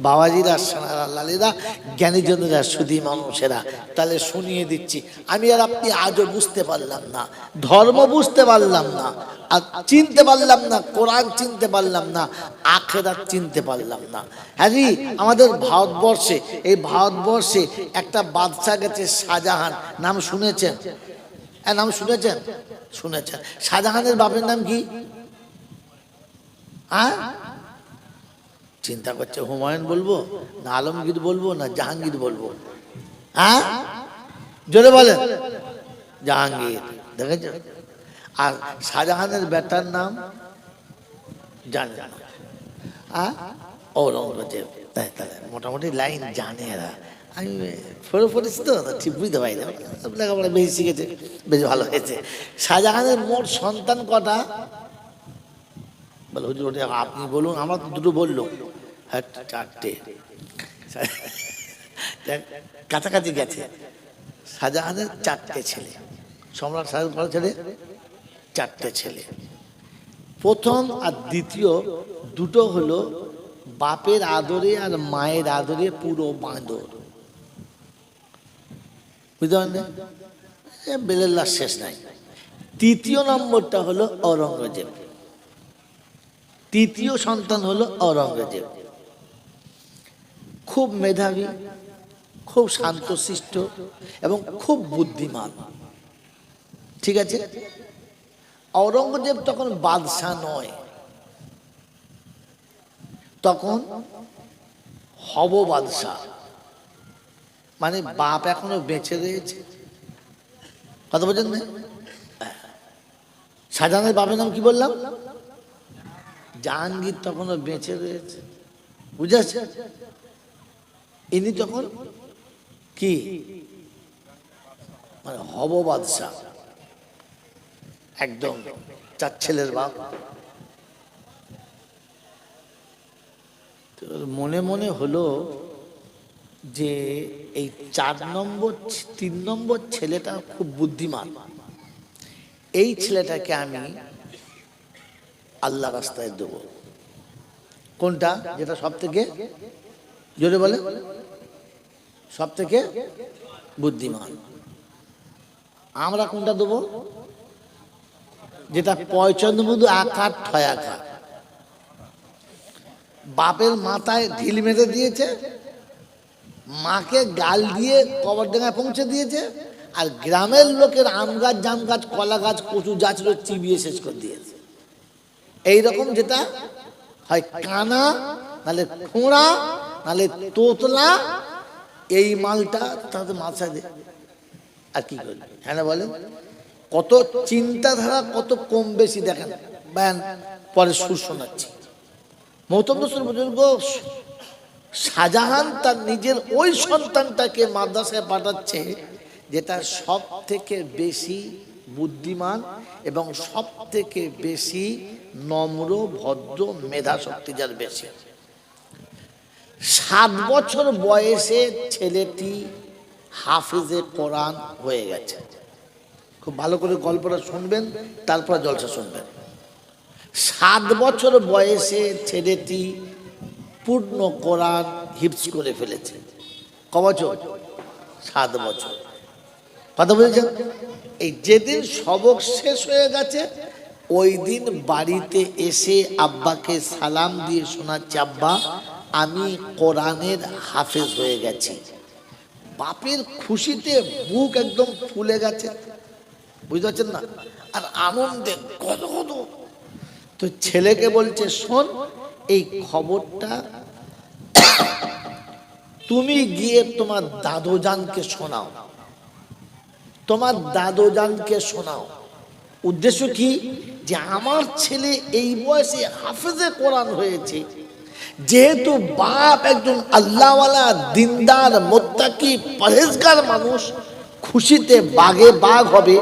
বাবাজিরা, সোনারা, লালীরা, জ্ঞানীজনেরা, সুধী মানুষেরা, তাহলে শুনিয়ে দিচ্ছি। আমি আর আপনি আজও বুঝতে পারলাম না, ধর্ম বুঝতে পারলাম না, আর চিনতে পারলাম না, কোরআন চিনতে পারলাম না, আখিরাত চিনতে পারলাম না। হ্যাঁ জি, আমাদের ভারতবর্ষে, এই ভারতবর্ষে একটা বাদশা গেছে শাহজাহান, নাম শুনেছেন? হ্যাঁ, নাম শুনেছেন? শুনেছেন। শাহজাহানের বাপের নাম কি? হ্যাঁ, চিন্তা করছে হুমায়ুন বলবো না আলমগীর বলবো না জাহাঙ্গীর বলবো? হ্যাঁ, জোরে বলেন। জাহাঙ্গীর, দেখেছো? আর শাহজাহানের বেটার নাম জানে না, হ্যাঁ, ঔরঙ্গজেব। তাই তাহলে মোটামুটি লাইন জানে এরা। আমি পড়েছি তো, ঠিক বুঝতে পারি না, লেখাপড়া বেশি শিখেছে, বেশ ভালো হয়েছে। শাহজাহানের মোট সন্তান কটা? বলে হুজুর ওটা আপনি বলুন, আমরা তো দুটো বললো। হ্যাঁ, চারটে, কাছাকাছি গেছে। শাহজাহানের চারটে ছেলে, সম্রাট শাহজাহান কত ছেলে? চারটে ছেলে। প্রথম আর দ্বিতীয় দুটো হলো বাপের আদরে আর মায়ের আদরে পুরো বাঁদর, বুঝতে পারলেন? বেলেল্লার শেষ নাই। তৃতীয় নম্বরটা হলো ঔরঙ্গজেব, তৃতীয় সন্তান হলো ঔরঙ্গজেব। খুব মেধাবী, খুব শান্তশিষ্ট এবং খুব বুদ্ধিমান, ঠিক আছে? ঔরঙ্গজেব তখন বাদশাহ নয়, তখন হব বাদশাহ, মানে বাপ এখনো বেঁচে রয়েছে। কথা বলছেন না? শাহজাহানের বাপের নাম কি বললাম? জাহাঙ্গীর তখনও বেঁচে রয়েছে, বুঝেছে? ইনি তখন কি মানে হব বাদশাহ, একদম চার ছেলের বাপ। মনে মনে হলো যে এই 3 নম্বর ছেলেটা খুব বুদ্ধিমান, এই ছেলেটাকে আমি আল্লাহ রাস্তায় দেব। কোনটা? যেটা সব থেকে জোরে বলে, সব থেকে বুদ্ধিমান। আমরা কোনটা দেবো? যেটা পয়চন্দ্রবুধু আকার ঠয় আকার, বাপের মাথায় ঢিল মেরে দিয়েছে, মাকে গাল দিয়ে কবরডাঙ্গায় পৌঁছে দিয়েছে, আর গ্রামের লোকের আম গাছ, জাম গাছ, কলা গাছ, কচু গাছ চিবিয়ে শেষ করে দিয়েছে। এইরকম যেটা হয় কানা, নালে খোঁড়া, নালে তোতলা, এই মালটা তাদের মাথায় দেয়। আর কি করবে? হ্যাঁ বলেন, কত চিন্তাধারা কত কম বেশি দেখেন। ব্যান পরে সুর শোনাচ্ছি। মহতম বুজুর্গ শাহজাহান তার নিজের ওই সন্তানটাকে মাদ্রাসায় পাঠাচ্ছে, যেটা সব থেকে বেশি বুদ্ধিমান এবং সব থেকে বেশি নম্র, ভদ্র, মেধা শক্তি যার বেশি। 7 বছর বয়সে ছেলেটি হাফেজে কোরআন হয়ে গেছে। খুব ভালো করে গল্পটা শুনবেন, তারপর জলসা শুনবেন। 7 বছর বয়সে ছেলেটি পূর্ণ কোরআন হিফজ করে ফেলেছে। ক বছর? 7 বছর। কথা বলেছেন? এই যেদিন সবক শেষ হয়ে গেছে, ওই দিন বাড়িতে এসে আব্বাকে সালাম দিয়ে শোনাচ্ছে, আব্বা আমি কোরআনের হাফেজ হয়ে গেছি। বাপের খুশিতে বুক একদম ফুলে গেছে, বুঝতে পারছেন না? আর আনন্দে কত কত। তো ছেলেকে বলছে, শোন, এই খবরটা তুমি গিয়ে তোমার দাদুজানকে শোনাও, তোমার দাদুজানকে শোনাও। উদ্দেশ্য কি? যে আমার ছেলে এই বয়সে হাফেজে কোরআন হয়েছে, যেহেতু বাপ একজন আল্লাহওয়ালা, দিনদার, মুত্তাকি, পরহেজগার মানুষ, খুশিতে বাগে বাগ হবে,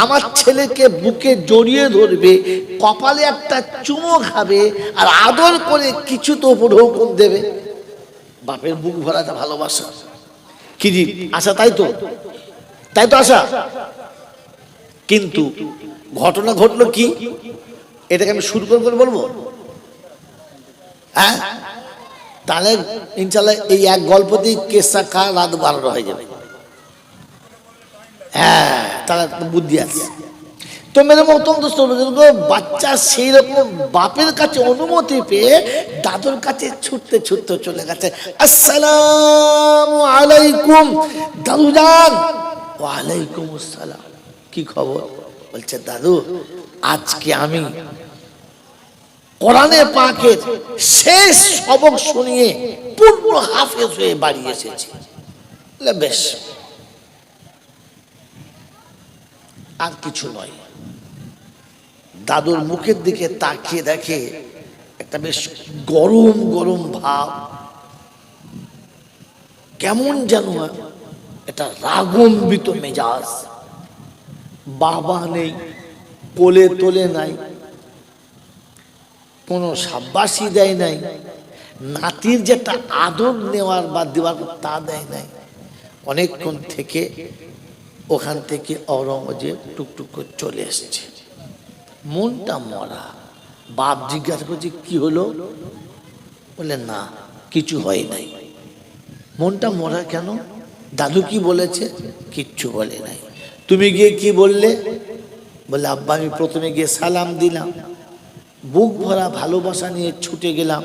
আমার ছেলেকে বুকে জড়িয়ে ধরবে, কপালে একটা চুমো খাবে, আর আদর করে কিছু তো হুকুম দেবে। বাপের বুক ভরাটা ভালোবাসা কি জি আশা, তাই তো, তাই তো আশা। কিন্তু ঘটনা ঘটলো কি, এটাকে আমি শুরু করে বলবো। হ্যাঁ, তাহলে ইনশাল্লাহ এই এক গল্পতেই কেসা খা রাত 12টা হয়ে যাবে। হ্যাঁ, তাহলে বুদ্ধি আছে। তো মেরে মতন দোস্ত, বাচ্চা সেই রকম বাপের কাছে অনুমতি পেয়ে দাদুর কাছে ছুটতে ছুটতে চলে গেছে। আসসালামু আলাইকুম দাদু যান। ওয়ালাইকুম আসসালাম, কি খবর? বলছে দাদু, আজকে আমি কোরআনে পাকের শেষ সবক শুনিয়ে পূর্ণ হাফেজ হয়ে বাড়ি এসেছি। বেশ, আর কিছু নয়। দাদুর মুখের দিকে তাকিয়ে দেখে একটা বেশ গরম গরম ভাব, কেমন যেন এটা রাগম্বিত মেজাজ। বাবা নেই, কোলে তোলে নাই, কোনো সাব্বাসি দেয় নাই, নাতির যেটা আদর নেওয়ার বা দেওয়ার তা দেয় নাই। অনেকক্ষণ থেকে ওখান থেকে ঔরঙ্গজেব টুকটুক করে চলে এসছে, মনটা মরা। বাপ জিজ্ঞাসা করছে কি হলো? বলে না, কিছু হয় নাই। মনটা মরা কেন? দাদু কি বলেছে? কিচ্ছু বলে নাই। তুমি গিয়ে কি বললে? বলে আব্বা আমি প্রথমে গিয়ে সালাম দিলাম, বুক ভরা ভালোবাসা নিয়ে ছুটে গেলাম,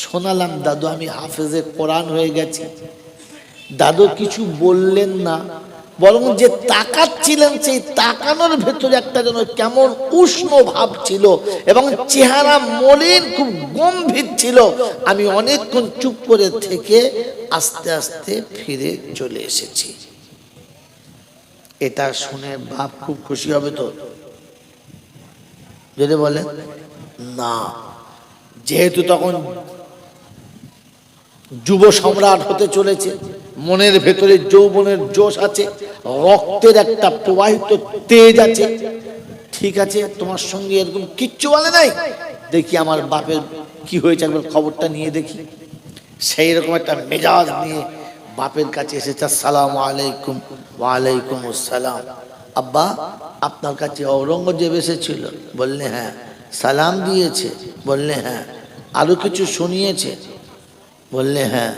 শোনালাম দাদু আমি হাফেজে কোরআন হয়ে গেছি। দাদু কিছু বললেন না, বরং যে তাকাচ্ছিলেন সেই তাকানোর ভেতরে একটা যেন কেমন উষ্ণ ভাব ছিল এবং চেহারা মলিন, খুব গম্ভীর ছিল। আমি অনেকক্ষণ চুপ করে থেকে আস্তে আস্তে ফিরে চলে এসেছি। এটা শুনে বাপ খুব খুশি হবে তো? যদি বলে না, যেহেতু তখন যুব সম্রাট হতে চলেছে, মনের ভেতরে যৌবনের জোশ আছে, রক্তের একটা প্রবাহিত তেজ আছে, ঠিক আছে তোমার সঙ্গে এরকম কিচ্ছু বলে নাই, দেখি আমার বাপের কি হয়েছে একবার খবরটা নিয়ে দেখি। সেই রকম একটা মেজাজ নিয়ে বাপের কাছে এসেছে। আসসালামু আলাইকুম। ওয়ালাইকুম আসসালাম। আব্বা আপনার কাছে ঔরঙ্গজেব এসেছিল? বললে হ্যাঁ। সালাম দিয়েছে? বললে হ্যাঁ। আরো কিছু শুনিয়েছে? বললে হ্যাঁ।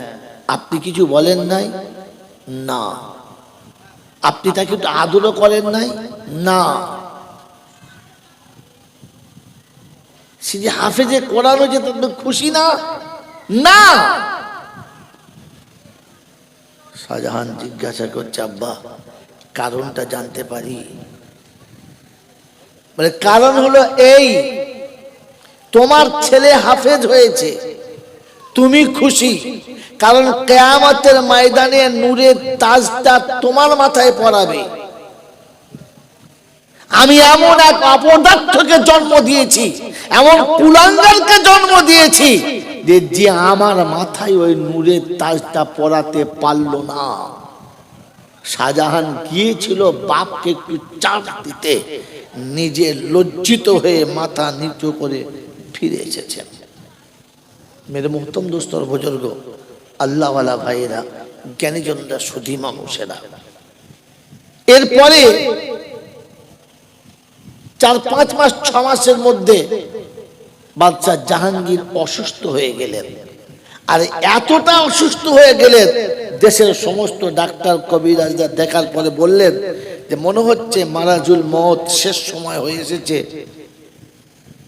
আপনি কিছু বলেন নাই? না। আপনি তাকে একটু আদরও করেন নাই? না। সে যে হাফেজে কোরআন হয়েছে তাতে খুশি না? না। শাহজাহান জিজ্ঞাসা করছে আব্বা কারণটা জানতে পারি? বলে কারণ হলো এই, তোমার ছেলে হাফেজ হয়েছে, তুমি খুশি, কারণ কিয়ামতের ময়দানে নূরের তাজটা তোমার মাথায় পড়াবে। আমি এমন এক অপদার্থকে জন্ম দিয়েছি, এমন কুলাঙ্গারকে জন্ম দিয়েছি যে আমার মাথায় ওই নূরের তাজটা পরাতে পারল না। শাহজাহান গিয়েছিল বাপকে একটু চাপ দিতে, নিজে লজ্জিত হয়ে মাথা নিচু করে ফিরে এসেছেন। মেরে মোহতম দোস্তর বুজুর্গ, আল্লাহওয়ালা ভাইয়েরা, জ্ঞানীজনরা, সুধী মানুষেরা, এরপরে 4-5 মাস 6 মাসের মধ্যে বাদশা জাহাঙ্গীর অসুস্থ হয়ে গেলেন। আর এতটা অসুস্থ হয়ে গেলেন, দেশের সমস্ত ডাক্তার কবিরাজরা দেখার পরে বললেন যে মনে হচ্ছে মারাজুল মত, শেষ সময় হয়ে এসেছে,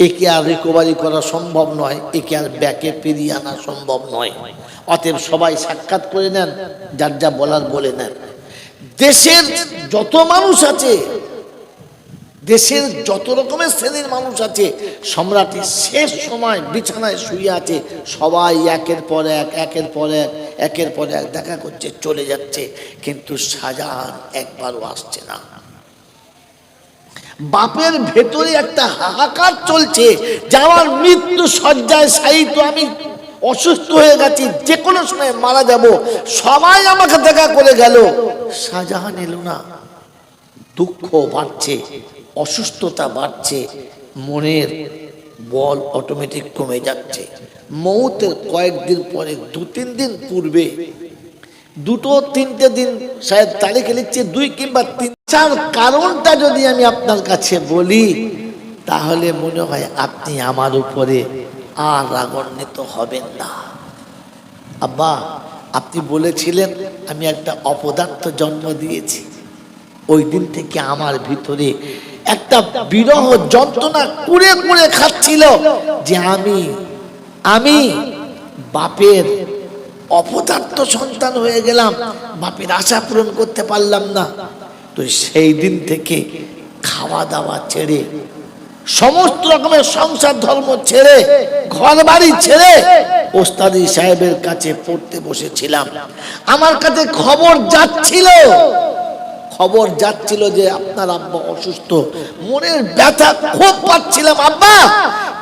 একে আর রিকভারি করা সম্ভব নয়, একে আর ব্যাকে ফিরিয়ে আনা সম্ভব নয়। অতএব সবাই সাক্ষাৎ করে নেন, যার যা বলার বলে নেন। দেশের যত মানুষ আছে, দেশের যত রকমের শ্রেণীর মানুষ আছে, সম্রাটের শেষ সময় বিছানায় শুয়ে আছে, সবাই একের পর এক একের পর এক একের পর এক দেখা করছে, চলে যাচ্ছে, কিন্তু শাহজাহান একবারও আসছে না। বাপের ভেতরে একটা হাহাকার চলছে যে আমার মৃত্যু শয্যায় শায়িত, আমি অসুস্থ হয়ে গেছি, যে কোনো সময় মারা যাব, সবাই আমাকে দেখা করে গেল, শাহজাহান এলো না। দুঃখ বাড়ছে, অসুস্থতা বাড়ছে, মনের বল অটোমেটিক কমে যাচ্ছে। মৌতের কয়েকদিন পরে, 2-3 দিন পূর্বে, 2-3 দিন শায়দ তারিখে লিখছে 2 কিংবা 3-4, কারণটা যদি আমি আপনার কাছে বলি তাহলে মনে হয় আপনি আমার উপরে আর রাগান্বিত হবেন না। আব্বা আপনি বলেছিলেন আমি একটা অপদার্থ জন্ম দিয়েছি, ওই দিন থেকে আমার ভিতরে একটা বিরহ যন্ত্রণা কুড়ে কুড়ে খাচ্ছিল যে আমি বাপের অপদার্থ সন্তান হয়ে গেলাম, বাপের আশা পূরণ করতে পারলাম না। তো সেই দিন থেকে খাওয়া দাওয়া ছেড়ে, সমস্ত রকমের সংসার ধর্ম ছেড়ে, ঘর বাড়ি ছেড়ে ওস্তাদি সাহেবের কাছে পড়তে বসেছিলাম। আমার কাছে খবর যাচ্ছিল যে আপনার আব্বা অসুস্থ, মনের ব্যথা খুব পাচ্ছিলাম আব্বা,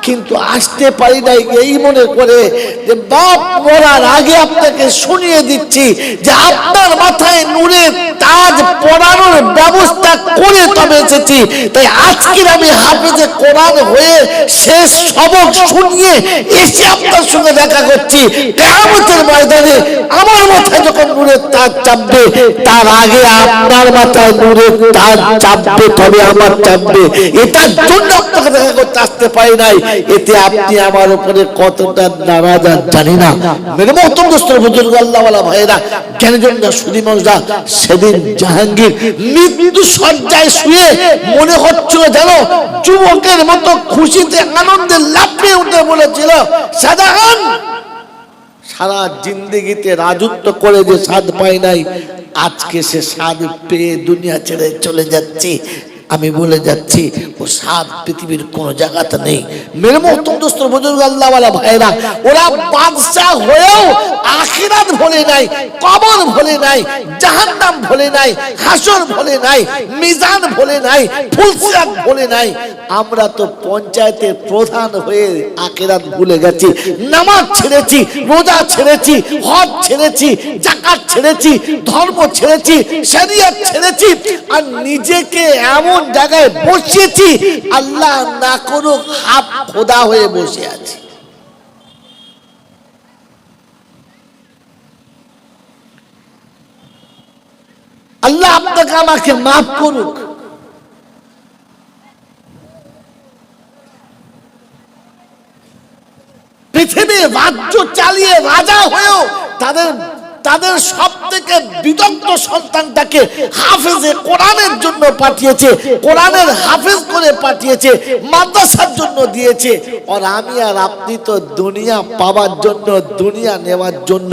কিন্তু আসতে পারি নাই এই মনে করে যে বাপ মরার আগে আপনাকে শুনিয়ে দিচ্ছি যে আপনার মাথায় নূরের তাজ পরানোর ব্যবস্থা করে তবে এসেছি। তাই আজকের আমি হাফেজে কোরআন হয়ে শেষ সবক শুনিয়ে এসে আপনার সঙ্গে দেখা করছি। কিয়ামতের ময়দানে আমার মাথায় যখন নূরের তাজ চাপবে, তার আগে আপনার মাথায় নূরের তাজ চাপবে, তবে আমার চাপবে। এটার জন্য আপনাকে দেখা করতে আসতে পারি নাই। এতে আপনি আমার উপরে কতটা নারাজ জানি না। মেরে মহতরম দোস্ত বুজুর্গ আল্লাহওয়ালা ভাইয়েরা, জ্ঞানীজনরা, সুধী মানুষরা, সেদিন জাহাঙ্গীর মৃত্যু শয্যায় শুয়ে মনে হচ্ছিল যেন যুবকের মতো খুশিতে আনন্দে লাফিয়ে উঠে বলেছিল, শাহজাহান সারা জিন্দেগিতে রাজত্ব করে যে স্বাদ পাই নাই, আজকে সে স্বাদ পেয়ে দুনিয়া ছেড়ে চলে যাচ্ছে। আমি বলে যাচ্ছি ও স্বাদ পৃথিবীর কোন জায়গাতে নেই। মেরে মহতরম দোস্ত বুজুর্গ আল্লাহওয়ালা ভাইরা, ওরা বাদশাহ হয়েও আখিরাত ভোলে নাই, কবর ভোলে নাই, জাহান্নাম ভোলে নাই, হাসর ভোলে নাই, মিজান ভোলে নাই, ফুলসিরাত ভোলে নাই। আমরা তো পঞ্চায়েতের প্রধান হয়ে আখিরাত ভুলে গেছি। নামাজ ছেড়েছি, রোজা ছেড়েছি, হজ ছেড়েছি, যাকাত ছেড়েছি, ধর্ম ছেড়েছি, শরিয়ত ছেড়েছি, আর নিজেকে এমন জায়গায় বসেছি আল্লাহ না করুক হাফ খোদা হয়ে বসে আছি। আল্লাহ আপনাকে আমাকে মাফ করুক। পৃথিবীর রাজ্য চালিয়ে রাজা হয়েও তাদের সব থেকে বিদগ্ধ সন্তানটাকে হাফেজে কোরআনের জন্য পাঠিয়েছে, কোরআনের হাফেজ করে পাঠিয়েছে, মাদ্রাসার জন্য দিয়েছে। আর আমি আর আপনি তো দুনিয়া পাওয়ার জন্য, দুনিয়া নেওয়ার জন্য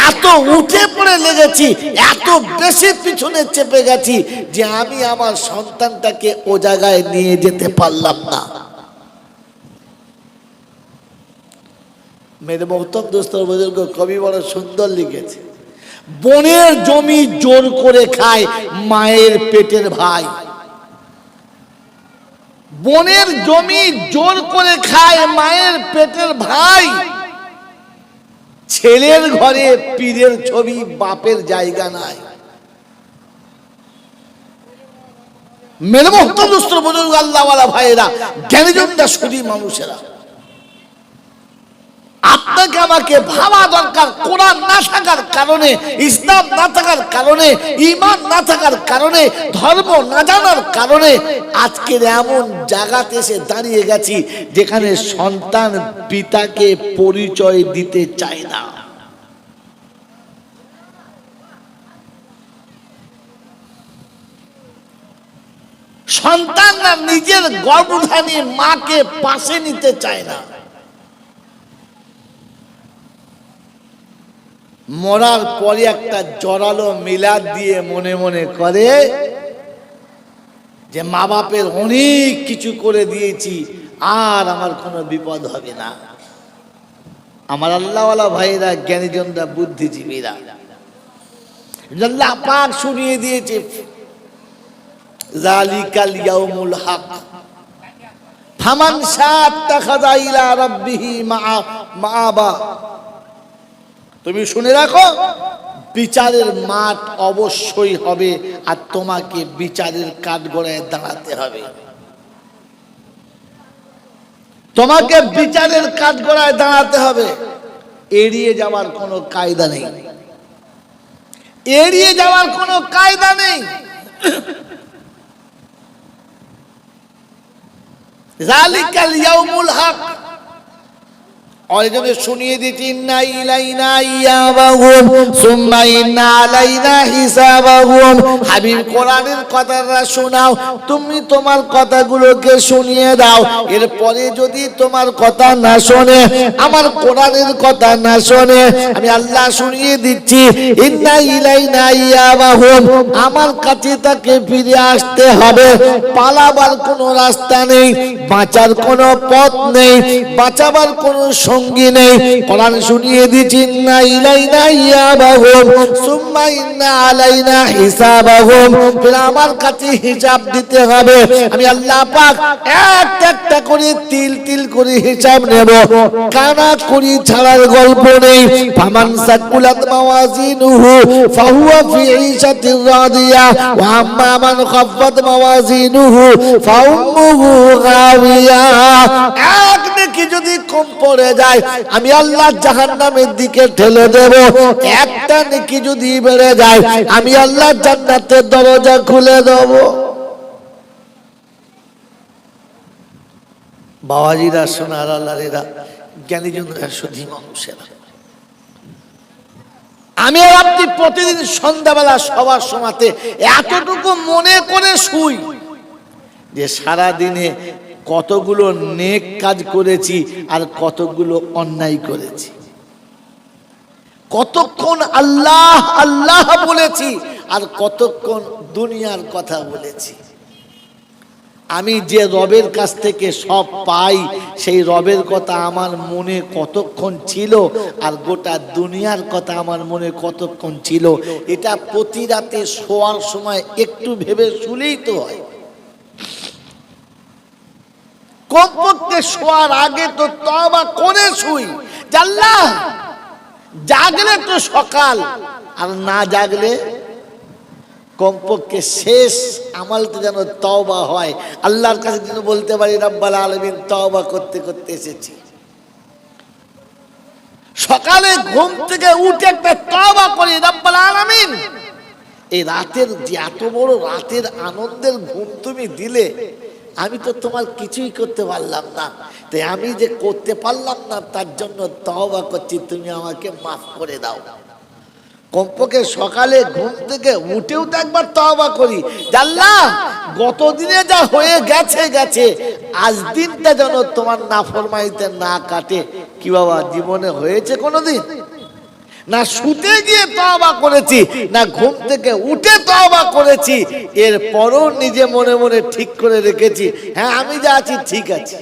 এত উঠে পড়ে লেগেছি, এত বেশি পিছনে চেপে গেছি যে আমি আমার সন্তানটাকে ও জায়গায় নিয়ে যেতে পারলাম না। মেরে মহতরম দোস্ত বুজুর্গ, কবি বড় সুন্দর লিখেছে, বোনের জমি জোর করে খায় মায়ের পেটের ভাই। বোনের জমি জোর করে খায় মায়ের পেটের ভাই। ছেলের ঘরে পীরের ছবি, বাপের জায়গা নাই। মেরে মহতরম দোস্ত বুজুর্গ আল্লাহওয়ালা ভাইয়েরা, জ্ঞানীজনরা, সুধী মানুষেরা, আপনাকে আমাকে ভাবা দরকার, কোরআন না থাকার কারণে, ইসলাম না থাকার কারণে, ঈমান না থাকার কারণে, ধর্ম না জানার কারণে আজকের এমন জায়গাতে এসে দাঁড়িয়ে গেছি যেখানে সন্তান পিতাকে পরিচয় দিতে চায় না। সন্তানরা নিজের গর্ভধারী মাকে পাশে নিতে চায় না। মরার পরে একটা জড়ালো মিলাদ দিয়ে মনে মনে করে যে মা বাপের অনেক কিছু করে দিয়েছি, আর আমার কোনো বিপদ হবে না। আমার আল্লাহওয়ালা ভাইরা, জ্ঞানীজনরা, বুদ্ধিজীবীরা, আল্লাহ পাক শুনিয়ে দিয়েছে, যালিকাল ইয়াউমুল হক ফামান শাআত্তাখাযা ইলা রাব্বিহি মাআবা। তুমি শুনে রাখো, বিচারের মাঠ অবশ্যই হবে, আর তোমাকে বিচারের কাঠগড়ায় দাঁড়াতে হবে। তোমাকে বিচারের কাঠগড়ায় দাঁড়াতে হবে। এড়িয়ে যাওয়ার কোনো কায়দা নেই, এড়িয়ে যাওয়ার কোনো কায়দা নেই। যালিকাল ইয়াউমুল হক और जने सुनिए दिती इन्ना इलाइना इयाबाहुम सुम्मा इन्ना आलाइना हिसाबाहुम। হাবিব কোরআনের কথাটা শোনাও, তুমি তোমার কথাগুলোকে শুনিয়ে দাও। এরপরে যদি তোমার কথা না শোনে, আমার কোরআনের কথা না শোনে, আমি আল্লাহ শুনিয়ে দিচ্ছি ইন্না ইলাইনা ইয়াবাহুম, আমার কাছে তাকে ফিরে আসতে হবে। পালাবার কোনো রাস্তা নেই, বাঁচার কোনো পথ নেই, বাঁচাবার কোনো সঙ্গী নেই। কোরআন শুনিয়ে দিচ্ছি ইন্না ইলাইনা ইয়াবাহুম সুম্মা ইন্না আলাইনা হিসাবাহুম। ফির আমার কাছে হিসাব দিতে হবে। আমি আল্লাহ পাক একটা করে তিল তিল করে হিসাব নেব। কানা করি ছাড়ার গল্প নেই। ফামান সাকুলাত মাওয়াজিনুহু ফাহুয়া ফি ঈশাতির রাদিয়া ওয়া আম্মা মান খাফফাত মাওয়াজিনুহু ফাউম্মুহু গাওিয়া। এক নেকি যদি কম পড়ে যায়, আমি আল্লাহ জাহান্নামের দিকে ঠেলে দেব। একটা নেকি যদি বেড়ে যায়, আমি আল্লাহ জান্নাতের দরজা খুলে দেব। বাবাজিরা, সোনার আল্লাহরা, জ্ঞানীজনরা, সুধী মানুষেরা, আমি আর আপনি প্রতিদিন সন্ধ্যাবেলা সবার সময়তে এতটুকু মনে করে শুই যে সারা দিনে কতগুলো নেক কাজ করেছি আর কতগুলো অন্যায় করেছি, কতক্ষণ আল্লাহ আল্লাহ বলেছি আর কতক্ষণ দুনিয়ার কথা বলেছি। আমি যে রবের কাছ থেকে সব পাই, সেই রবের কথা আমার মনে কতক্ষণ ছিল আর গোটা দুনিয়ার কথা আমার মনে কতক্ষণ ছিল, এটা প্রতি রাতে শোয়ার সময় একটু ভেবে শুলেই তো হয়। কমপক্ষে শোয়ার আগে তো তওবা করে শুই, আল্লাহ জাগলে তো সকাল, আর না জাগলে কমপক্ষে শেষ আমলটা যেন তওবা হয়। আল্লাহর কাছে যেন বলতে পারি রব্বুল আলামিন তওবা করতে করতে এসেছি। সকালে ঘুম থেকে উঠে একটা তওবা করি রব্বুল আলামিন, এই রাতের যে এত বড় রাতের আনন্দের ঘুম তুমি দিলে, আমি তো তোমার কিছুই করতে পারলাম না, তাই আমি যে করতে পারলাম না তার জন্য তওবা করছি, তুমি আমাকে মাফ করে দাও। কমপক্ষে সকালে ঘুম থেকে উঠেও তো একবার তওবা করি, আল্লাহ গত দিনে যা হয়ে গেছে গেছে, আজ দিনটা যেন তোমার নাফরমানিতে না কাটে। কি বাবা, জীবনে হয়েছে কোনোদিন? না শুতে গিয়ে তওবা করেছি, না ঘুম থেকে উঠে তওবা করেছি। এরপরও নিজে মনে মনে ঠিক করে রেখেছি, হ্যাঁ আমি যা আছি ঠিক আছে।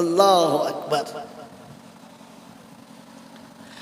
আল্লাহু আকবার।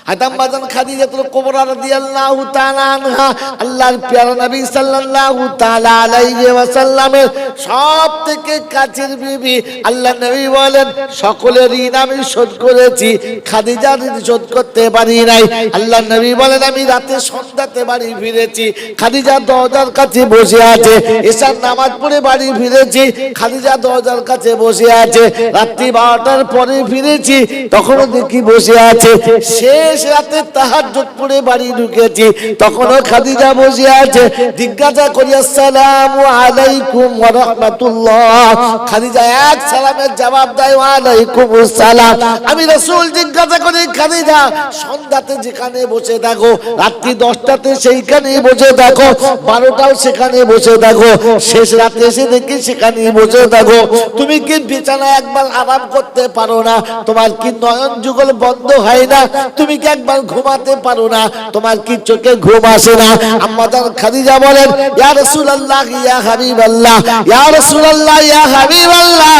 হাতাম্মাজান খাদিজাতুল কুবরা রাদিয়াল্লাহু তাআলা আনহা, আল্লাহর প্যারা নবী সাল্লাল্লাহু তাআলা আলাইহি ওয়াসাল্লামের সবথেকে কাছের বিবি। আল্লাহ নবী বলেন, সকলের ঋণ আমি শোধ করেছি, খাদিজার ঋণ শোধ করতে পারি নাই। আল্লাহ নবী বলেন, আমি রাতে সন্ধ্যাতে বাড়ি ফিরেছি, খাদিজা দরজার কাছে বসে আছে। এশার নামাজ পড়ে বাড়ি ফিরেছি, খাদিজা দরজার কাছে বসে আছে। রাত্রি 12টার পরে ফিরেছি, তখনও দেখি বসে আছে। শেষ রাতে তাহাজ্জুদ পড়ে বাড়ি ঢুকেছি, তখনও খাদিজা বসে আছে। জিজ্ঞাসা করি আসসালামু আলাইকুম ওয়া রাহমাতুল্লাহ, খাদিজা এক সালামের জবাব দেয় ওয়া আলাইকুমুস সালাম। আমি রাসূল জিজ্ঞাসা করি, খাদিজা সন্ধ্যাতে যেখানে বসে থাকো, রাত্রি 10টাতে সেইখানেই বসে থাকো, 12টাও সেখানে বসে থাকো, শেষ রাতে এসে দেখি সেখানেই বসে থাকো, তুমি কি বিছানায় একবার আরাম করতে পারো না? তোমার কি নয়ন যুগল বন্ধ হয় না? তুমি কি একবার ঘুমাতে পারো না? তোমার কি চোখে ঘুম আসে না? আম্মা জান খাদিজা বলেন, ইয়া রাসূলুল্লাহ ইয়া হাবিবাল্লাহ, ইয়া রাসূলুল্লাহ ইয়া হাবিবাল্লাহ,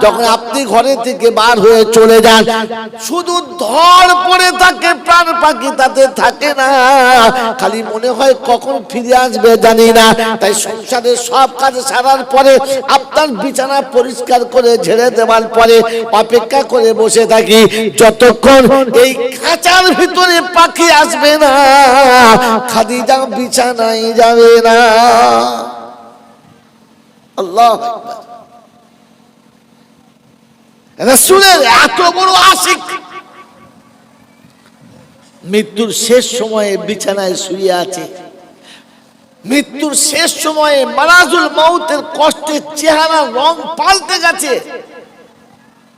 যখন আপনি ঘরে থেকে বার হয়ে চলে যান, শুধু ধড় পড়ে থাকে, প্রাণ পাখি তাতে থাকে না, খালি মনে হয় কখন ফিরে আসবে জানি না। তাই সংসারের সব কাজ সারার পরে, আপনার বিছানা পরিষ্কার করে ঝেড়ে দেওয়ার পরে অপেক্ষা করে বসে থাকি, যতক্ষণ এই খাঁচার ভিতরে পাখি আসবে না, খাদিজা বিছানায় যাবে না। আল্লাহু আকবার। রাসূলের এত বড় আশিক, মৃত্যুর শেষ সময়ে বিছানায় শুয়ে আছে, মৃত্যুর শেষ সময়ে মারাজুল মউতের কষ্টের চেহারা রং পাল্টে গেছে।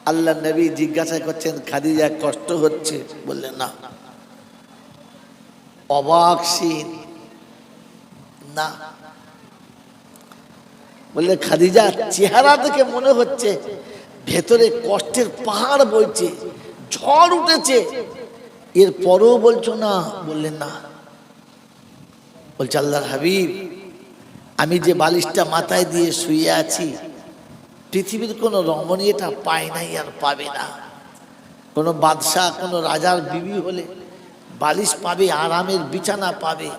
আল্লাহ নবী জিজ্ঞাসা করছেন, খাদিজা কষ্ট হচ্ছে? বললেন না। অবাক সিন, না। বললে খাদিজা, চেহারা দেখে মনে হচ্ছে ভেতরে কষ্টের পাহাড় বইছে, ঝড় উঠেছে, এর পরেও বলছো না? বললেন না। বলছে, আল্লাহর হাবিব, আমি যে বালিশটা মাথায় দিয়ে শুয়ে আছি, পৃথিবীর কোনো রমণী এটা পায় নাই আর পাবে না। কোনো বাদশাহ, কোনো রাজার বিবি হলে বালিশ পাবে, আরামের বিছানা পাবে,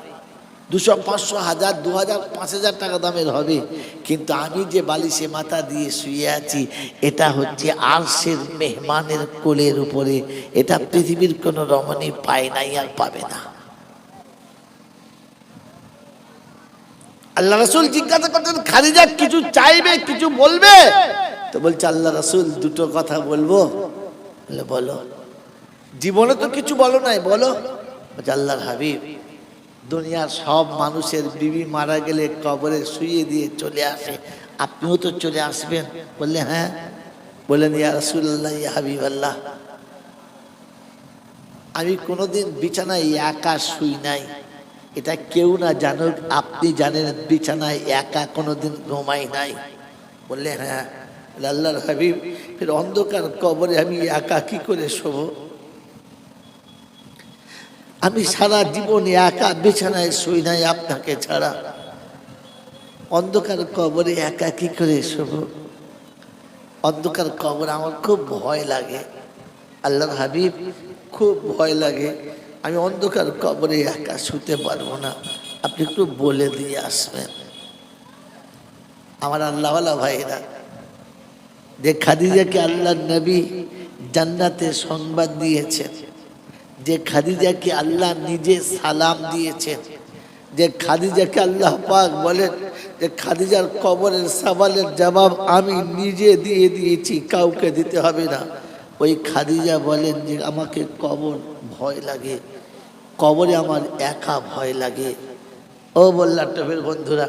200, 500, 1000, 2000, 5000 টাকা দামের হবে। কিন্তু আমি যে বালিশে মাথা দিয়ে শুয়ে আছি, এটা হচ্ছে আরশের মেহমানের কোলের উপরে। এটা পৃথিবীর কোনো রমণী পায় নাই আর পাবে না। আল্লাহ রাসূল জিজ্ঞাসা করতেন, খাদিজা কিছু চাইবে, কিছু বলবে? তো বলছে, আল্লাহ রাসূল, দুটো কথা বলবো। বলে, বলো। জীবনে তো কিছু বলো নাই, বলো। বলছে, আল্লাহর হাবিব, দুনিয়ার সব মানুষের বিবি মারা গেলে কবরে শুয়ে দিয়ে চলে আসে, আপনিও তো চলে আসবেন। বললে, হ্যাঁ। বললেন, ইয়া রাসূলুল্লাহ, ইয়া হাবিবাল্লাহ, আমি কোনোদিন বিছানায় একা শুই নাই, এটা কেউ না জানুক, আপনি জানেন বিছানায় একা কোনোদিন ঘুমাই নাই। বললে, হ্যাঁ। আল্লাহর হাবিব, ফির অন্ধকার কবরে আমি একা কি করে শোব? আমি সারা জীবন একা বিছানায় শুই নাই আপনাকে ছাড়া, অন্ধকার কবরে একা কি করে শোব? অন্ধকার কবর আমার খুব ভয় লাগে আল্লাহর হাবিব, খুব ভয় লাগে, আমি অন্ধকার কবরে একা শুতে পারবো না, আপনি একটু বলে দিয়ে আসবেন। আমার আল্লাহওয়ালা ভাইরা, যে খাদিজাকে আল্লাহর নবী জান্নাতে সংবাদ দিয়েছেন, যে খাদিজাকে আল্লাহ নিজে সালাম দিয়েছেন, যে খাদিজাকে আল্লাহ পাক বলেন যে খাদিজার কবরের সওয়ালের জবাব আমি নিজে দিয়ে দিয়েছি, কাউকে দিতে হবে না। ওই খাদিজা বলেন যে আমাকে কবর ভয় লাগে, কবরে আমার একা ভয় লাগে। ও বল্লার টপের বন্ধুরা,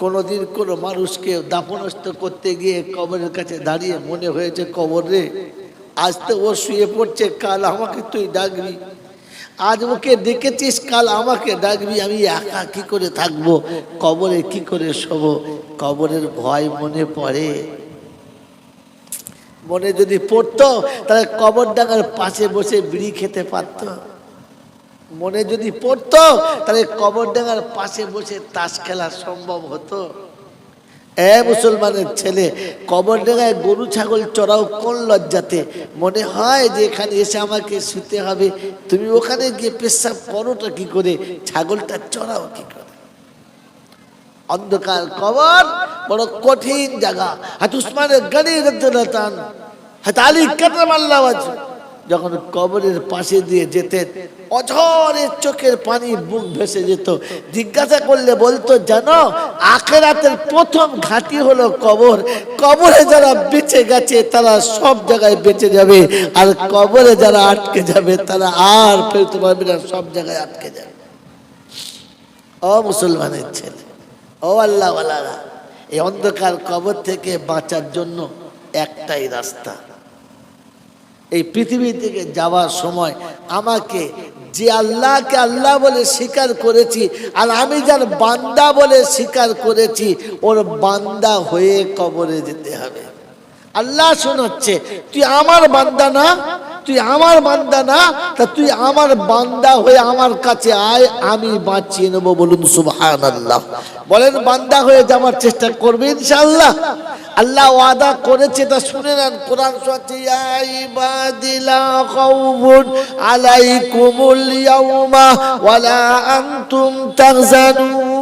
কোনোদিন কোনো মানুষকে দাফনস্থ করতে গিয়ে কবরের কাছে দাঁড়িয়ে মনে হয়েছে, কবর রে, আজ তো ও শুয়ে পড়ছে, কাল আমাকে তুই ডাকবি, আজ ওকে ডেকেছিস, কাল আমাকে ডাকবি, আমি একা কি করে থাকবো, কবরে কি করে শোবো? কবরের ভয় মনে পড়ে। মনে যদি পড়তো তাহলে কবর ডাঙ্গার পাশে বসে বিড়ি খেতে পারত। মনে যদি পড়তো তাহলে কবর ডাঙ্গার পাশে বসে তাস খেলা সম্ভব হতো। মুসলমানের ছেলে, কবর ডাঙ্গায় গরু ছাগল চড়াও কোন লজ্জাতে? মনে হয় যে এখানে এসে আমাকে শুতে হবে, তুমি ওখানে গিয়ে পেশাব করোটা কি করে, ছাগলটা চড়াও কি করে? অন্ধকার কবর বড় কঠিন জায়গা। হাত উসমানের গনি রাদিয়াল্লাহু আনহু, হাত আলী কারামাল্লাহু ওয়াজহু যখন কবরের পাশে দিয়ে যেতেন, অঝরে চোখের পানি বুক ভেসে যেত। জিজ্ঞাসা করলে বলতো, জানো আখিরাতের প্রথম ঘাঁটি হলো কবর, কবরে যারা বেঁচে গেছে তারা সব জায়গায় বেঁচে যাবে, আর কবরে যারা আটকে যাবে তারা আর ফেরতে পারবে না, সব জায়গায় আটকে যাবে। ও মুসলমানের ছেলে, ও আল্লাহওয়ালারা, এই অন্ধকার কবর থেকে বাঁচার জন্য একটাই রাস্তা। এই পৃথিবী থেকে যাওয়ার সময় আমাকে যে আল্লাহকে আল্লাহ বলে স্বীকার করেছি, আর আমি যার বান্দা বলে স্বীকার করেছি, ওর বান্দা হয়ে কবরে যেতে হবে। আল্লাহ শোনাচ্ছে, তুই আমার বান্দা না, তুই আমার বান্দা না, তা তুই আমার বান্দা হয়ে আমার কাছে আয়, আমি বাঁচিয়ে নেবো। বলুন সুবহানাল্লাহ। বলেন, বান্দা হয়ে যাওয়ার চেষ্টা করবে ইনশাআল্লাহ। আল্লাহ ওয়াদা করেছে, তা শুনে নেন। কোরআন শোনাচ্ছে, ইয়া ইবাদি লা খাউফুন আলাইকুমুল ইয়াউমা ওয়ালা আনতুম তাহজানুন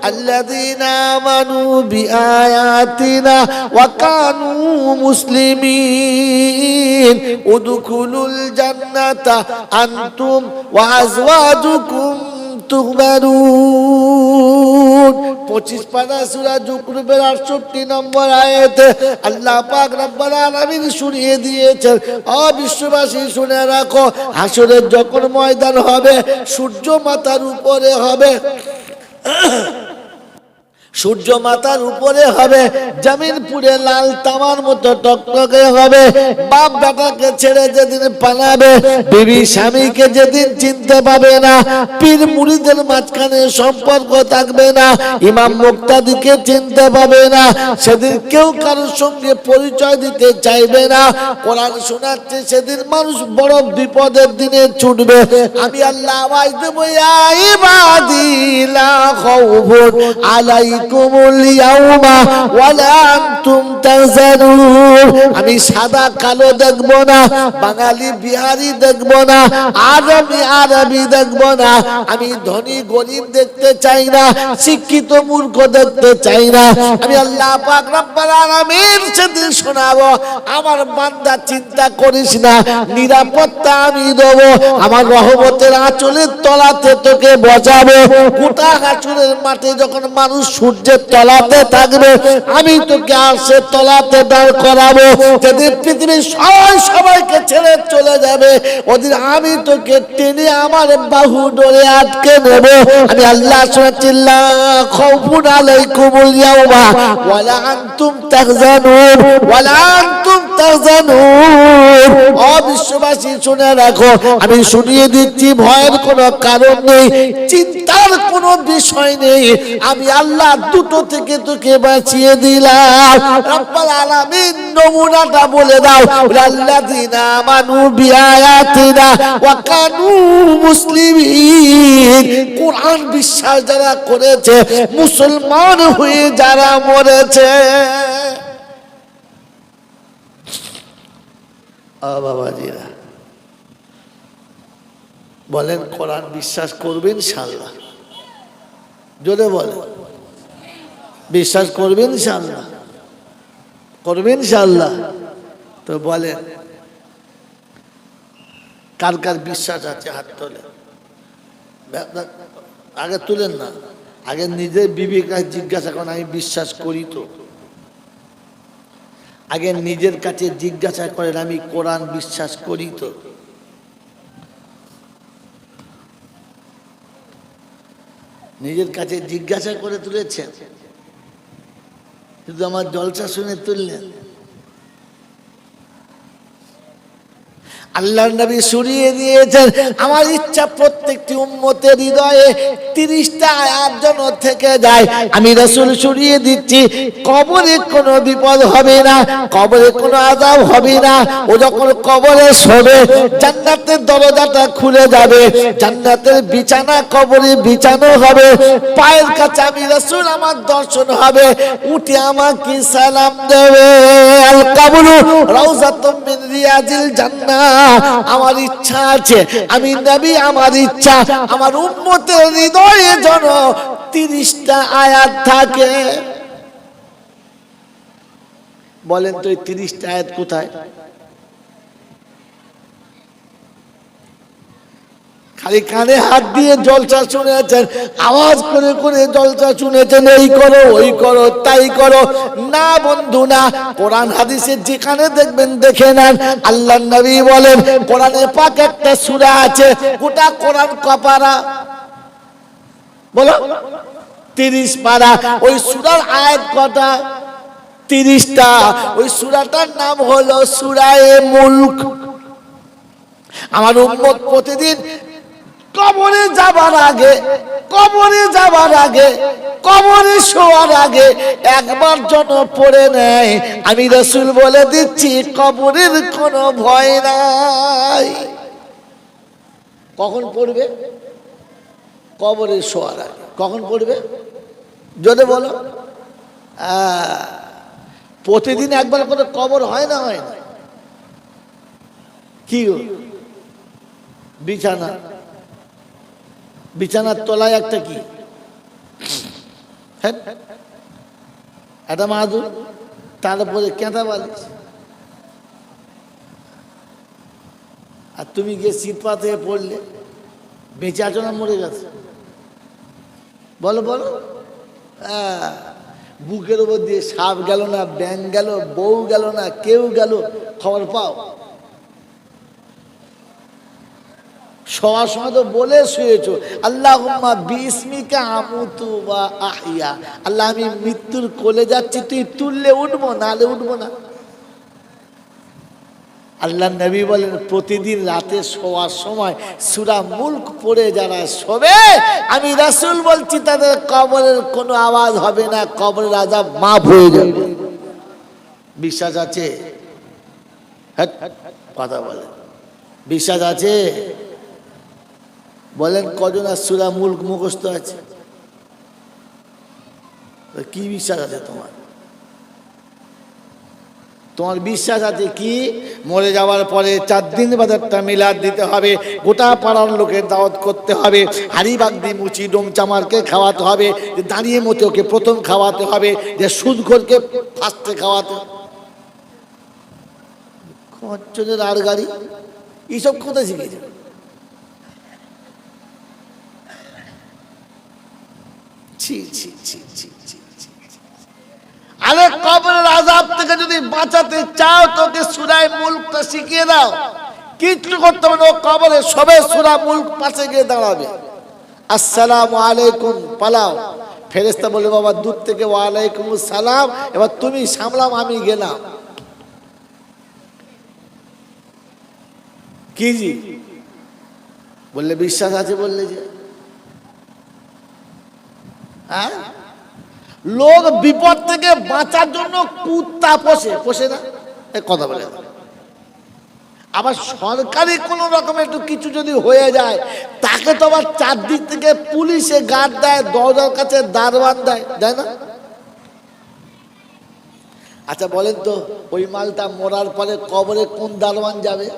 আল্লাযীনা আমানু বিআয়াতিনা ওয়া কানু মুসলিমিন উদখুলুল জান্নাতা আনতুম ওয়া আজওয়াজুকুম তুহবারুন। 25 পারা সূরা যুকরুবের 68 নম্বর আয়াতে আল্লাহ পাক রব্বুল আলামিন শুনিয়ে দিয়েছেন, ও বিশ্ববাসী শুনে রাখো, হাসরের যখন ময়দান হবে, সূর্য মাথার উপরে হবে, সূর্য মাথার উপরে হবে, জমিন পুরে লাল তামার মতো টকটকে হবে। বাপ বেটাকে ছেড়ে যেদিন পালাবে, বিবি স্বামীকে যেদিন চিনতে পাবে না, পীর মুরিদের মাঝখানে সম্পর্ক থাকবে না, ইমাম মুক্তাদিকে চিনতে পাবে না, সেদিন কেউ কারোর সঙ্গে পরিচয় দিতে চাইবে না। কোরআন শোনাচ্ছে সেদিন মানুষ বড় বিপদের দিনে ছুটবে। আমি আল্লাহ আওয়াজ দেবো, ইয়া ইবাদি লা খাউফুন আলাইকুমুল ইয়াউমা ওয়ালা আনতুম তাহজানুন। আমি সাদা কালো দেখব না, বাঙালি বিহারি দেখব না, আরবি দেখব না, আমি ধনী গরিব দেখতে চাই না, শিক্ষিত মূর্খ দেখতে চাই না। আমি আল্লাহ পাক রব্বুল আলামিন সেদিন শোনাবো, আমার বান্দা চিন্তা করিস না, নিরাপত্তা আমি দেবো, আমার রহমতের আঁচলের তলাতে তোকে বসাবো। গোটা হাসুরের মাঠে যখন মানুষ সূর্যের তলাতে থাকবে, আমি তোকে আরশের তলাতে দাঁড় করাবো। যেদিন পৃথিবীর সবাইকে ছেড়ে চলে যাবে, ওদিন আমি তোকে টেনে আমার বাহু ডোরে আটকে নেব। আমি আল্লাহ সুবহানাল্লাহ, খাউফুন আলাইকুমুল ইয়াউমা ওয়ালা আনতুম তাহজানুন ওয়ালা আনতুম তাহজানুন। ও বিশ্ববাসী শুনে রাখো, আমি শুনিয়ে দিচ্ছি, ভয়ের কোনো কারণ নেই, চিন্তার কোনো বিষয় নেই। আমি আল্লাহ দুটো থেকে তোকে বাঁচিয়ে দিলাম। রব্বুল আলামিন নমুনাটা বলে দাও, আল্লাযিনা আমানু বিআয়াতিনা ওয়া কানু মুসলিমিন। কোরআন বিশ্বাস যারা করেছে, মুসলমান হয়ে যারা মরেছে। বাবাজিরা বলেন, কোরআন বিশ্বাস করবেন ইনশাআল্লাহ? জোরে বলেন, বিশ্বাস করবেন ইনশাআল্লাহ? করবেন ইনশাআল্লাহ? তো বলেন, কার কার বিশ্বাস আছে হাত তোলে। আগে তুলেন না, আগে নিজের বিবেকে জিজ্ঞাসা করেন, আমি বিশ্বাস করি তো? আগে নিজের কাছে জিজ্ঞাসা করেন, আমি কোরআন বিশ্বাস করি তো? নিজের কাছে জিজ্ঞাসা করে তুলেছেন, শুধু আমার জলসা শুনে তুললেন? আল্লাহর নবী শুনিয়ে দিয়েছেন, আমার ইচ্ছা প্রত্যেকটি উম্মতের হৃদয়ে 30টা আয়াত যেন থেকে যায়। আমি রাসূল শুনিয়ে দিচ্ছি, কবরে কোনো বিপদ হবে না, কবরে কোনো আযাব হবে না। ও যখন কবরে শোবে, জান্নাতের দরজাটা খুলে যাবে, জান্নাতের বিছানা কবরে বিছানো হবে, পায়ের কাছে আমি রাসূল আমার দর্শন হবে, উঠে আমাকে সালাম দেবে, আল কাবরু রাউযাতুম মিন রিয়াজিল জান্নাহ। আমার ইচ্ছা আছে, আমি নবী, আমার ইচ্ছা আমার উম্মতের হৃদয়ে যেন 30টা আয়াত থাকে। বলেন তো, এই 30টা আয়াত কোথায়? খালি কানে হাত দিয়ে জলসা শুনেছেন, আওয়াজ করে করে জলসা শুনেছেন, এই করো ওই করো তাই করো। না বন্ধু না, কোরআন হাদিসে যেখানে দেখবেন দেখে নেন। আল্লাহর নবী বলেন, কোরআনে পাক একটা সূরা আছে, গোটা কোরআন কপারা, বলো 30 পারা। ওই সূরার আয়াত কটা? 30টা। ওই সূরাটার নাম হলো সূরায়ে মুলক। আমার উম্মত প্রতিদিন কবরে যাবার আগে, কবরে যাবার আগে, কবরে শোয়ার আগে একবার যেন পড়ে নেয়। আমি রাসূল বলে দিচ্ছি, কবরের কোনো ভয় নাই। কখন পড়বে? কবরে শোয়ার আগে। কখন পড়বে? জোরে বলো। প্রতিদিন একবার করে কবর হয় না? হয় না? কি বিছানা, বিছানার তলায় একটা কি, একটা মাদুর, তারপরে কেঁথা বালিশ, আর তুমি গিয়ে শীত পাতে পড়লে, বেঁচে আছো না মরে গেছে? বলো বলো। বুকের উপর দিয়ে সাপ গেল না, ব্যাঙ গেল, বউ গেল না, কেউ গেল, খবর পাও? শোয়ার সময় তো বলে শুয়েছো আল্লাহুম্মা বিসমিকা আমুতু ওয়া আহইয়া, আল্লাহ আমি মৃত্যুর কোলে যাচ্ছি, তুই তুললে উঠবো, নালে উঠবো না। আল্লাহ নবী বলেন প্রতিদিন রাতে শোয়ার সময় সূরা মুলক পড়ে যারা শোবে, আমি রাসূল বলছি তাদের কবরের কোনো আওয়াজ হবে না, কবরের আযাব মাফ হয়ে যাবে। বিশ্বাস আছে? হ্যাঁ, কথা বলেন, বিশ্বাস আছে? বলেন কজনের সূরা মুলক মুখস্থ আছে? কি বিশ্বাস আছে তোমার? তোমার বিশ্বাস আছে কি মরে যাওয়ার পরে 4 দিন বাদে একটা মিলাদ দিতে হবে, গোটা পাড়ার লোকের দাওয়াত করতে হবে, হাড়ি বাগদি মুচি ডোম চামারকে খাওয়াতে হবে, যে দাঁড়িয়ে মতে ওকে প্রথম খাওয়াতে হবে, যে সুদখোরকে ফার্স্টে খাওয়াতে হবে। কচ্ছনের আর গাড়ি এইসব কোথায় শিখেছে? ছি ছি ছি ছি ছি। আরে কবরের আযাব থেকে যদি বাঁচাতে চাও তোকে সূরা মুলকটা শিখিয়ে দাও, কিছু করতে হবে না, কবরে সবে সূরা মুলক পাশে গিয়ে দাঁড়াবে, আসসালামু আলাইকুম পালাও, ফেরেশতা বলে বাবা দূর থেকে ওয়া আলাইকুমুস সালাম, এবার তুমি সামলাম আমি গেলাম। কি জি বললে বিশ্বাস আছে? বললে যে হ্যাঁ, লোক বিপদ থেকে বাঁচার জন্য কুত্তা পোষে না, কথা বলে। আবার সরকারি কোন রকমের একটু কিছু যদি হয়ে যায় তাকে তো আবার 4 দিক থেকে পুলিশে গার্ড দেয়, দরজার কাছে দারোয়ান দেয় না? আচ্ছা বলেন তো ওই মালটা মরার পরে কবরে কোন দারোয়ান যাবে?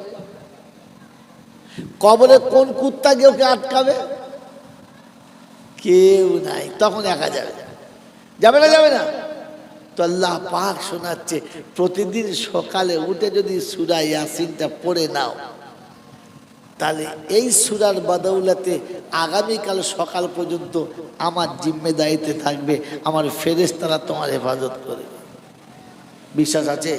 কবরে কোন কুত্তা গিয়ে ওকে আটকাবে? কেউ নাই, তখন একা যাবে না? যাবে না তো? আল্লাহ পাক শোনাচ্ছে প্রতিদিন সকালে উঠে যদি সূরা ইয়াসিনটা পড়ে নাও, তাহলে এই সূরার বদৌলতে আগামীকাল সকাল পর্যন্ত আমার জিম্মেদারিতে থাকবে, আমার ফেরেশতারা তোমার হেফাজত করবে। বিশ্বাস আছে?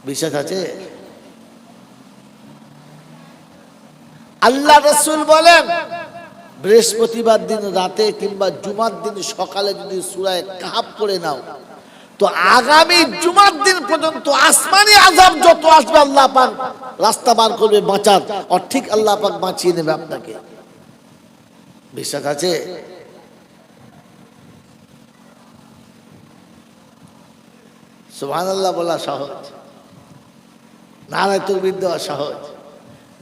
বিশ্বাস আছে? আল্লাহ রাসূল বলেন বৃহস্পতিবার দিন রাতে কিংবা জুমার দিন সকালে যদি সূরা কাহফ পড়ে নাও, তো আগামী জুমার দিন পর্যন্ত আসমানি আযাব যত আসবে আল্লাহ পাক রাস্তা বার করবে বাঁচার, আর ঠিক আল্লাহ পাক বাঁচিয়ে নেবে আপনাকে। বিশ্বাস আছে? সুবহানাল্লাহ বলা সহজ, নারায়ে তাকবীর দেওয়া সহজ,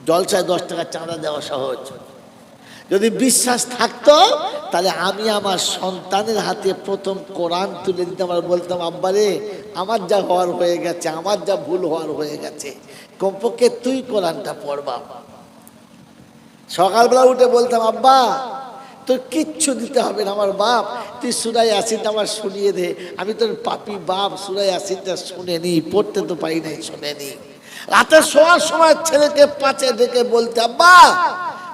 জলসায় 10 টাকা চাঁদা দেওয়া সহজ। যদি বিশ্বাস থাকতো তাহলে আমি আমার সন্তানের হাতে প্রথম কোরআন তুলে দিতাম আর বলতাম আব্বারে আমার যা হওয়ার হয়ে গেছে, আমার যা ভুল হওয়ার হয়ে গেছে, কমপক্ষে তুই কোরআনটা পড়বা। সকালবেলা উঠে বলতাম আব্বা তোর কিচ্ছু দিতে হবে না আমার বাপ, তুই সূরা ইয়াসিনটা আমার শুনিয়ে দে, আমি তোর পাপী বাপ সূরা ইয়াসিনটা শুনে নি, পড়তে তো পারি নাই, শুনে নি। রাতে শোয়ার সময় ছেলেকে পাশে ডেকে বলতে আব্বা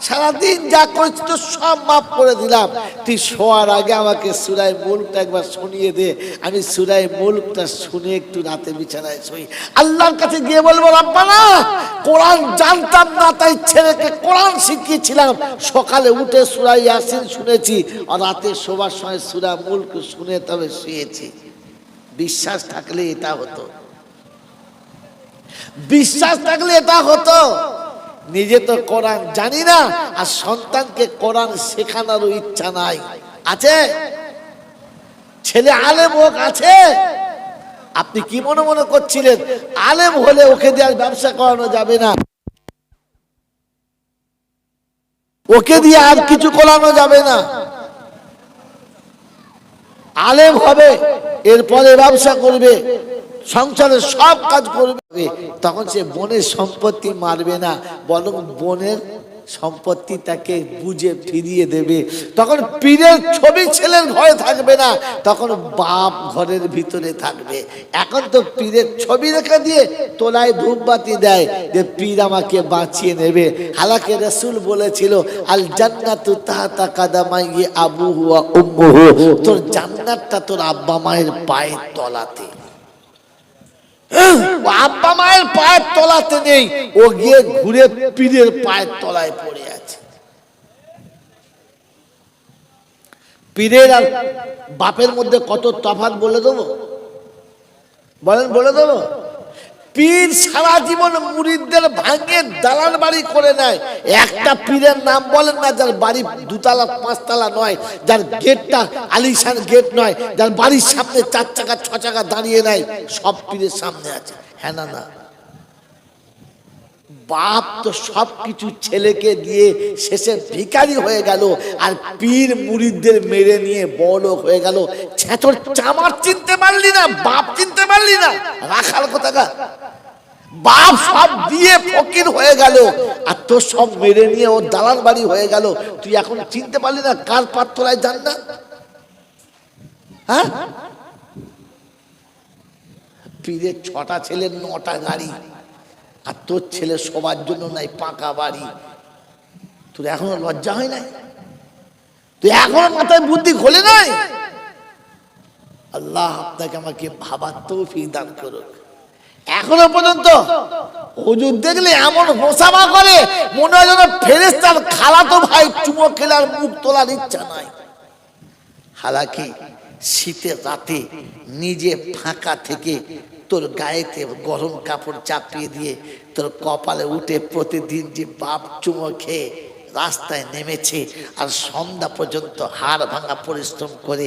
সারাদিন যা করেছি তো সব মাফ করে দিলাম, তুই শোয়ার আগে আমাকে সূরা মুলকটা একবার শুনিয়ে দে, আমি সূরা মুলকটা শুনে একটু রাতে বিছানায় শুই। আল্লাহর কাছে গিয়ে বলবো রব্বানা কোরআন জানতাম না তাই ছেলেকে কোরআন শিখিয়েছিলাম, সকালে উঠে সূরা ইয়াসিন শুনেছি আর রাতে শোবার সময় সূরা মুলক শুনে তবে শুয়েছি। বিশ্বাস থাকলে এটা হতো, বিশ্বাস থাকলে এটা হতো। নিজে তো কোরআন জানি না আর সন্তানকে কোরআন শেখানোর ইচ্ছা নাই। আছে ছেলে আলেম হোক, আছে। আপনি কি মনে মনে করছিলেন আলেম হলে ওকে দিয়ে আর ব্যবসা করানো যাবে না, ওকে দিয়ে আর কিছু করানো যাবে না? আলেম হবে এরপরে ব্যবসা করবে, সংসারের সব কাজ করবে, তখন সে বোনের সম্পত্তি মারবে না, বরং বোনের সম্পত্তি তাকে বুঝে ফিরিয়ে দেবে। তখন পীরের ছবি ছেলের ঘরে থাকবে না, তখন বাপ ঘরের ভিতরে থাকবে। এখন তো পীরের ছবি রেখে দিয়ে তোলায় ধূপবাতি দেয় যে পীর আমাকে বাঁচিয়ে নেবে। হালাকে রাসূল বলেছিল আল জান্নাতু তাহতা কাদামাই আবুহু ওয়া উম্মুহু, তোর জান্নাতটা তোর আব্বা মায়ের পায়ের তলাতে। ও আব্বা মায়ের পায়ের তলাতে নেই, ও গিয়ে ঘুরে পীরের পায়ের তলায় পড়ে আছে। পীরের আর বাপের মধ্যে কত তফাৎ বলে দেবো, বলেন বলে দেবো? পীর সারা জীবন মুরিদদের ভাঙে দালান বাড়ি করে নেয়। একটা পীরের নাম বলেন না যার বাড়ি দুতলা পাঁচতলা নয়, যার গেটটা আলিশান গেট নয়, যার বাড়ির সামনে 4 চাকা 6 চাকা দাঁড়িয়ে নাই, সব পীরের সামনে আছে। হ্যাঁ না না? বাপ তো সবকিছু ছেলেকে দিয়ে শেষে ভিখারি হয়ে গেল, আর পীর মুরিদদের মেরে নিয়ে বড়লোক হয়ে গেল। ছেঁচড় চামার চিনতে পারলি না, বাপ চিনতে পারলি না, রাখাল কোথাকার। বাপ সব দিয়ে ফকির হয়ে গেল, আর তোর সব মেরে নিয়ে ও দালান বাড়ি হয়ে গেল। তুই এখন চিনতে পারলি না কার পাত্তলায় জান্নাত? হ্যাঁ, পীরের 6টা ছেলের 9টা গাড়ি, আর তোর ছেলে সবার জন্য নাই পাকা বাড়ি। তোর এখনো লজ্জা হয় নাই? তুই এখনো মাথায় বুদ্ধি খোলে নাই? আল্লাহ আপনাকে আমাকে ভাবার তৌফিক দান করুক। এখনো পর্যন্ত হুজুর দেখলে এমন মোসামা করে, মনে হয় যেন ফেরেশতার খালাতো ভাই চুমো খেলার মুখ তোলার ইচ্ছা নাই। হালাকি শীতের রাতে নিজে ফাঁকা থেকে তোর গায়েতে গরম কাপড় চাপিয়ে দিয়ে তোর কপালে উঠে প্রতিদিন যে বাপ চুমো খেয়ে রাস্তায় নেমেছে, আর সন্ধ্যা পর্যন্ত হাড় ভাঙা পরিশ্রম করে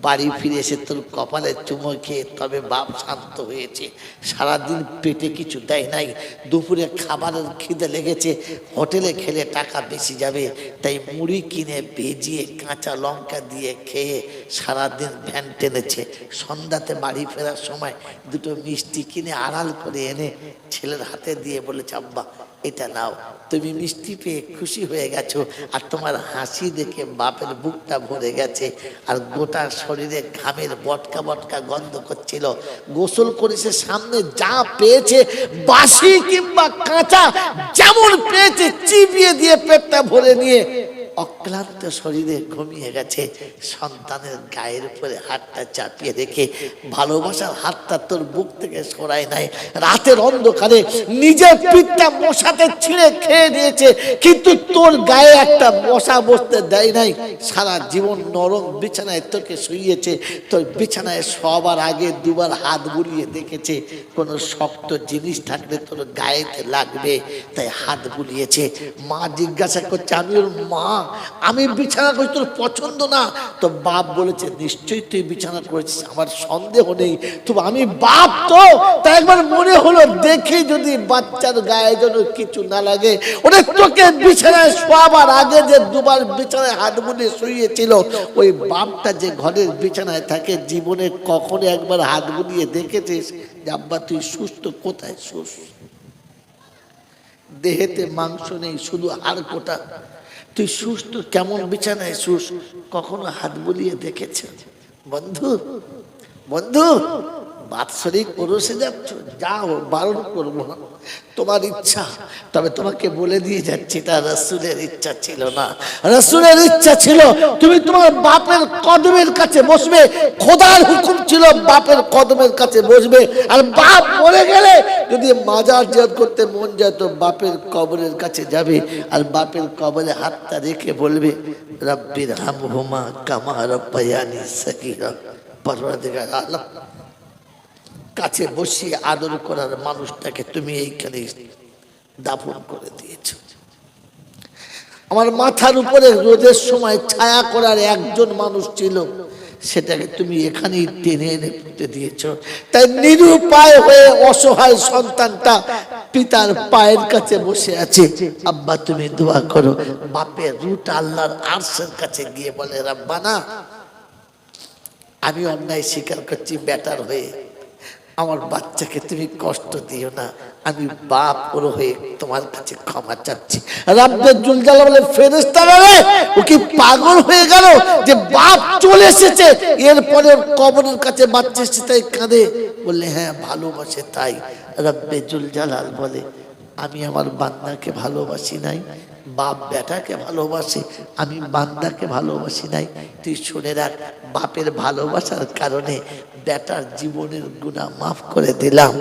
বাড়ি ফিরে এসে তোর কপালে চুমো খেয়ে তবে বাপ শান্ত হয়েছে। সারাদিন পেটে কিছু দেয় নাই, দুপুরে খাবারের খিদে লেগেছে, হোটেলে খেলে টাকা বেশি যাবে, তাই মুড়ি কিনে ভেজিয়ে কাঁচা লঙ্কা দিয়ে খেয়ে সারাদিন ভ্যান টেনেছে। সন্ধ্যাতে বাড়ি ফেরার সময় 2টো মিষ্টি কিনে আড়াল করে এনে ছেলের হাতে দিয়ে বলেছে, আব্বা এটা নাও। তুমি মিষ্টি পেয়ে খুশি হয়ে গেছো, আর তোমার হাসি দেখে বাপের বুকটা ভরে গেছে, আর গোটা শরীরে ঘামের বটকা বটকা গন্ধ করছিল। গোসল করেছে, সামনে যা পেয়েছে বাসি কিংবা কাঁচা যেমন পেয়েছে চিবিয়ে দিয়ে পেটটা ভরে নিয়ে অক্লান্ত শরীরে ঘুমিয়ে গেছে। সন্তানের গায়ের উপরে হাতটা চাপিয়ে রেখে ভালোবাসার হাতটা তোর বুক থেকে সরায় নাই। রাতের অন্ধকারে নিজের পিঠটা মশাতে ছিঁড়ে খেয়ে নিয়েছে, কিন্তু তোর গায়ে একটা মশা বসতে দেয় নাই। সারা জীবন নরম বিছানায় তোকে শুইয়েছে, তোর বিছানায় সবার আগে 2বার হাত বুলিয়ে দেখেছে কোনো শক্ত জিনিস থাকলে তোর গায়েতে লাগবে, তাই হাত বুলিয়েছে। মা জিজ্ঞাসা করছে, আমি ওর মা, আমি বিছানা করেছি, তোর পছন্দ না? তো বাপ বলেছে, নিশ্চয়ই তুই বিছানা করেছিস, আমার সন্দেহ নেই, তবু আমি বাপ তো, তাই একবার মনে হলো দেখে যদি বাচ্চার গায়ে যেন কিছু না লাগে। ওরে তোকে বিছানায় শোয়াবার আগে যে 2বার বিছানায় হাত বুলিয়ে শুইয়েছিল, ওই বাপটা যে ঘরের বিছানায় থাকে জীবনে কখনো একবার হাত বুলিয়ে দেখেছিস যে আব্বা তুই সুস্থ? কোথায় সুস্থ? দেহেতে মাংস নেই, শুধু হাড় কোটা, তুই সুস্থ কেমন বিছানায় সুস্থ? কখনো হাত বুলিয়ে দেখেছ? বন্ধু বন্ধু, বাৎসরিক ওরসে যাচ্ছ, যাও, বারণ করবো না, তোমার ইচ্ছা। তবে তোমাকে বলে দিয়ে যাচ্ছি, এটা রাসূলের ইচ্ছা ছিল না। রাসূলের ইচ্ছা ছিল তুমি তোমার বাপের কদমের কাছে বসবে, খোদার হুকুম ছিল বাপের কদমের কাছে বসবে। আর বাপ মরে গেলে যদি মাজার জিয়ারত করতে মন যায় তো বাপের কবরের কাছে যাবে, আর বাপের কবরে হাতটা রেখে বলবে, রাব্বির হামহুমা কামা রাব্বায়ানি সগীরা। পরওয়ারদিগার আলম কাছে বসিয়ে আদর করার মানুষটাকে তুমি এইখানে দাফন করে দিয়েছ। আমার মাথার উপরে রোদের সময় ছায়া করার একজন মানুষ ছিল, সেটাকে তুমি এখানেই টেনে এনে পুঁতে দিয়েছ। তাই নিরুপায় হয়ে অসহায় সন্তানটা পিতার পায়ের কাছে বসে আছে। আব্বা তুমি দোয়া করো। বাপের রুট আল্লাহর আরশের কাছে গিয়ে বলে, রাব্বানা আমি অন্যায় স্বীকার করছি বেটার হয়ে, আমার বাচ্চাকে তুমি কষ্ট দিও না, আমি বাপ ওর হয়ে তোমার কাছে ক্ষমা চাচ্ছি। রাব্বুল জুলজালাল বলে, ফেরেশতারা রে, ও কি পাগল হয়ে গেল যে বাপ চলে এসেছে এরপরে কবরের কাছে বাচ্চা এসেছে তাই কাঁদে? বললে হ্যাঁ ভালোবাসে তাই। রাব্বুল জুলজালাল বলে, আমি আমার বান্দাকে ভালোবাসি নাই, বাপ বেটাকে ভালোবাসে, আমি বান্দাকে ভালোবাসি নাই। তুই শুনে রাখ, বাপের ভালোবাসার কারণে বেটার জীবনের গুনাহ মাফ করে দিলাম,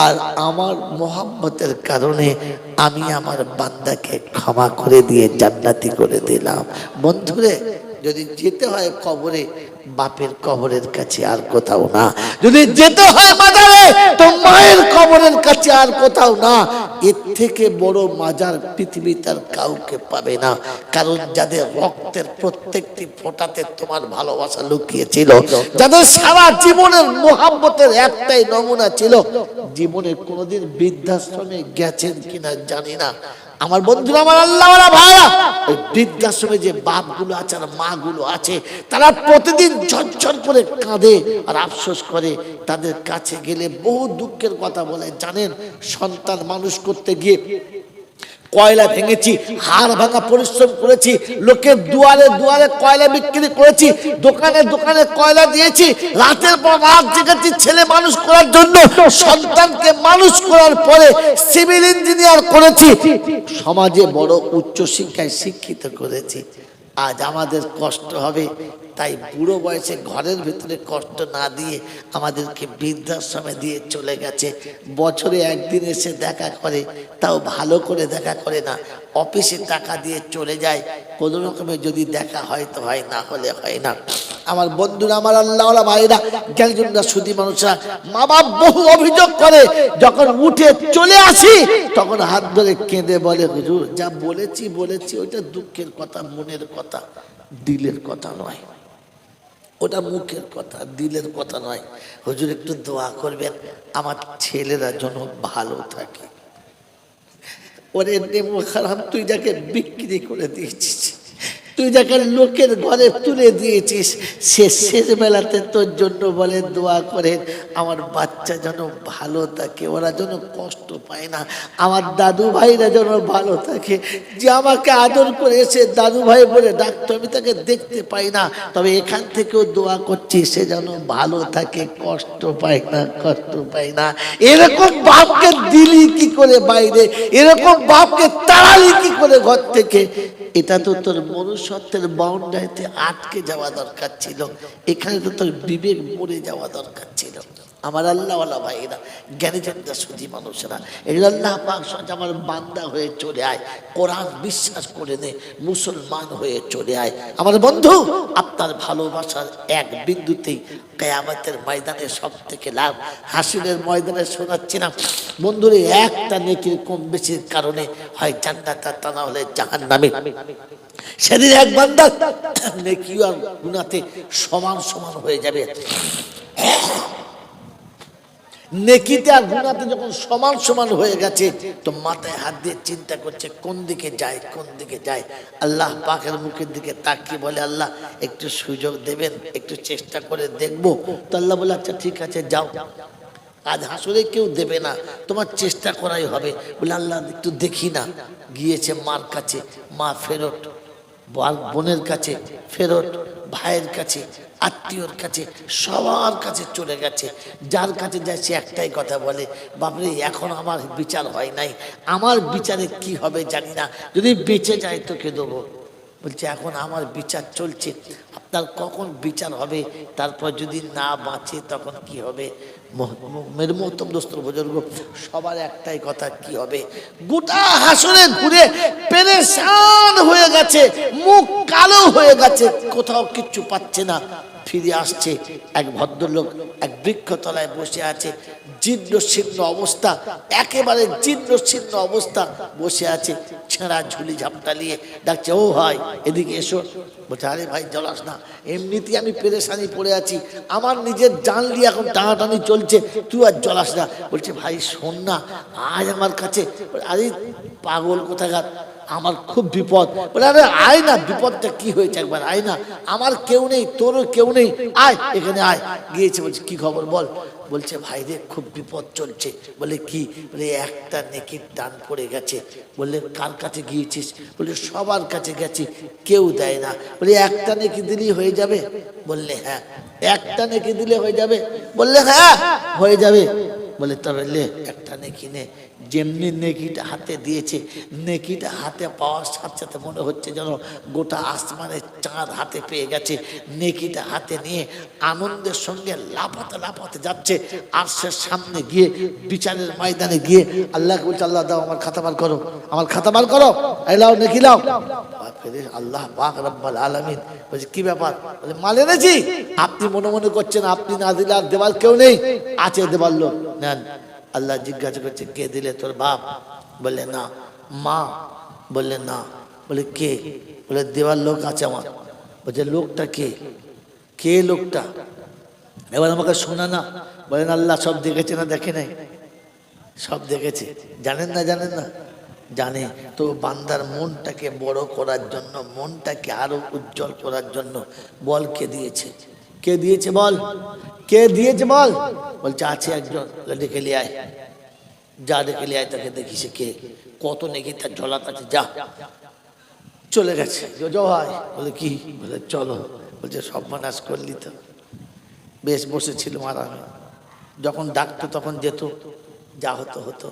আর আমার মোহাব্বতের কারণে আমি আমার বান্দাকে ক্ষমা করে দিয়ে জান্নাতি করে দিলাম। বন্ধুরে, যদি যেতে হয় কবরে, বাপের কবরের কাছে আর কোথাও না। যদি যেতে হয় মাজারে, তো মায়ের কবরের কাছে আর কোথাও না। এর থেকে বড় মাজার পৃথিবীতে আর কাউকে পাবে না। কারণ যাদের রক্তের প্রত্যেকটি ফোঁটাতে তোমার ভালোবাসা লুকিয়ে ছিল, যাদের সারা জীবনের মোহাব্বতের একটাই নমুনা ছিল, জীবনে কোনোদিন বৃদ্ধাশ্রমে গেছেন কিনা জানি না। আমার বন্ধুরা, আমার আল্লাহওয়ালা ভাইরা, ওই বৃদ্ধাশ্রমে যে বাপগুলো আছে আর মাগুলো আছে, তারা প্রতিদিন ঝরঝর করে কাঁদে আর আফসোস করে। তাদের কাছে গেলে বহু দুঃখের কথা বলে। জানেন, সন্তান মানুষ করতে গিয়ে কয়লা ভেঙেছি, হাড় ভাঙা পরিশ্রম করেছি, লোকের দুয়ারে দুয়ারে কয়লা বিক্রি করেছি, দোকানে দোকানে কয়লা দিয়েছি, রাতের পর রাত জেগেছি ছেলে মানুষ করার জন্য। সন্তানকে মানুষ করার পরে সিভিল ইঞ্জিনিয়ার করেছি, সমাজে বড় উচ্চ শিক্ষায় শিক্ষিত করেছি। আজ আমাদের কষ্ট হবে, তাই বুড়ো বয়সে ঘরের ভিতরে কষ্ট না দিয়ে আমাদেরকে বৃদ্ধাশ্রমে দিয়ে চলে গেছে। বছরে একদিন এসে দেখা করে, তাও ভালো করে দেখা করে না, অফিসে টাকা দিয়ে চলে যায়। কোনো রকমের যদি দেখা হয় তো হয়, না হলে হয় না। আমার বন্ধুরা, আমার আল্লাহওয়ালা ভাইরা, জ্ঞানীজনরা, সুধী মানুষরা, মা বাপ বহু অভিযোগ করে। যখন উঠে চলে আসি তখন হাত ধরে কেঁদে বলে, হুজুর যা বলেছি বলেছি, ওইটা দুঃখের কথা, মনের কথা, দিলের কথা নয়। ওটা মুখের কথা, দিলের কথা নয়। হুজুর একটু দোয়া করবেন আমার ছেলেরা যেন ভালো থাকে। ওরে নেমো খারাপ, তুই যাকে বিক্রি করে দিয়েছিস, তুই যাকে লোকের ঘরে তুলে দিয়েছিস, সে শেষ বেলাতে তোর জন্য বলে দোয়া করেন আমার বাচ্চা যেন ভালো থাকে, ওরা যেন কষ্ট পায় না, আমার দাদু ভাইরা যেন ভালো থাকে। যে আমাকে আদর করে এসে দাদু ভাই বলে ডাকতো, আমি তাকে দেখতে পাই না, তবে এখান থেকেও দোয়া করছি সে যেন ভালো থাকে, কষ্ট পায় না, কষ্ট পায় না। এরকম বাপকে দিলি কি করে বাইরে, এরকম বাপকে তাড়ালি কি করে ঘর থেকে? এটা তো তোর মনুষ্যত্বের বাউন্ডারিতে আটকে যাওয়া দরকার ছিল, এখানে তো তোর বিবেক মরে যাওয়া দরকার ছিল। আমার আল্লাহওয়ালা ভাইরা, জ্ঞানীজনরা, সুধী মানুষেরা, এগুলো আল্লাহ পাক আমার বান্দা হয়ে চলে আয়, কোরআন বিশ্বাস করে নে, মুসলমান হয়ে চলে আয়। আমার বন্ধু, আপনার ভালোবাসার এক বিন্দুতেই কিয়ামতের ময়দানে সব থেকে লাভ। হাসিনের ময়দানে শোনাচ্ছি না বন্ধুরে, একটা নেকির কম বেশির কারণে হয় জান্নাত আর তা না হলে জাহান্নামে। সেদিন এক বান্দা নেকি আর গুনাহতে সমান সমান হয়ে যাবে। নেকিতে আর গুনাহতে যখন সমান সমান হয়ে গেছে, তো মাথায় হাত দিয়ে চিন্তা করছে কোন দিকে যায়, কোন দিকে যায়। আল্লাহ পাকের মুখের দিকে তাকিয়ে বলে, আল্লাহ একটু সুযোগ দেবেন, একটু চেষ্টা করে দেখবো। তো আল্লাহ বলে, আচ্ছা ঠিক আছে যাও, আজ হাসরে কেউ দেবে না, তোমার চেষ্টা করাই হবে। বলে আল্লাহ একটু দেখি না। গিয়েছে মার কাছে, মা ফেরত, বোনের কাছে ফেরত, ভাইয়ের কাছে, আত্মীয়র কাছে, সবার কাছে চলে গেছে। যার কাছে যায় সে একটাই কথা বলে, বাপরে এখন আমার বিচার হয় নাই, আমার বিচারে কি হবে জানি না, যদি বেঁচে যায় তোকে দেবো। বলছে এখন আমার বিচার চলছে, আপনার কখন বিচার হবে, তারপর যদি না বাঁচে তখন কি হবে? মেরে মোহতম দোস্তর বুজুর্গ, সবার একটাই কথা, কি হবে? গোটা হাসরে ঘুরে পেরেশান হয়ে গেছে, মুখ কালো হয়ে গেছে, কোথাও কিচ্ছু পাচ্ছে না। ফিরে আসছে, এক ভদ্রলোক এক বৃক্ষতলায় বসে আছে, জীর্ণ শীর্ণ অবস্থা, একেবারে জীর্ণ শীর্ণ অবস্থা বসে আছে, ছেঁড়া ঝুলি ঝাপটা নিয়ে ডাকছে, ও ভাই এদিকে এসো। বলছে, আরে ভাই জ্বলাস না, এমনিতেই আমি পেরেশানি পড়ে আছি, আমার নিজের জান নিয়ে এখন টানাটানি চলছে, তুই আর জ্বলাস না। বলছে, ভাই শোন না, আজ আমার কাছে। আরে পাগল কোথাকার, আমার খুব বিপদ। বলে, আরে আয় না, বিপদটা কি হয়েছে একবার আয় না, আমার কেউ নেই, তোরও কেউ নেই, আয় এখানে আয়। গিয়েছে, বলছে কি খবর বল। বলছে, ভাই রে খুব বিপদ চলছে। বলে কি? বলে একটা নেকির টান পড়ে গেছে। বললে কার কাছে গিয়েছিস? বলে সবার কাছে গেছি, কেউ দেয় না। বলে একটা নেকি দিলেই হয়ে যাবে? বললে হ্যাঁ। একটা নেকি দিলে হয়ে যাবে? বললে হ্যাঁ হয়ে যাবে। বলে তবে লে একটা নেকি নে। যেমনি নেকিটা হাতে দিয়েছে, নেকিটা হাতে পাওয়ার সাথে সাথে মনে হচ্ছে যেন গোটা আসমানের চাঁদ হাতে পেয়ে গেছে। নেকিটা হাতে নিয়ে আনন্দের সঙ্গে লাফাতে লাফাতে যাচ্ছে। আর সে সামনে গিয়ে বিচারের ময়দানে গিয়ে আল্লাহকে বলছে, আল্লাহ দাও আমার খাতা বার করো, আমার খাতা বার করো, এই লাও নেকি লাও। আল্লাহ পাক রব্বুল আলামিন বলছে কি ব্যাপার? বলে মাল এনেছি। আপনি মনে মনে করছেন আপনি না দিলে আর দেবার কেউ নেই, আছে দেবার লোক, নেন। আল্লাহ জিজ্ঞাসা করছে কে দিলে? তোর বাপ? বললে না। মা? বললে না। বলে কে? বলে দেওয়ার লোক আছে আমার। বলছে লোকটা কে? কে লোকটা? এবার আমাকে শোনা না। বলেন আল্লাহ সব দেখেছে না দেখে নাই? সব দেখেছে। জানেন না? জানেন না? জানে। তো বান্দার মনটাকে বড় করার জন্য, মনটাকে আরো উজ্জ্বল করার জন্য বল কে দিয়েছে? কে দিয়েছে বল? কে দিয়েছে বল? বলছে আছে একজন। ডেকে লিয়ে আয়, যা ডেকে লিয়ে আয়, তাকে দেখি সে কে, কত নাকি তার ঝোলাক আছে, যা। চলে গেছে। হয় বলে কি? বলে চলো। বলছে সর্বনাশ করলি তো। বেশ বসেছিল আরামে, যখন ডাকতো তখন যেত, যা হতো হতো।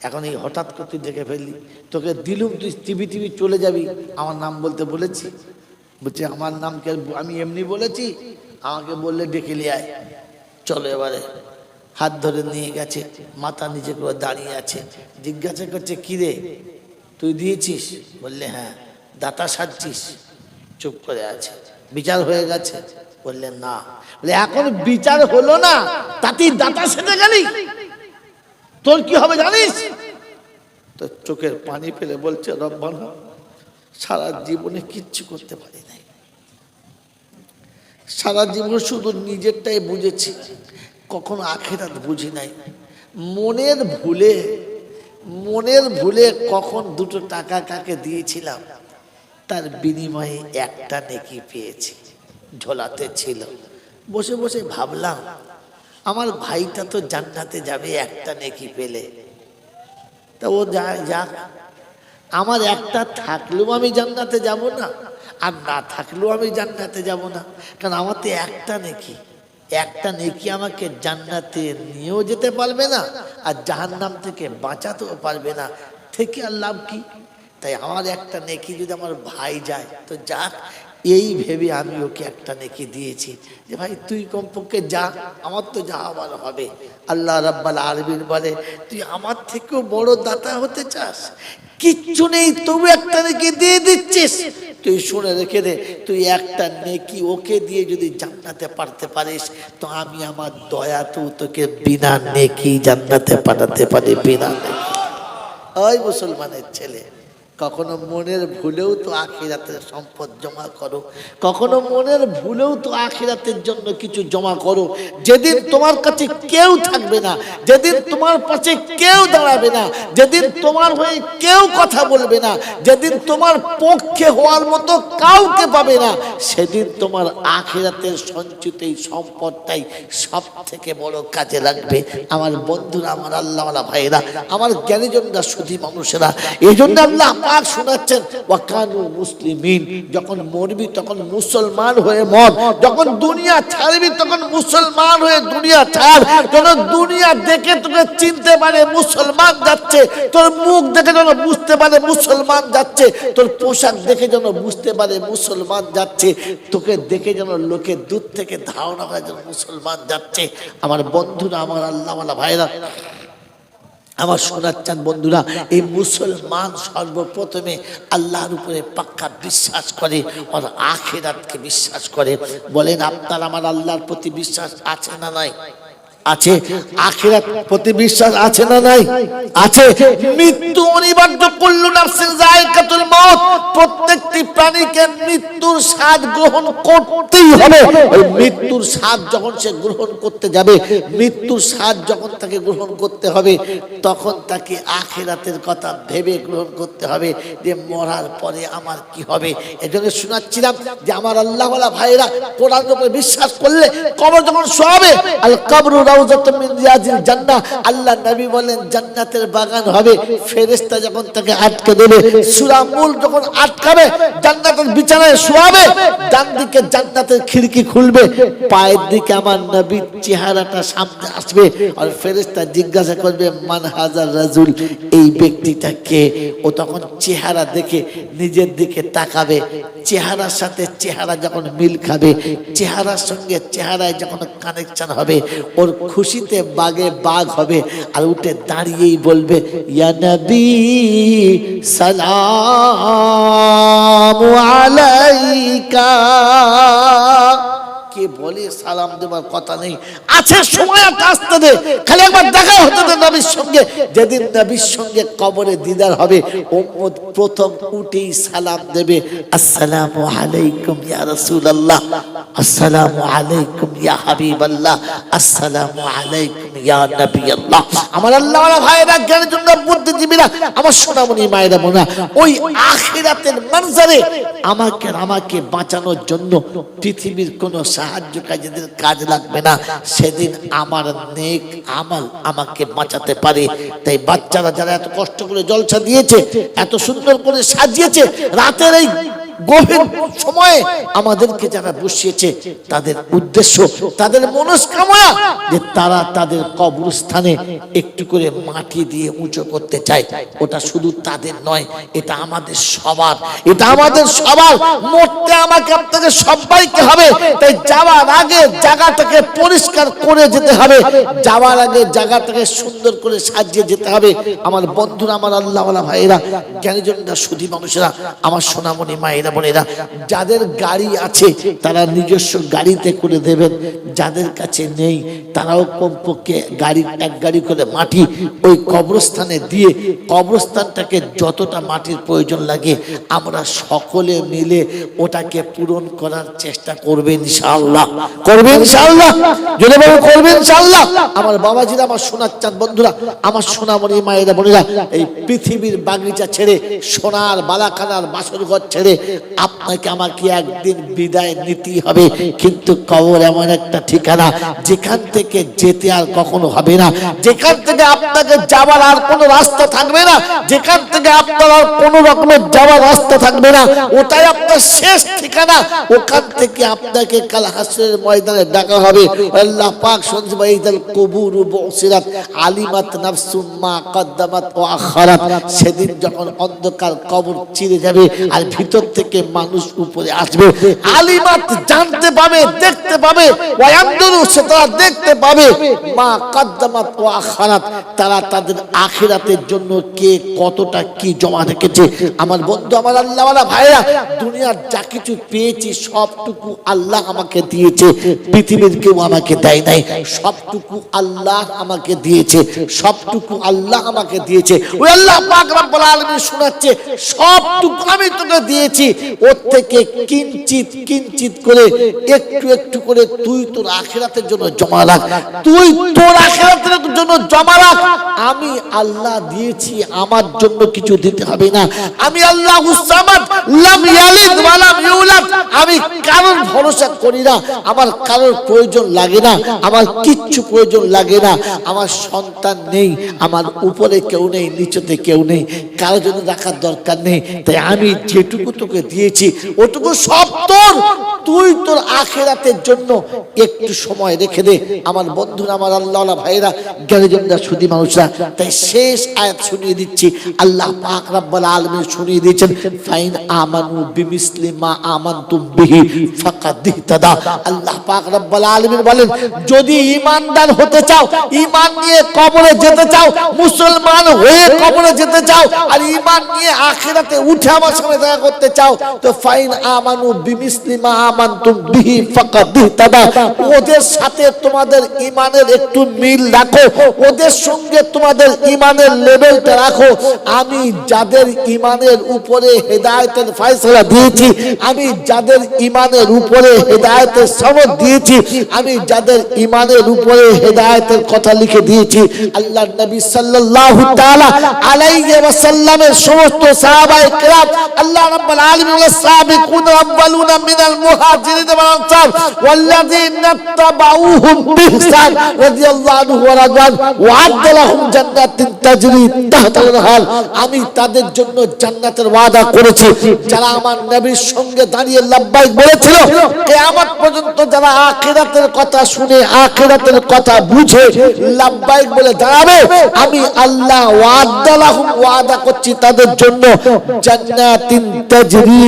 এখন এই হঠাৎ করে তুই দেখে ফেললি, তোকে দিলুম তুই টিভি টিভি চলে যাবি। আমার নাম বলতে বলেছি? বলছে আমার নামকে আমি এমনি বলেছি? আমাকে বললে ডেকে নিয়ে আয়। চলো এবারে। হাত ধরে নিয়ে গেছে, মাথা নিচে করে দাঁড়িয়ে আছে। জিজ্ঞাসা করছে কি রে তুই দিয়েছিস? বললে হ্যাঁ। দাতা সাজছিস? চুপ করে আছে। বিচার হয়ে গেছে? বললে না। বলে এখন বিচার হলো না, তাতেই দাতা সেজে গেলি, তোর কি হবে জানিস? তো চোখের পানি ফেলে বলছে রব্বানা সারা জীবনে কিচ্ছু করতে পারি নাই, সারা জীবন শুধু নিজেরটাই বুঝেছি, কখনো আখিরাত বুঝি নাই। মনের ভুলে কখন দুটো টাকা কাকে দিয়েছিলাম, তার বিনিময়ে একটা নেকি পেয়েছি, ঝোলাতে ছিল। বসে বসে ভাবলাম আমার ভাইটা তো জান্নাতে যাবে একটা নেকি পেলে, তা ও যাক। আমার একটা থাকলেও আমি জান্নাতে যাব না, আর না থাকলেও আমি জান্নাতে যাব না, কারণ আমার তো একটা নেকি আমাকে জান্নাতে নিয়েও যেতে পারবে না, আর জাহান্নাম থেকে বাঁচাতেও পারবে না, থেকে আর লাভ কি? তাই আমার একটা নেকি যদি আমার ভাই যায় তো যাক, এই ভেবে আমি ওকে একটা নেকি দিয়েছি যে ভাই তুই কমপক্ষে যা, আমার তো যা আবার হবে। আল্লাহ রাব্বুল আলামিন বলে তুই আমার থেকেও বড় দাতা হতে চাস? কিচ্ছু নেই তবু একটা নেকি দিয়ে দিচ্ছিস। তুই শুনে রেখে দে, তুই একটা নেকি ওকে দিয়ে যদি জান্নাতে পাঠাতে পারিস, তো আমি আমার দয়াতেও তোকে বিনা নেকি জান্নাতে পাঠাতে পারি, বিনা নেকি। ওই মুসলমানের ছেলে, কখনো মনের ভুলেও তো আখিরাতের সম্পদ জমা করো, কখনো মনের ভুলেও তো আখিরাতের জন্য কিছু জমা করো। যেদিন তোমার কাছে কেউ থাকবে না, যেদিন তোমার পাশে কেউ দাঁড়াবে না, যেদিন তোমার হয়ে কেউ কথা বলবে না, যেদিন তোমার পক্ষে হওয়ার মতো কাউকে পাবে না, সেদিন তোমার আখিরাতের সঞ্চিত এই সম্পদটাই সব থেকে বড় কাজে লাগবে। আমার বন্ধুরা, আমার আল্লাহওয়ালা ভাইরা, আমার জ্ঞানীজনরা, সুধী মানুষেরা, এই জন্য আল্লাহ পাক শোনাচ্ছেন ওয়াকানু মুসলিমিন, যখন মরবি তখন মুসলমান হয়ে মর, যখন দুনিয়া ছাড়বি তখন মুসলমান হয়ে দুনিয়া ছাড়, যেন দুনিয়া দেখে তোকে চিনতে পারে মুসলমান যাচ্ছে, তোর মুখ দেখে যেন বুঝতে পারে মুসলমান যাচ্ছে, তোর পোশাক দেখে যেন বুঝতে পারে মুসলমান যাচ্ছে, তোকে দেখে যেন লোকে দূর থেকে ধারণা করে যেন মুসলমান যাচ্ছে। আমার বন্ধুরা, আমার আল্লাহওয়ালা ভাইরা, আমার শোনাচ্ছেন বন্ধুরা, এই মুসলমান সর্বপ্রথমে আল্লাহর উপরে পাক্কা বিশ্বাস করে, আর আখিরাতকে বিশ্বাস করে। বলেন আপনার আমার আল্লাহর প্রতি বিশ্বাস আছে না নাই? আছে। আখিরাত প্রতি বিশ্বাস আছে না নাই? আছে। মৃত্যু অনিবার্য, কুল্লু নাফসিন যায়কাতুল মউত, প্রত্যেকটি প্রাণীকে মৃত্যুর স্বাদ গ্রহণ করতেই হবে। ওই মৃত্যুর স্বাদ যখন সে গ্রহণ করতে যাবে, মৃত্যুর স্বাদ যখন তাকে গ্রহণ করতে হবে, তখন তাকে আখিরাতের কথা ভেবে গ্রহণ করতে হবে যে মরার পরে আমার কি হবে। এজন্য শোনাচ্ছিলাম যে আমার আল্লাহওয়ালা ভাইরা কোরআনের উপরে বিশ্বাস করলে কবর যখন শোয়াবে, আল কবরু রাউযাতুম মিন রিয়াজিল জান্নাহ, আল্লাহ নবী বলেন জান্নাতের বাগান হবে। ফেরেশতা যখন তাকে আটকে দেবে, সূরা মূল যখন আটকাবে, জান্নাতের বিছানায় শোয়াবে, ডান দিকে জান্নাতের খিড়কি খুলবে, পায়ের দিকে আমার নবীর চেহারাটা সামনে আসবে, আর ফেরেশতা জিজ্ঞাসা করবে মান হাজার রাজুল, এই ব্যক্তিটা কে? ও তখন চেহারা দেখে নিজের দিকে তাকাবে, চেহারার সাথে চেহারা যখন মিল খাবে, চেহারার সঙ্গে চেহারায় যখন কানেকশন হবে, ওর খুশিতে বাগে বাগ হবে, আর উঠে দাঁড়িয়েই বলবে ইয়া নবী সালামু আলাইকা। কে বলে সালাম দেবার কথা নেই, আছে সময় আসতে দে, খালি একবার দেখা হতে দে নবীর সঙ্গে। যেদিন নবীর সঙ্গে কবরে দিদার হবে, উম্মত প্রথম উঠেই সালাম দেবে, আসসালামু আলাইকুম ইয়া রাসূলুল্লাহ, আসসালামু আলাইকুম ইয়া হাবিবাল্লাহ, আসসালামু আলাইকুম ইয়া নবিয়াল্লাহ। আমার আল্লাহওয়ালা ভাইরা, জ্ঞানের জন্য বুদ্ধিজীবীরা, আমার সোনামণি মায়েরা বোনেরা, ওই আখিরাতের মঞ্জরে আমাকে বাঁচানোর জন্য পৃথিবীর কোন সাহায্য কাজেদের কাজ লাগবে না। সেদিন আমার নেক আমল আমাকে বাঁচাতে পারে। তাই বাচ্চারা যারা এত কষ্ট করে জলসা দিয়েছে, এত সুন্দর করে সাজিয়েছে, রাতের এই গভীর সময়ে আমাদেরকে যারা বসিয়েছে, তাদের উদ্দেশ্য, তাদের মনস্কামনা যে তারা তাদের কবরস্থানে একটু করে মাটি দিয়ে উঁচু করতে চায়। ওটা শুধু তাদের নয়, এটা আমাদের সবার, এটা আমাদের সবার। মরতে আমাকে আপনাকে সবাইকে হবে। তাই যাওয়ার আগে জায়গাটাকে পরিষ্কার করে যেতে হবে, যাওয়ার আগে জায়গাটাকে সুন্দর করে সাজিয়ে যেতে হবে। আমার বন্ধুরা, আমার আল্লাহওয়ালা ভাইয়েরা, জ্ঞানীজনরা, সুধী মানুষেরা, আমার সোনামণি মায়েরা বোনেরা, যাদের গাড়ি আছে তারা নিজস্ব গাড়িতে করে দেবেন, যাদের কাছে নেই তারাও কমপক্ষে এক গাড়ি করে মাটি ওই কবরস্থানে দিয়ে কবরস্থানটাকে যতটা মাটির প্রয়োজন লাগে আমরা সকলে মিলে ওটাকে পূরণ করার চেষ্টা করবেন ইনশাআল্লাহ। করবেন ইনশাআল্লাহ, যদি বলেন করবেন ইনশাআল্লাহ। আমার বাবাজিরা, আমার সোনার চাঁদ বন্ধুরা, আমার সোনামণি মায়েরা বোনেরা, এই পৃথিবীর বাগিচা ছেড়ে, সোনার বালাখানার বাসর ঘর ছেড়ে আপনাকে আমাকে একদিন বিদায় নিতেই হবে। কিন্তু কবর এমন একটা ঠিকানা যেখান থেকে যেতে আর কখনো হবে না, যেখান থেকে আপনাকে যাওয়ার আর কোনো রাস্তা থাকবে না, যেখান থেকে আপনার আর কোনো রকমের যাওয়ার রাস্তা থাকবে না, ওটাই আপনার শেষ ঠিকানা। ওখান থেকে আপনাকে কাল হাসরের ময়দানে ডাকা হবে। আল্লাহ পাক শুনছে বাইদাল কুবুর বুসিরাত আলিমাত নাফসুম মা কদ্দামাত ওয়া আখারাত। সেদিন যখন অন্ধকার কবর চিরে যাবে আর ভিতর থেকে মানুষ উপরে আসবে, আলিমাত জানতে পাবে, দেখতে পাবে, ওয়ায়ামদুরু সে তারা দেখতে পাবে, মা কদ্দামাত ওয়া আখারাত তারা তাদের আখিরাতের জন্য কে কতটা কি জমা রেখেছে। আমার বন্ধু, আমার আল্লাহওয়ালা ভাইরা, দুনিয়ার যা কিছু পেয়েছি সবটুকু আল্লাহ আমাকে দিয়েছে, পৃথিবীর কেউ আমাকে দেয় নাই। সবটুকু আল্লাহ আমাকে দিয়েছে, সবটুকু আল্লাহ আমাকে দিয়েছে। ওই আল্লাহ পাক রব্বুল আলামিন শোনাচ্ছে, সবটুকু আমি তোকে দিয়েছি, ওর থেকে কিঞ্চিত কিঞ্চিত করে একটু একটু করে তুই তোর আখিরাতের জন্য জমা রাখ, তুই তোর আখিরাতের জন্য জমা রাখ। আমি আল্লাহ দিয়েছি, আমার জন্য কিছু দিতে হবে না। আমি আল্লাহুস সামাদ, লাম ইয়ালিদ ওয়া লাম ইউলাদ। আমি কারোর ভরসা করি না, আমার কারোর প্রয়োজন লাগে না, আমার কিচ্ছু প্রয়োজন লাগে না। আমার সন্তান নেই, আমার উপরে কেউ নেই, নিচেতে কেউ নেই, কারোর জন্য রাখার দরকার নেই। তাই আমি যেটুকু তোকে দিয়েছি ওটুকু সব তোর, তুই তোর আখিরাতের জন্য একটু সময় রেখে দে। আমার বন্ধুরা, আমার আল্লাহওয়ালা ভাইরা, জ্ঞানীজনরা, সুধী মানুষরা, তাই শেষ আয়াত শুনিয়ে দিচ্ছি। আল্লাহ পাক রব্বুল আলামিন শুনিয়ে দিয়েছেন, ফাইন আমানু বিমিসলি মা আমানতুম বিহি ফাকাদ ইহতাদা। আল্লাহ পাক রব্বুল আলামিন বলেন, যদি ঈমানদার হতে চাও, ঈমান নিয়ে কবরে যেতে চাও, মুসলমান হয়ে কবরে যেতে চাও, আর ঈমান নিয়ে আখিরাতে উঠে আমার সঙ্গে দেখা করতে চাও, তো ফাইন আমানু বিমিসলি মা আমানতুম বিহি ফাকাদ ইহতাদা। ওদের সাথে তোমাদের ঈমানের একটু মিল রাখো, ওদের সঙ্গে তোমাদের ঈমানের লেভেলটা রাখো। আমি যাদের ঈমানের উপরে হেদায়েতের ফয়সালা দিয়েছি, আমি যাদের ঈমানের উপরে হেদায়েতের সনদ দিয়েছি, আমি যাদের ঈমানের উপরে হেদায়েতের কথা লিখে দিয়েছি, আল্লাহর নবী সাল্লাল্লাহু তাআলা আলাইহি ওয়াসাল্লামের সমস্ত সাহাবায়ে কেরাম, আল্লাহ রাব্বুল আলামিন ওয়াস সাবিকুন আউয়ালুনা মিনাল মুহাজিরিন ওয়াল আনসার ওয়াল্লাযিনা তাবাউহুম বিইহসান রাদিয়াল্লাহু আনহু ওয়া রাদওয়ান ওয়া'আদ্দা লাহুম জান্নাতিন তাজরি তাহতাল আনহার। আমি তাদের জন্য জান্নাতের ওয়াদা করেছি যারা আমার নবীর সঙ্গে দাঁড়িয়ে লাব্বাইক বলেছিল। কিয়ামত পর্যন্ত যারা আখিরাতের কথা শুনে আখিরাতের কথা বুঝে লাব্বাইক বলে দাঁড়াবে, আমি আল্লাহ ওয়া'আদ্দা লাহুম ওয়াদা করছি তাদের জন্য জান্নাতিন তাজরি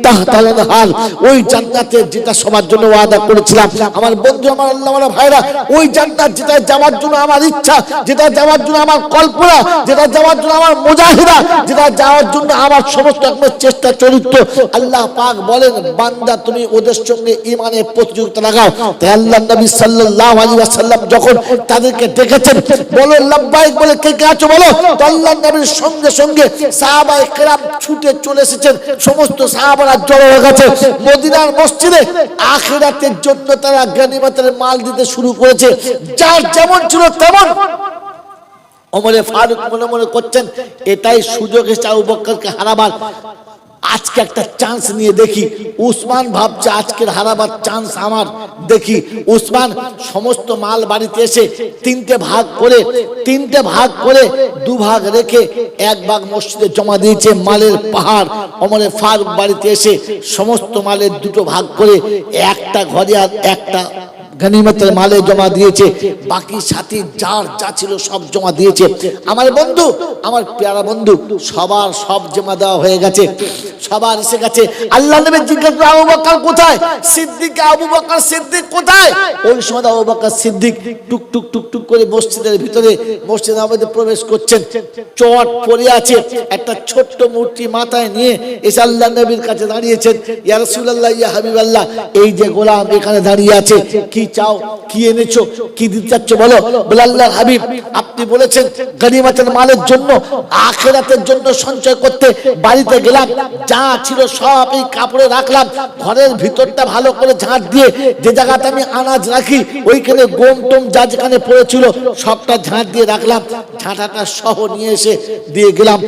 তাহতাল আনহার, ওই জান্নাতের যেটা সবার জন্য ওয়াদা করেছিলাম। আমার বন্ধু, আমার আল্লাহ ওয়ালা ভাইরা, ওই জান্নাত যেটা যাওয়ার জন্য আমার ইচ্ছা, যেটা যাওয়ার জন্য আমার কল্পনা, যেটা যাওয়ার জন্য আমার মুজাহিদা, যেটা যাওয়ার জন্য আমার সমস্ত রকমের চেষ্টা চরিত্র, আল্লাহ পাক বলেন বান্দা তুমি ওদের সঙ্গে ঈমানের প্রতিযোগিতা লাগাও। তাই আল্লাহ নবী সাল্লাল্লাহু আলাইহি ওয়াসাল্লাম যখন তাদেরকে ডেকেছেন, বলো লাব্বাইক বলে কে কে আছো বলো, তো আল্লাহ নবীর সঙ্গে সঙ্গে সাহাবায়ে কেরাম ছুটে চলে এসেছেন। সমস্ত সাহাবারা জড়ো হয়ে গেছে মদিনার মসজিদে। আখিরাতের জন্য তারা গনিমতের মাল দিতে শুরু করেছে। যার যেমন ছিল তেমন। ওমরে ফারুক মনে মনে করছেন এটাই সুযোগ এসে আবু বকরকে হারাবার, আজকে একটা চান্স নিয়ে দেখি। উসমান ভাবছে আজকের হারাবার চান্স আমার, দেখি। উসমান সমস্ত মাল বাড়িতে এসে তিনটে ভাগ করে দু ভাগ রেখে এক ভাগ মসজিদে জমা দিয়েছে মালের পাহাড়। ওমরে ফারুক বাড়িতে এসে সমস্ত মালের দুটো ভাগ করে একটা ঘরে আর একটা গনিমতের মালে জমা দিয়েছে, বাকি সাথী যার যা ছিল সব জমা দিয়েছে। আমার বন্ধু, আমার প্যারা বন্ধু, সবার সব জমা দেওয়া হয়ে গেছে, সবার এসে গেছে। আল্লাহ নবী জিজ্ঞাসা করে আবু বকর কোথায়? সিদ্দিক, আবু বকর সিদ্দিক কোথায়? ওই সময় আবু বকর সিদ্দিক টুক টুক টুক টুক করে মসজিদের ভিতরে, মসজিদ নববীতে প্রবেশ করছেন। চট পড়ে আছে, একটা ছোট্ট মূর্তি মাথায় নিয়ে এসে আল্লাহ নবীর কাছে দাঁড়িয়েছেন। ইয়া রাসূলুল্লাহ, ইয়া হাবিবাল্লাহ, এই যে গোলাম এখানে দাঁড়িয়ে আছে, কি চাও, কি এনেছো, কি দিতে চাচ্ছ বলো। বলে আল্লাহর হাবিব আপনি বলেছেন গনিমতের মালের জন্য, আখিরাতের জন্য সঞ্চয় করতে। বাড়িতে গেলাম, যা ছিল সব এই কাপড়ে রাখলাম, ঘরের ভিতরটা ভালো করে ঝাঁট দিয়ে যে জায়গাতে আমি আনাজ রাখি ওইখানে গম টম যা যেখানে পড়েছিল সবটা ঝাঁট দিয়ে রাখলাম, ঝাঁটাটা সহ নিয়ে এসে দিয়ে গেলাম।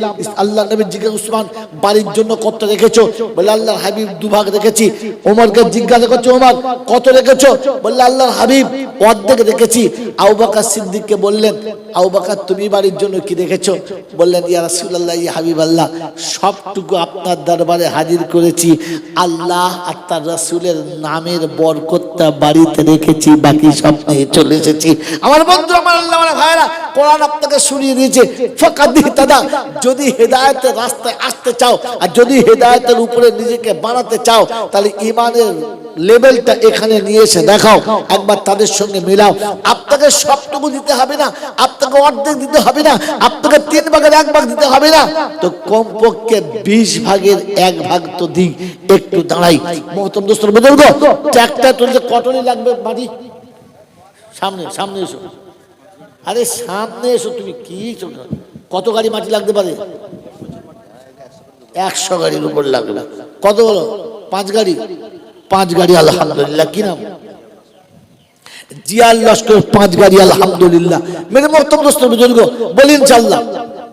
আল্লাহ নবী জিজ্ঞাসা, উসমান বাড়ির জন্য কত রেখেছো? বলে আল্লাহর হাবিব দুভাগ রেখেছি। ওমরকে জিজ্ঞাসা করছে, ওমর কত রেখেছো? বললে আল্লাহর হাবিব অর্ধেক রেখেছি। আবু বকর সিদ্দিককে বললেন, আবু বকর তুমি বাড়ির জন্য কি রেখেছো? বললেন ইয়া রাসূলুল্লাহ, ইয়া হাবিবাল্লাহ, সবটুকু আপনার দরবারে হাজির করেছি। আল্লাহ আর তার রাসূলের নামের বরকতটা বাড়িতে রেখেছি, বাকি সব নিয়ে চলে এসেছি। আমার বন্ধু, আমার আল্লাহ ওয়ালা ভাইরা, কোরআন আপনাকে শুনিয়ে দিয়েছে ফাকাদ ইহতাদা। যদি হেদায়েতের রাস্তায় আসতে চাও আর যদি হেদায়েতের উপরে নিজেকে বানাতে চাও, তাহলে ঈমানের লেভেলটা এখানে নিয়ে এসে দেখাও, একবার তাদের সঙ্গে মিলাও। আপনাকে সবটুকু দিতে হবে না, আপনাকে অর্ধেক দিতে হবে না, আপনাকে 3 ভাগের 1 ভাগ দিতে হবে না, তো কমপক্ষে 20 ভাগের 1 ভাগ তো দিই। একটু দাঁড়াই মহতরম দোস্তর বুজুর্গ, ট্রাক্টর তুলতে কটনি লাগবে মাটি, সামনে সামনে এসো। আরে সামনে এসো, তুমি কি কত গাড়ি মাটি লাগতে পারে? 100 গাড়ির উপর লাগবে। কত হলো? 5 গাড়ি। 5 গাড়ি আলহামদুলিল্লাহ। কি নাম? জিয়াল লস্কর। 5 গাড়ি আলহামদুলিল্লাহ। মেরে মহতরম দোস্ত বুজুর্গ, বলি ইনশাআল্লাহ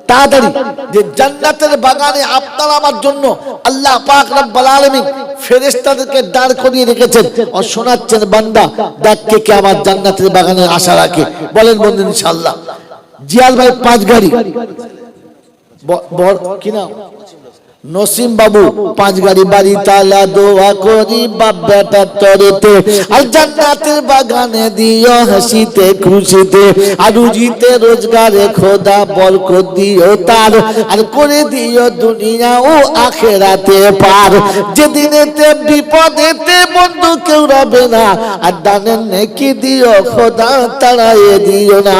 তাড়াতাড়ি যে জান্নাতের বাগানে আপনার আমার জন্য আল্লাহ পাক রব্বুল আলামিন ফেরেশতাদেরকে দাঁড় করিয়ে রেখেছেন আর শোনাচ্ছেন, বান্দা দেখ কে আমার জান্নাতের বাগানে আশা রাখে। বলেন বন্ধু ইনশাআল্লাহ। জিয়াল ভাই 5 গাড়ি। কি নাম? নসিম বাবু 5 গাড়ি। বাড়ি তালা দোয়া করি বাপ বেটা তরেতে, আর জান্নাতের বাগানে দিও হাসিতে খুশিতে, আর রুজিতে রোজগারে খোদা বরকত দিও তার, আর করে দিও দুনিয়া ও আখিরাতে পার। যেদিনেতে বিপদেতে বন্ধু কেউ রবে না, আর দানের নেকি দিও খোদা তাড়াইয়ে দিও না।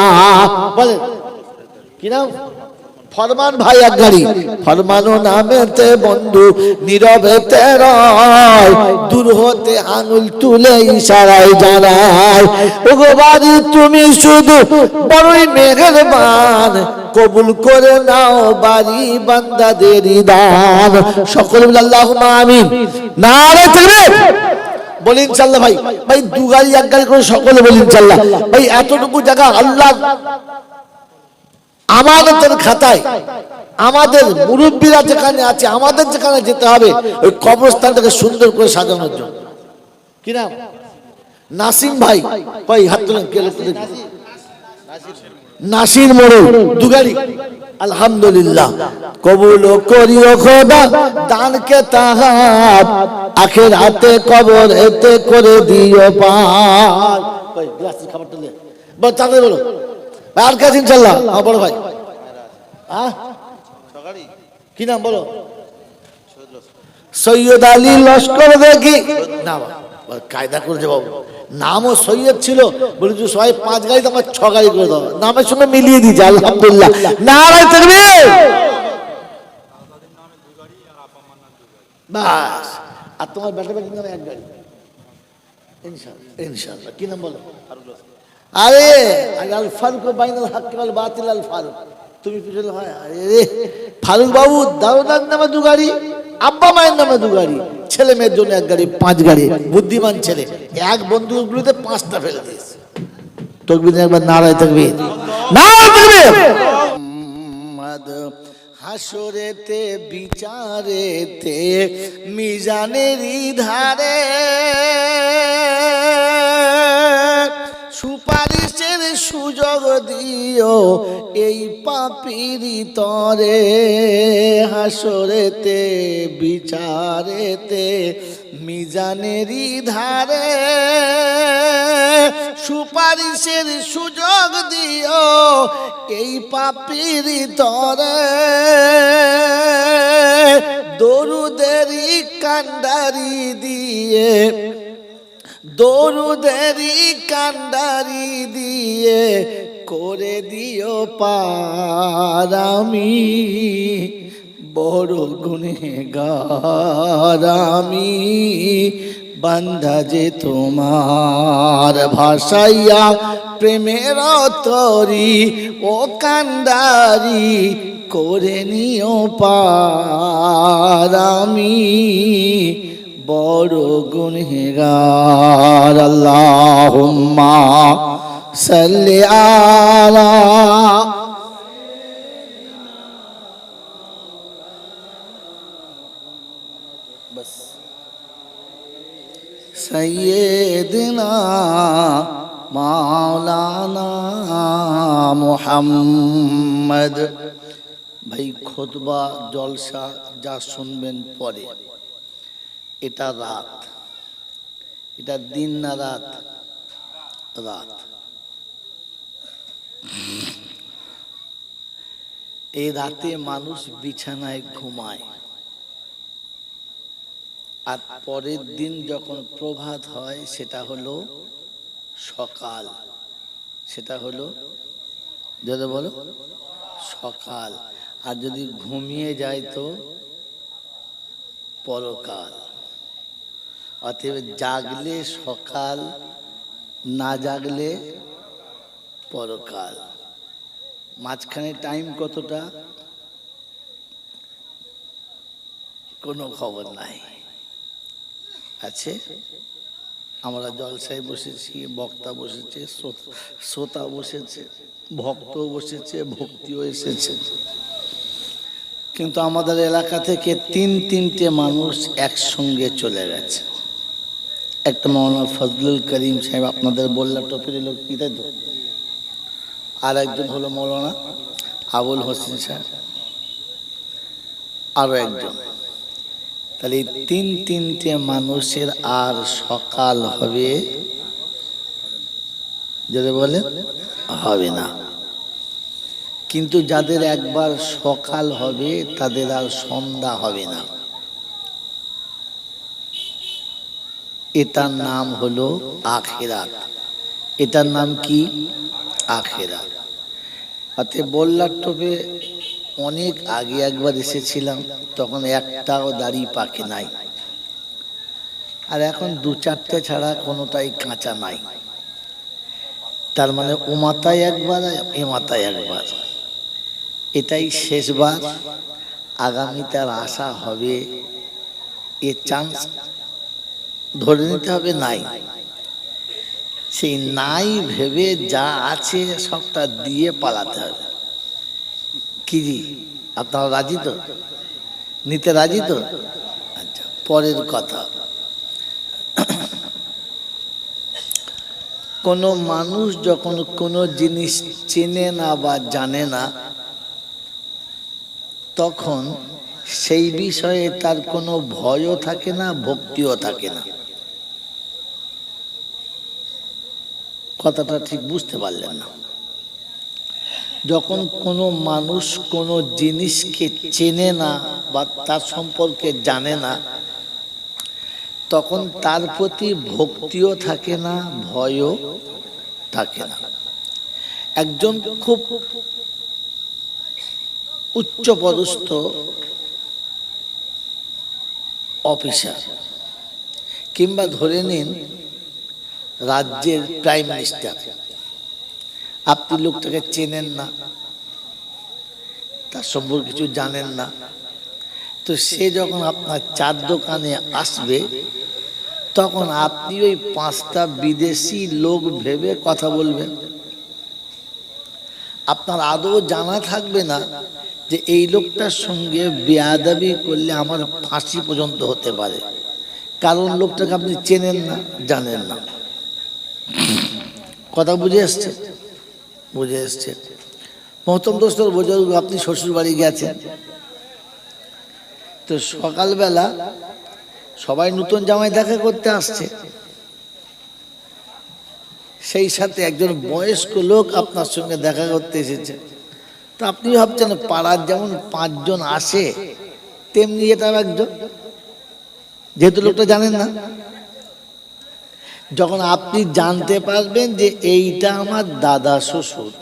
বলেন কি নাম? ফরমান ভাই 1 গাড়ি। ফরমানো নামেতে বন্ধু নীরবেতে রয়, দূর হতে আঙুল তুলে ইশারায় জানায়, ওগো বাড়ি তুমি শুধু বড়ই মেহেরবান, কবুল করে নাও বাড়ি বান্দাদের দান। সকলে বলে আল্লাহুম্মা আমিন। নারে তাকবীর। বলি ইনশাআল্লাহ। ভাই ভাই 2 গাড়ি 1 গাড়ি করে সকলে বলি ইনশাআল্লাহ। ভাই এতটুকু জায়গা আল্লাহ আমাদের খাতায়, আমাদের মুরব্বীরা যেখানে আছে, আমাদের যেখানে যেতে হবে ওই কবরস্থানটাকে সুন্দর করে সাজানোর জন্য। কি নাম? নাসিম ভাই। কই হাত তুলেন, কে লোক দেখি। নাসির মোড়ল দুগাড়ি। আলহামদুলিল্লাহ, কবুল করিও খোদা দান কে তাহার, আখিরাতে কবর এতে করে দিও পার। কই গ্লাসের খাবারটা লে বল, চাঁদে বলো আর কাজ ইনশাআল্লাহ। হ্যাঁ বড় ভাই, হ্যাঁ কি নাম বলো? সৈয়দ আলী লস্কর দেখি না, কায়দা করেছে বাবু। নামও সৈয়দ ছিল, বলি যে সবাই 5 গাড়ি, আমার 6 গাড়ি করে দাও, নামের সঙ্গে মিলিয়ে দিয়েছে। আলহামদুলিল্লাহ, নারায়ে তাকবীর। বাস, আর তোমার বেটা বেটির নামে 1 গাড়ি ইনশাআল্লাহ। ইনশাআল্লাহ কি নাম বলো? আরে আল ফারুক বাইনাল হক ওয়াল বাতিল, আল ফারুক। তুমি পিছনে হয়, আরে ফারুক বাবু দারোদার নামে 2 গাড়ি, আব্বা মায়ের নামে 2 গাড়ি, ছেলে মেয়ের জন্য 1 গাড়ি, 5 গাড়ি। বুদ্ধিমান ছেলে, এক বন্দুকগুলোতে 5টা ফেলে দিয়েছে। তাকবীর, একবার নারায়ে তাকবীর, নারায়ে তাকবীর। হাসরেতে বিচারেতে মিজানেরই ধারে সুপারিশের সুযোগ দিও এই পাপীর তরে। হাসরেতে বিচারেতে মিজানেরই ধারে সুপারিশের সুযোগ দিও এই পাপীর তরে। দরুদেরই কান্ডারি দিয়ে, দরুদেরই কান্ডারি দিয়ে করে দিও পার। আমি বড় গুনেহগার, আমি বান্দা যে তোমার, ভাসাইয়া প্রেমের তরি ও কান্ডারি করে নিও পার। আমি বড় গুনেহগার। আল্লাহুম্মা সাল্লি আলা সাইয়্যিদিনা মাওলানা মুহাম্মদ। ভাই খুতবা জলসা যা শুনবেন পরে, এটা রাত, এটা দিন না রাত? রাত। এই রাতে মানুষ বিছানায় ঘুমায়, আর পরের দিন যখন প্রভাত হয় সেটা হলো সকাল, সেটা হলো যদি বলো সকাল। আর যদি ঘুমিয়ে যায় তো পরকাল। অতএব জাগলে সকাল, না জাগলে পরকাল। মাঝখানে টাইম কতটা কোনো খবর নাই। আছে, আমরা জলসায় বসেছি, বক্তা বসেছে, শ্রোতা বসেছে, ভক্ত বসেছে, ভক্তিও এসেছে, কিন্তু আমাদের এলাকা থেকে 3-3টে মানুষ একসঙ্গে চলে গেছে। একটা মৌলানা ফজলুল করিম সাহেব, আপনাদের বললা টপের লোক, কি তাই তো? আর একজন হলো মৌলানা আবুল হোসেন সাহেব, আরো একজন। তাহলে 3-3টে মানুষের আর সকাল হবে যদি বলে হবে না। কিন্তু যাদের একবার সকাল হবে তাদের আর সন্ধ্যা হবে না। এটার নাম হলো আখিরাত। এটার নাম কি? আখিরাত। অতএব বললার টোপে অনেক আগে একবার এসেছিলাম, তখন একটাও দাড়ি পাকে নাই, আর এখন 2-4টে ছাড়া কোনোটাই কাঁচা নাই। তার মানে ও মাথায় একবার, এ মাথায় একবার। এটাই শেষবার। আগামীতে আর আশা হবে এ চান্স ধরে নিতে হবে নাই। সেই নাই ভেবে যা আছে সবটা দিয়ে পালাতে হবে। কি জি, আপনারা রাজি তো? নিতে রাজি তো? আচ্ছা, পরের কথা, কোনো মানুষ যখন কোনো জিনিস চেনে না বা জানে না, তখন সেই বিষয়ে তার কোনো ভয়ও থাকে না, ভক্তিও থাকে না। কথাটা ঠিক বুঝতে পারলেন না। যখন কোনো মানুষ কোনো জিনিসকে চেনে না বা তার সম্পর্কে জানে না, তখন তার প্রতি ভক্তিও থাকে না, ভয়ও থাকে না। একজন খুব উচ্চপদস্থ অফিসার কিংবা ধরে নিন রাজ্যের প্রাইম মিনিস্টার, আপনি লোকটাকে চেনেন না, তার সম্পর্কে কিছু জানেন না, তো সে যখন আপনার চার দোকানে আসবে, তখন আপনি ওই 5টা বিদেশি লোক ভেবে কথা বলবেন। আপনার আদৌ জানা থাকবে না যে এই লোকটার সঙ্গে বেয়াদবি করলে আমার ফাঁসি পর্যন্ত হতে পারে, কারণ লোকটাকে আপনি চেনেন না, জানেন না। কথা বুঝে আসছে? বুঝে আসছে। মহতম দোস্তর বুজুর্গ, আপনি শ্বশুর বাড়ি গেছেন, তো সকালবেলা সবাই নতুন জামাই দেখা করতে আসছে, সেই সাথে একজন বয়স্ক লোক আপনার সঙ্গে দেখা করতে এসেছে। তো আপনি ভাবছেন পাড়ার যেমন 5 জন আসে, তেমনি এটাও একজন, যেহেতু লোকটা জানেন না। যখন আপনি জানতে পারবেন যে এইটা আমার দাদা শ্বশুর,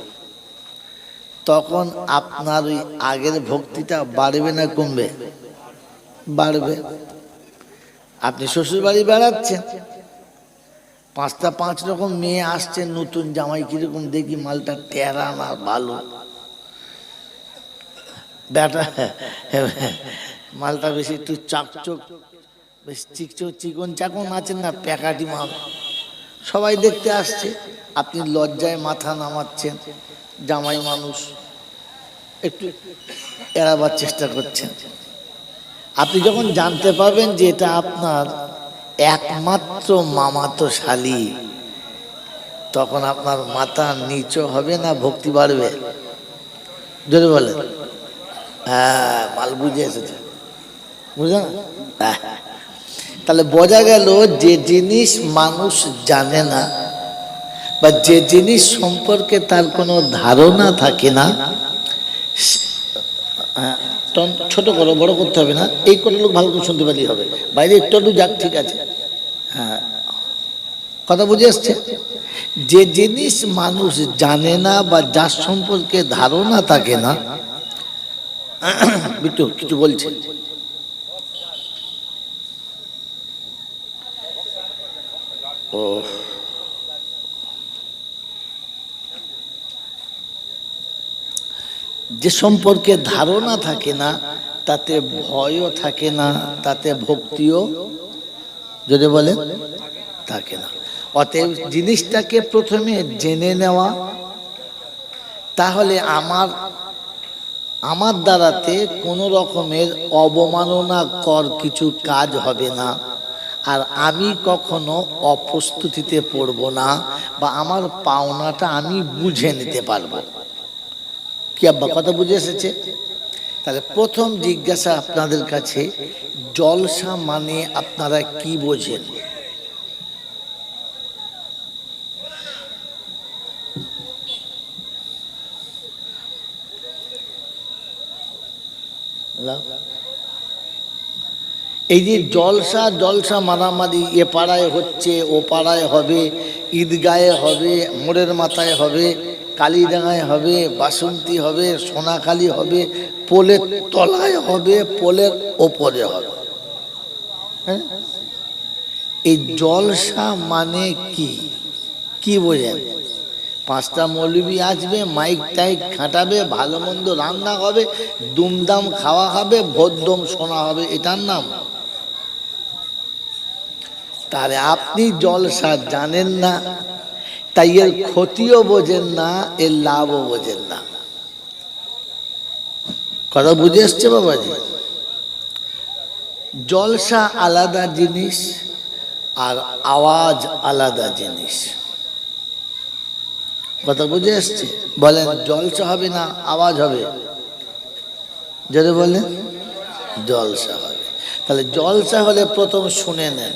তখন আপনার ওই আগের ভক্তিটা বাড়বে না কমবে? বাড়বে। আপনি শ্বশুর বাড়ি বেড়াচ্ছেন, 5টা 5 রকম মেয়ে আসছেন, নতুন জামাই কিরকম দেখি, মালটা টেরা না ভালো, বেটা মালটা বেশি একটু চাকচক, বেশ চিকন চাকন আছেন না, প্যাকাটি মাল, সবাই দেখতে আসছে। আপনি লজ্জায় মাথা নামাচ্ছেন, জামাই মানুষ, একটু এড়াবার চেষ্টা করছেন। আপনি যখন জানতে পারবেন যে এটা আপনার একমাত্র মামাতো শালি, তখন আপনার মাথা নিচু হবে না, ভক্তি বাড়বে? জোরে বলেন। হ্যাঁ, মাল বুঝে এসেছে, বুঝলেন? তাহলে বোঝা গেল যে জিনিস মানুষ জানে না বা যে জিনিস সম্পর্কে তার কোনো ধারণা থাকে না, ছোট করো, বড় করতে হবে না, এই কোনো লোক ভালো করে শুনতে পারলেই হবে, বাইরে একটু একটু যাক, ঠিক আছে? হ্যাঁ, কথা বুঝে আসছে? যে জিনিস মানুষ জানে না বা যার সম্পর্কে ধারণা থাকে না, বিট্টু কিছু বলছে, ও যে সম্পর্কে ধারণা থাকে না, তাতে ভয়ও থাকে না, তাতে ভক্তিও, যদি বলেন, থাকে না। অতএব জিনিসটাকে প্রথমে জেনে নেওয়া, তাহলে আমার দ্বারাতে কোনো রকমের অবমাননাকর কিছু কাজ হবে না, আর আমি কখনো অপ্রস্তুতিতে পড়ব না, বা আমার পাওনাটা আমি বুঝে নিতে পারবো। কি আব্বা, কথা বুঝে এসেছে? তাহলে প্রথম জিজ্ঞাসা আপনাদের কাছে, জলসা মানে আপনারা কি বোঝেন? এই যে জলসা, জলসা মারামারি এ পাড়ায় হচ্ছে, ও পাড়ায় হবে, ঈদগায়ে হবে, মোড়ের মাথায় হবে, কালীডাঙ্গায় হবে, বাসন্তী হবে, সোনাখালি হবে, পোলের তলায় হবে, পোলের ওপরে হবে। হ্যাঁ, এই জলসা মানে কি? কি বোঝেন? 5টা মৌলবি আসবে, মাইক টাইক খাটাবে, ভালো মন্দ রান্না হবে, দুমদাম খাওয়া হবে, ভোদ্দম শোনা হবে, এটার নাম? তাহলে আপনি জলসা জানেন না, তাই এর ক্ষতিও বোঝেন না, এর লাভও বোঝেন না। কথা বুঝে এসছে বাবাজি? জলসা আলাদা জিনিস আর আওয়াজ আলাদা জিনিস। কথা বুঝে এসছে? বলেন জলসা হবে না আওয়াজ হবে? যদি বলেন জলসা হবে। তাহলে জলসা হলে প্রথম শুনে নেন।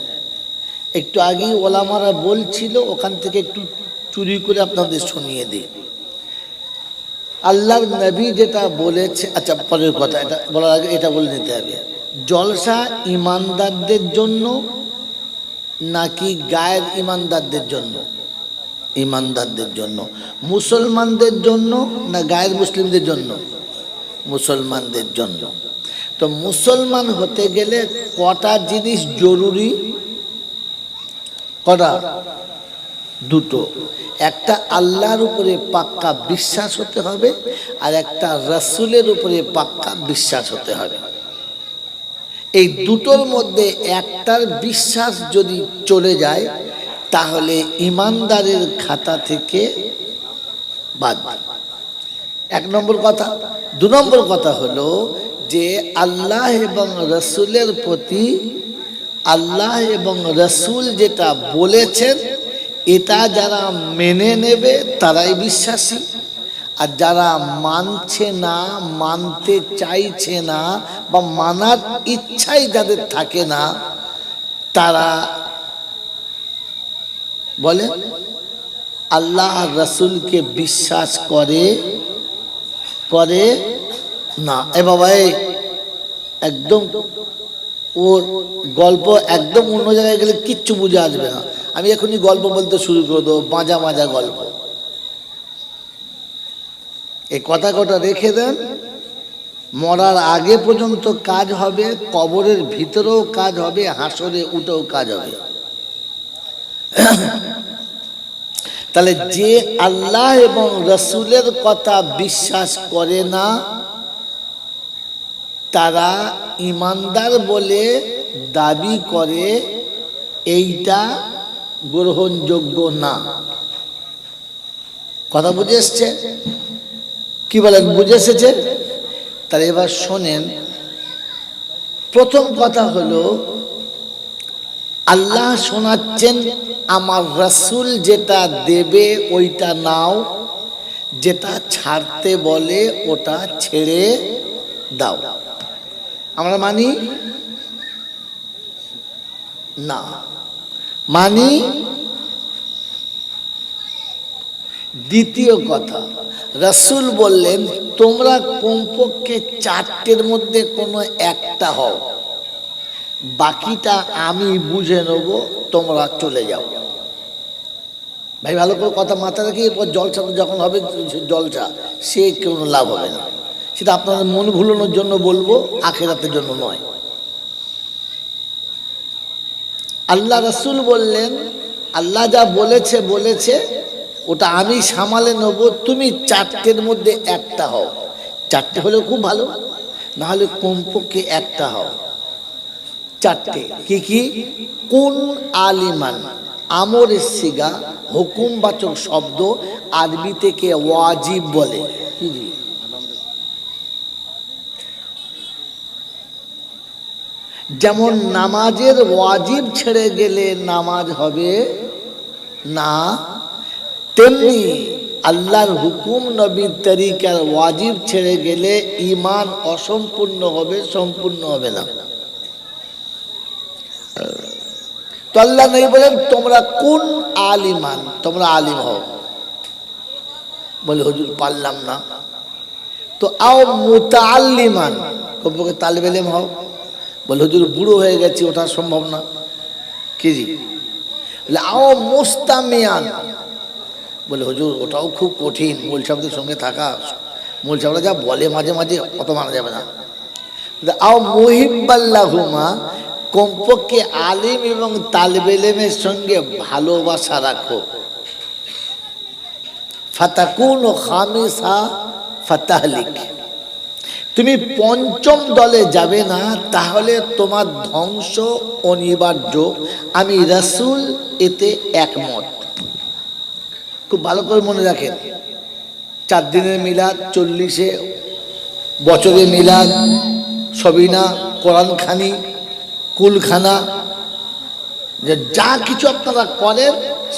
একটু আগেই ওলামারা বলছিল, ওখান থেকে একটু চুরি করে আপনাদের শুনিয়ে দিই। আল্লাহর নবী যেটা বলেছে, আচ্ছা পরের কথা, এটা বলার আগে এটা বলে নিতে হবে, জলসা ইমানদারদের জন্য নাকি গায়ের ইমানদারদের জন্য? ইমানদারদের জন্য। মুসলমানদের জন্য না গায়ের মুসলিমদের জন্য? মুসলমানদের জন্য। তো মুসলমান হতে গেলে কটা জিনিস জরুরি? কটা? দুটো। একটা আল্লাহর উপরে পাক্কা বিশ্বাস হতে হবে, আর একটা রাসূলের উপরে পাক্কা বিশ্বাস হতে হবে। এই দুটোর মধ্যে একটার বিশ্বাস যদি চলে যায় তাহলে ইমানদারের খাতা থেকে বাদ। এক নম্বর কথা। দু নম্বর কথা হলো যে আল্লাহ এবং রাসূলের প্রতি, আল্লাহ এবং রাসূল যেটা বলেছেন এটা যারা মেনে নেবে তারাই বিশ্বাসী, আর যারা মানছে না, মানতে চাইছে না, বা মানার ইচ্ছাই যাদের থাকে না, তারা বলে আল্লাহ রাসূলকে বিশ্বাস করে না। এ বাবা, একদম ওর গল্প একদম অন্য জায়গায় গেলে কিচ্ছু বুঝে আসবে না। আমি এখনই গল্প বলতে শুরু করে দেবো, মাজা মাজা গল্প। এই কথা কটা রেখে দেন, মরার আগে পর্যন্ত কাজ হবে, কবরের ভিতরেও কাজ হবে, হাসরে উঠেও কাজ হবে। তাহলে যে আল্লাহ এবং রাসূলের কথা বিশ্বাস করে না তারা ইমানদার বলে দাবি করে, এইটা গ্রহণযোগ্য না। কথা বুঝে এসছে? কি বলেন, বুঝে এসেছে? তাহলে এবার শোনেন, প্রথম কথা হলো আল্লাহ শোনাচ্ছেন আমার রাসূল যেটা দেবে ওইটা নাও, যেটা ছাড়তে বলে ওটা ছেড়ে দাও। আমরা মানি না? মানি। দ্বিতীয় কথা, রাসূল বললেন তোমরা কমপক্ষে চারটের মধ্যে কোনো একটা হও, বাকিটা আমি বুঝে নেব, তোমরা চলে যাও। ভাই ভালো করে কথা মাথায় রেখে, এরপর জলসা যখন হবে, জলসা সে কোনো লাভ হবে না। সেটা আপনাদের মন ভুলানোর জন্য বলবো, আখিরাতের জন্য নয়। আল্লাহ রাসূল বললেন আল্লাহ যা বলেছে ওটা আমি সামালে নেব, তুমি চারটের মধ্যে একটা হও। চারটে হলে খুব ভালো, না হলে কমপক্ষে একটা হও। চারটে কি কি? কুন আলিমান, আমরের সিগা, হুকুমবাচক শব্দ, আরবি থেকে ওয়াজিব বলে। যেমন নামাজের ওয়াজিব ছেড়ে গেলে নামাজ হবে না, তেমনি আল্লাহর হুকুম নবীর তরিকার ওয়াজিব ছেড়ে গেলে ঈমান অসম্পূর্ণ হবে, সম্পূর্ণ হবে না। তো আল্লাহ নবী বলেন তোমরা কোন আলিমান, তোমরা আলিম হও। বলে হুজুর পারলাম না। তো আও মুতাআল্লিমান, কমপক্ষে তালিবে ইলম হও। বলে হুজুর বুড়ো হয়ে গেছি, ওটা সম্ভব না। কি জি? বলে আও মুস্তামিয়ান, বলে হুজুর ওটাও খুব কঠিন, মূল সাহেবদের সঙ্গে থাকা, মূল সাহেবরা যা বলে মাঝে মাঝে অত মানা যাবে না। আও মুহিব্বাল্লাহুমা, কমপক্ষে আলিম এবং তালিবে ইলমের সঙ্গে ভালোবাসা রাখো। ফাতাকুনু খামিসা ফাতাহলিক, তুমি পঞ্চম দলে যাবে না, তাহলে তোমার ধ্বংস অনিবার্য। আমি রাসূল এতে একমত। খুব ভালো করে মনে রাখেন, 4 দিনের মিলাদ, 40-এ বছরে মিলাদ, সবিনা, কোরআন খানি, কুলখানা, যা কিছু আপনারা করেন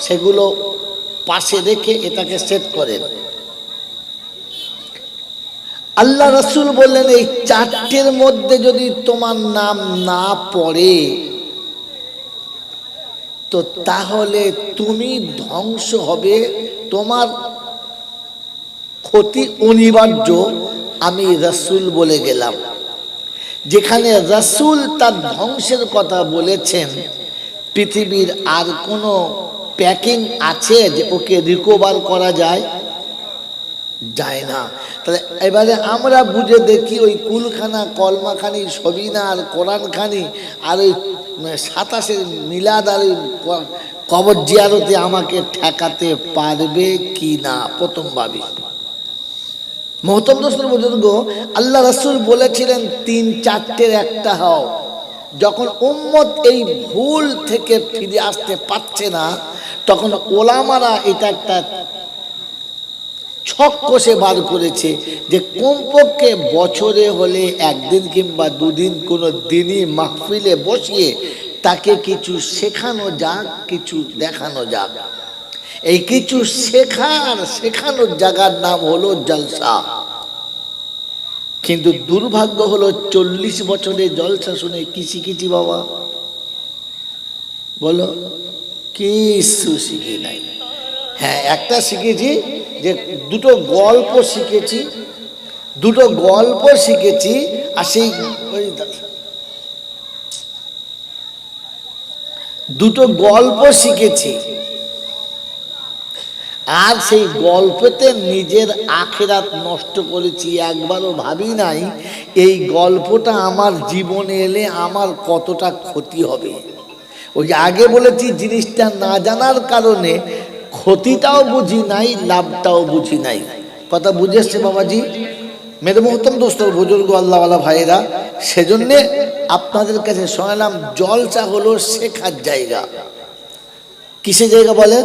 সেগুলো পাশে রেখে এটাকে সেট করেন। আল্লাহ রাসূল বললেন এই চারটের মধ্যে যদি তোমার নাম না পড়ে তো তাহলে তুমি ধ্বংস হবে, তোমার ক্ষতি অনিবার্য। আমি রাসূল বলে গেলাম। যেখানে রাসূল তার ধ্বংসের কথা বলেছেন, পৃথিবীর আর কোনো প্যাকিং আছে যে ওকে রিকভার করা যায়? যায় না। তাহলে এবারে আমরা বুঝে দেখি ওই কুলখানা কলমাখানি সবিনা আর কোরআনখানি আর ওই 27 মিলাদ আর কবর জিয়ারতে আমাকে ঠেকাতে পারবে কি না? প্রথম ভাবি। মহতম দোস্তের বুজুর্গ, আল্লাহ রাসূল বলেছিলেন 3-4টের একটা হও। যখন উম্মত এই ভুল থেকে ফিরে আসতে পারছে না, তখন ওলামারা এটা একটা ছক কষে বার করেছে যে কমপক্ষে বছরে হলে একদিন কিংবা দুদিন কোনো দিনই মাহফিলে বসিয়ে তাকে কিছু শেখানো যাক, কিছু দেখানো যাক। এই কিছু শেখানোর জায়গার নাম হলো জলসা। কিন্তু দুর্ভাগ্য হলো 40 বছরে জলসা শুনে কি শিখেছি বাবা? বলো, কিছু শিখি নাই। হ্যাঁ, একটা শিখেছি যে দুটো গল্প শিখেছি, আর সেই দুটো গল্প শিখেছি, আর সেই গল্পতে নিজের আখিরাত নষ্ট করেছি। একবারও ভাবি নাই এই গল্পটা আমার জীবনে এলে আমার কতটা ক্ষতি হবে। ওই আগে বলেছি, জিনিসটা না জানার কারণে ক্ষতিটাও বুঝি নাই, লাভটাও বুঝি নাই। কথা বুঝে এসছে বাবাজি? মেরে মোহতম দোস্ত বুজুর্গ আল্লাহওয়ালা ভাইরা, সেজন্যে আপনাদের কাছে শোনালাম জলসা হলো শেখার জায়গা। কিসের জায়গা বলে?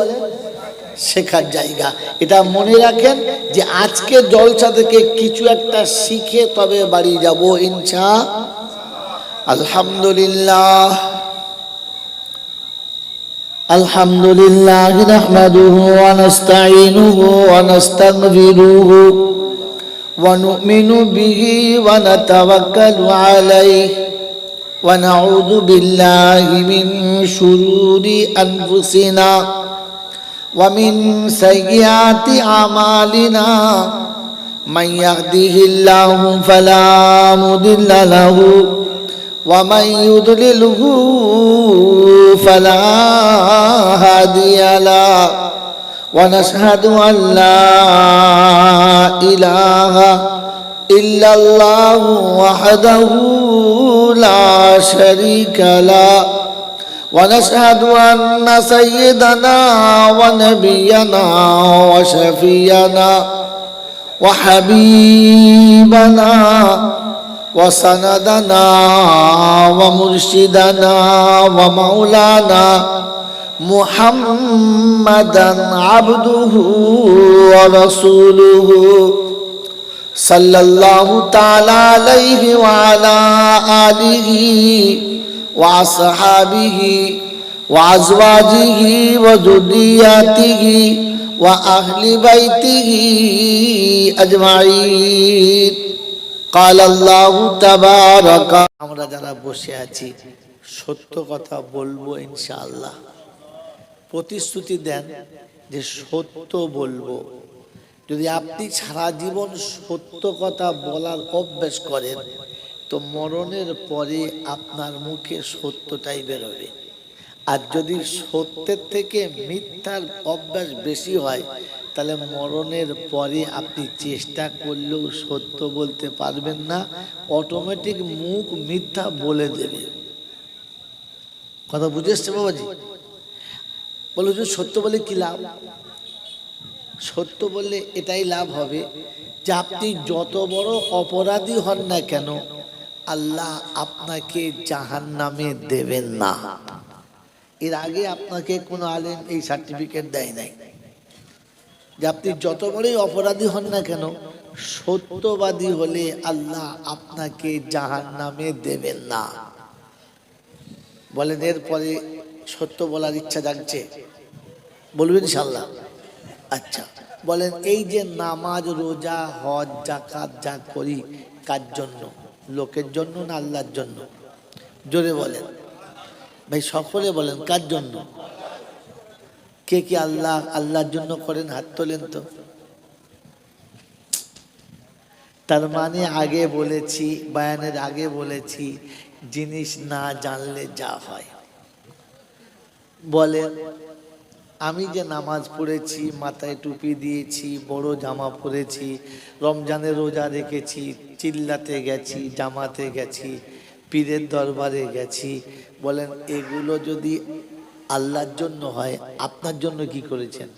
শেখার জায়গা। এটা মনে রাখেন যে আজকে জলসা থেকে কিছু একটা শিখে তবে বাড়ি যাব ইনশাআল্লাহ। আলহামদুলিল্লাহ আলহামদুলিল্লাহ নাহমাদুহু ওয়া নাস্তাঈনুহু ওয়া নাস্তাগফিরুহু ওয়া নু'মিনু বিহি ওয়া নাতাওয়াক্কালু আলাইহি ওয়া নাউযু বিল্লাহি মিন শুরুরি আনফুসিনা ওয়া মিন সাইয়্যাতি আমালিনা মান ইয়াহদিহিল্লাহু ফালা মুদিল্লা লাহু ওয়া মান ইউদ্লিলহু فلا هادي له ونشهد أن لا إله إلا الله وحده لا شريك له ونشهد أن سيدنا ونبينا وشفينا وحبيبنا وسندنا ومرشدنا ومولانا محمدا عبده ورسوله صلى الله تعالى عليه وعلى آله وأصحابه وأزواجه وذرياته وأهل بيته أجمعين قال الله تبارك আমরা যারা বসে আছি সত্য কথা বলবো ইনশাআল্লাহ। প্রতিশ্রুতি দেন যে সত্য বলবো। যদি আপনি সারা জীবন সত্য কথা বলার অভ্যাস করেন তো মরণের পরে আপনার মুখে সত্যটাই বেরোবে। আর যদি সত্যের থেকে মিথ্যার অভ্যাস বেশি হয় তাহলে মরণের পরে আপনি চেষ্টা করলেও সত্য বলতে পারবেন না, অটোমেটিক মুখ মিথ্যা বলে দেবে। কথা বুঝে এসছে বাবাজি? বলো যে সত্য বলে কি লাভ? সত্য বললে এটাই লাভ হবে যে আপনি যত বড় অপরাধী হন না কেন আল্লাহ আপনাকে জাহান্নামে দেবেন না। এর আগে আপনাকে কোনো আলেম এই সার্টিফিকেট দেয় নাই যে আপনি যত বড়ই অপরাধী হন না কেন সত্যবাদী হলে আল্লাহ আপনাকে জাহান্নামে দেবেন না। বলেন এরপরে সত্য বলার ইচ্ছা জাগছে? বলবেন ইনশাআল্লাহ? আচ্ছা বলেন, এই যে নামাজ রোজা হজ জাকাত যা করি কার জন্য? লোকের জন্য না আল্লাহর জন্য? জোরে বলেন ভাই, সকলে বলেন কার জন্য? কে কি আল্লাহর জন্য করেন? হাত তোলেন তো। তার মানে আগে বলেছি, বয়ানের আগে বলেছি, জিনিস না জানলে যা হয়। বলেন, আমি যে নামাজ পড়েছি, মাথায় টুপি দিয়েছি, বড় জামা পরেছি, রমজানের রোজা রেখেছি, চিল্লাতে গেছি, জামাতে গেছি, পীরের দরবারে গেছি, বলেন এগুলো যদি আল্লাহর জন্য হয়, আপনার জন্য কি করেছেন?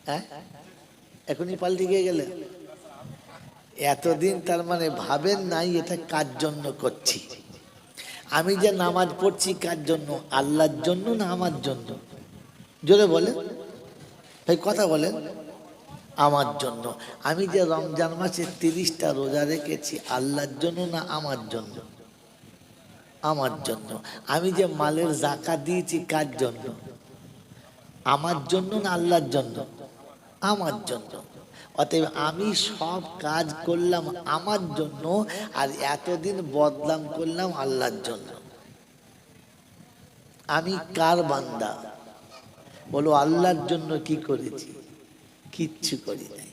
হ্যাঁ, এখনই পাল্টে গিয়ে গেলে। এতদিন তার মানে ভাবেন নাই এটা কার জন্য করছি। আমি যে নামাজ পড়ছি কার জন্য? আল্লাহর জন্য না আমার জন্য? জোরে বলে ভাই, কথা বলেন। আমার জন্য। আমি যে রমজান মাসে 30টা রোজা রেখেছি আল্লাহর জন্য না আমার জন্য? আমার জন্য। আমি যে মালের যাকাত দিয়েছি কার জন্য? আমার জন্য না আল্লাহর জন্য? আমার জন্য। অতএব আমি সব কাজ করলাম আমার জন্য, আর এতদিন বদনাম করলাম আল্লাহর জন্য। আমি কার বান্দা? বলো আল্লাহর জন্য কি করেছি? কিচ্ছু করি নাই।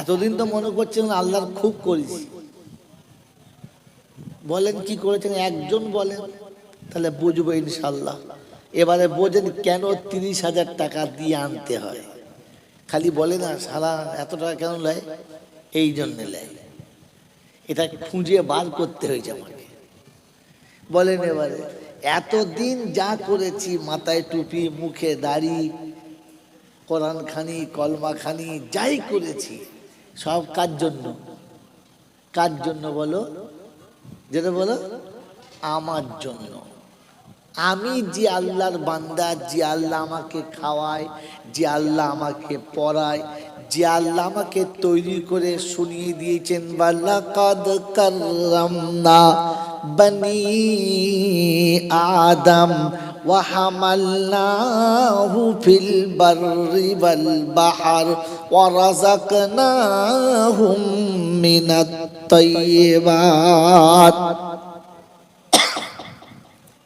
এতদিন তো মনে করছেন আল্লাহর খুব করেছি। বলেন কি করেছেন একজন বলেন, তাহলে বুঝবো ইনশাল্লাহ। এবারে বোঝেন কেন 30,000 টাকা দিয়ে আনতে হয়। খালি বলে না সারা এত টাকা কেন নেয়, এই জন্যে নেয়। এটা খুঁজে বার করতে হয়েছে আমাকে। বলেন এবারে এতদিন যা করেছি, মাথায় টুপি, মুখে দাড়ি, কোরআন খানি, কলমা খানি, যাই করেছি সব কার জন্য? কার জন্য বলো? যেটা বলো আমার জন্য। আমি যে আল্লাহর বান্দা, যে আল্লাহ আমাকে খাওয়ায়, যে আল্লাহ আমাকে পড়ায়, যে আল্লাহ আমাকে তৈরি করে শুনিয়ে দিয়েছেন ওয়ালাকাদ কাররামনা বনি আদম ওয়া হামালনাহু ফিল বাররি ওয়াল বাহর ওয়া রাযাকনাহুম মিনাত তাইয়্যিবাত।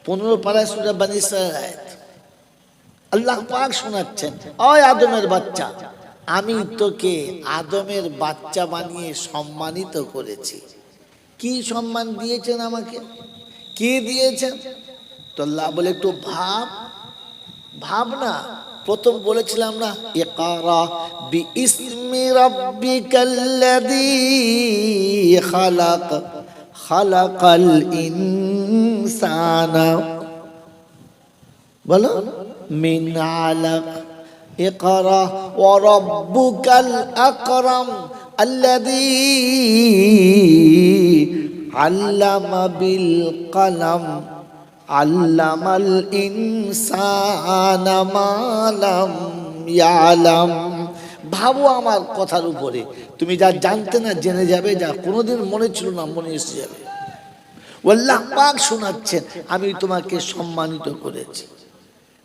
15 পারায় সূরা বনী ইসরাঈল আয়াত। আল্লাহ পাক শোনাচ্ছেন, ওই আদমের বাচ্চা, আমি তোকে আদমের বাচ্চা বানিয়ে সম্মানিত করেছি। কি সম্মান দিয়েছেন আমাকে? কি দিয়েছেন? তো আল্লাহ বলে একটু ভাব না। প্রথম বলেছিলাম না, ইকরা বিইসমি রাব্বিকাল্লাযী খালাক খালাকাল ইনসানা, বলো মিন আলাক। ইকরা ওয়া রাব্বুকাল আকরাম আল্লাযী আল্লামা বিল কলম আল্লামাল ইনসানা মা লাম ইয়ালাম। ভাবো আমার কথার উপরে, তুমি যা জানতে না জেনে যাবে, যা কোনোদিন মনে ছিল না মনে এসে যাবে। আল্লাহ পাক শোনাচ্ছেন, আমি তোমাকে সম্মানিত করেছি।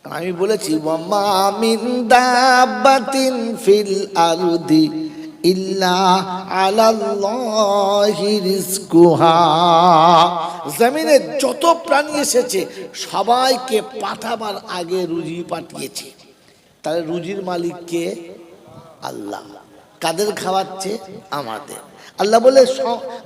আমি বলেছি ওয়ামা মিন দাব্বাতিন ফিল আরদি ইল্লা আলাল্লাহি রিজকুহা। জমিনে যত প্রাণী এসেছে সবাইকে পাঠাবার আগে রুজি পাঠিয়েছে। তাহলে রুজির মালিক কে? আল্লাহ। কাদের খাওয়াচ্ছে? আমাদের। আল্লাহ বলে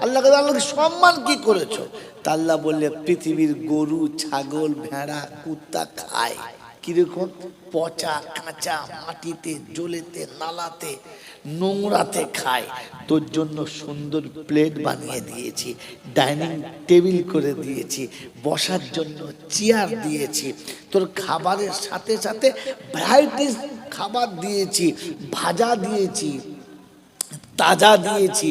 আল্লাহকে সম্মান কি করেছো? তা আল্লাহ বললে পৃথিবীর গরু, ছাগল, ভেড়া, কুত্তা খায় কিরকম? পচা কাঁচা মাটিতে, জলেতে, নালাতে, নোংরাতে খায়। তোর জন্য সুন্দর প্লেট বানিয়ে দিয়েছি, ডাইনিং টেবিল করে দিয়েছি, বসার জন্য চেয়ার দিয়েছি, তোর খাবারের সাথে সাথে ভ্যারাইটিস খাবার দিয়েছি, ভাজা দিয়েছি, তাজা দিয়েছি,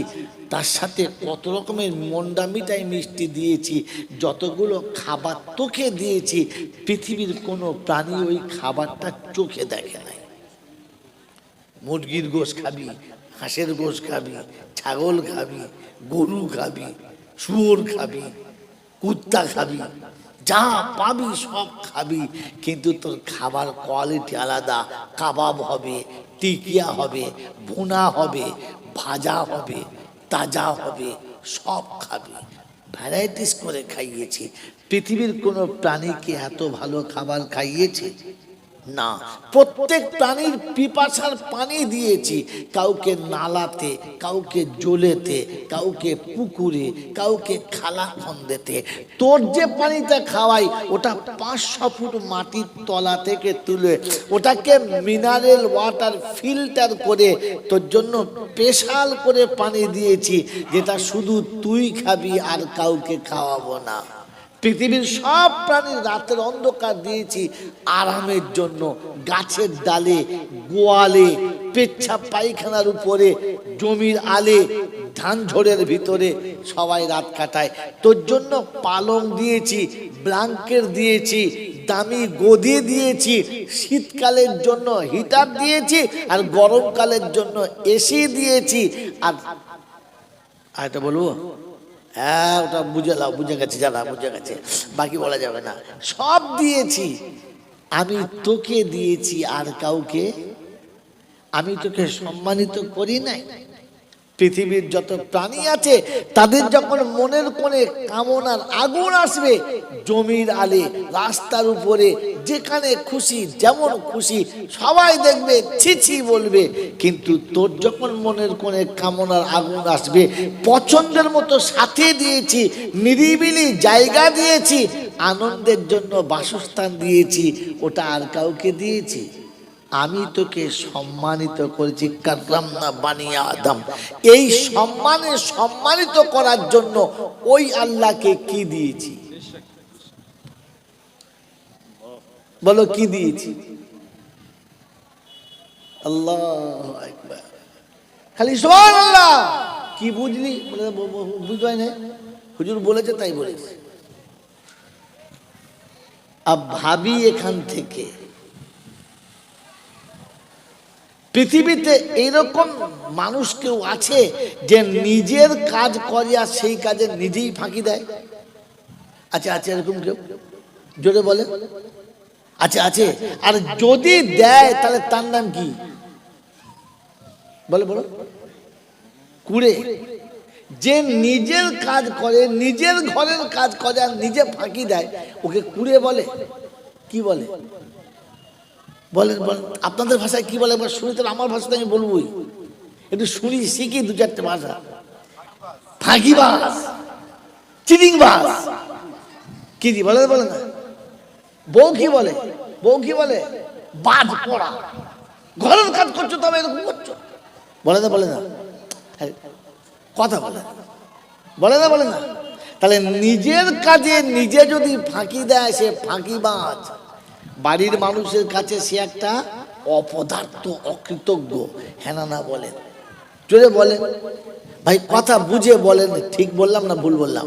তার সাথে কত রকমের মন্ডা মিঠাই মিষ্টি দিয়েছি। যতগুলো খাবার তোকে দিয়েছি, পৃথিবীর কোনো প্রাণী ওই খাবারটা চোখে দেখে নাই। মুরগির গোশ খাবি, হাঁসের গোশ খাবি, ছাগল খাবি, গরু খাবি, শুয়োর খাবি, কুত্তা খাবি, যা পাবি সব খাবি, কিন্তু তোর খাবার কোয়ালিটি আলাদা। কাবাব হবে, টিকিয়া হবে, ভুনা হবে, ভাজা হবে, তাজা হবে, সব খাবি। ভ্যারাইটিস করে খাইয়েছি। পৃথিবীর কোনো প্রাণীকে এত ভালো খাবার খাইয়েছে না। প্রত্যেক প্রাণীর পিপাসার পানি দিয়েছি, কাউকে নালাতে, কাউকে জলেতে, কাউকে পুকুরে, কাউকে খালা খন্দেতে। তোর যে পানিটা খাওয়াই ওটা 500 ফুট মাটির তলা থেকে তুলে ওটাকে মিনারেল ওয়াটার ফিল্টার করে তোর জন্য স্পেশাল করে পানি দিয়েছি, যেটা শুধু তুই খাবি আর কাউকে খাওয়াবো না। পৃথিবীর সব প্রাণীর রাতের অন্ধকার দিয়েছি আরামের জন্য। গাছের ডালে, গোয়ালে, পেচ্ছাপ পায়খানার উপরে, জমির আলে, ধান ঝোড়ের ভিতরে সবাই রাত কাটায়। তোর জন্য পালং দিয়েছি, ব্ল্যাঙ্কেট দিয়েছি, দামি গদি দিয়েছি, শীতকালের জন্য হিটার দিয়েছি, আর গরমকালের জন্য এসি দিয়েছি। আর এটা বলবো, হ্যাঁ ওটা বুঝে লাও, বুঝে গেছে, জানা বুঝে গেছে, বাকি বলা যাবে না। সব দিয়েছি, আমি তোকে দিয়েছি আর কাউকে আমি তোকে সম্মানিত করি নাই। পৃথিবীর যত প্রাণী আছে তাদের যখন মনের কোণে কামনার আগুন আসবে, জমির আলে, রাস্তার উপরে, যেখানে খুশি যেমন খুশি সবাই দেখবে, ছি ছি বলবে। কিন্তু তোর যখন মনের কোণে কামনার আগুন আসবে, পছন্দের মতো সাথে দিয়েছি, নিরিবিলি জায়গা দিয়েছি, আনন্দের জন্য বাসস্থান দিয়েছি, ওটা আর কাউকে দিয়েছি? আমি তোকে সম্মানিত করেছি, কাররামনা বানি আদম। এই সম্মানে সম্মানিত করার জন্য ওই আল্লাহকে কি দিয়েছি? বলো কি দিয়েছি? আল্লাহু আকবার। খালি সুবহানাল্লাহ। কি বুঝলি? বুঝতে হয় না, হুজুর বলেছে তাই বলেছে। আব ভাবি এখান থেকে, পৃথিবীতে এইরকম মানুষ কেউ আছে যে নিজের কাজ করে আর সেই কাজে নিজেই ফাঁকি দেয়? আচ্ছা আছে এরকম কেউ? জোরে বলে। আচ্ছা আছে। আর যদি দেয় তাহলে তার নাম কি? বলে বলো। কুড়ে। যে নিজের কাজ করে, নিজের ঘরের কাজ করে আর নিজে ফাঁকি দেয়, ওকে কুড়ে বলে? কি বলে? বলেন বলেন, আপনাদের ভাষায় কি বলে একবার শুনি, তাহলে আমার ভাষাতে আমি বলবোই। একটু শুনি, শিখি দু চারটে ভাষা। ফাঁকিবাজ, চিটিংবাজ। কি দি বলে? বলে না। বউ কি বলে? বউ কি বলে? বাজ পড়া। ঘরের কাজ করছো তবে এরকম করছো, বলে না? বলে না? কথা বলে বলে না? বলে না? তাহলে নিজের কাজে নিজে যদি ফাঁকি দেয় সে ফাঁকিবাজ। বাড়ির মানুষের কাছে সে একটা অপদার্থ, অকৃতজ্ঞ। হ্যাঁ না বলেন, জোরে বলেন ভাই, কথা বুঝে বলেন। ঠিক বললাম না ভুল বললাম?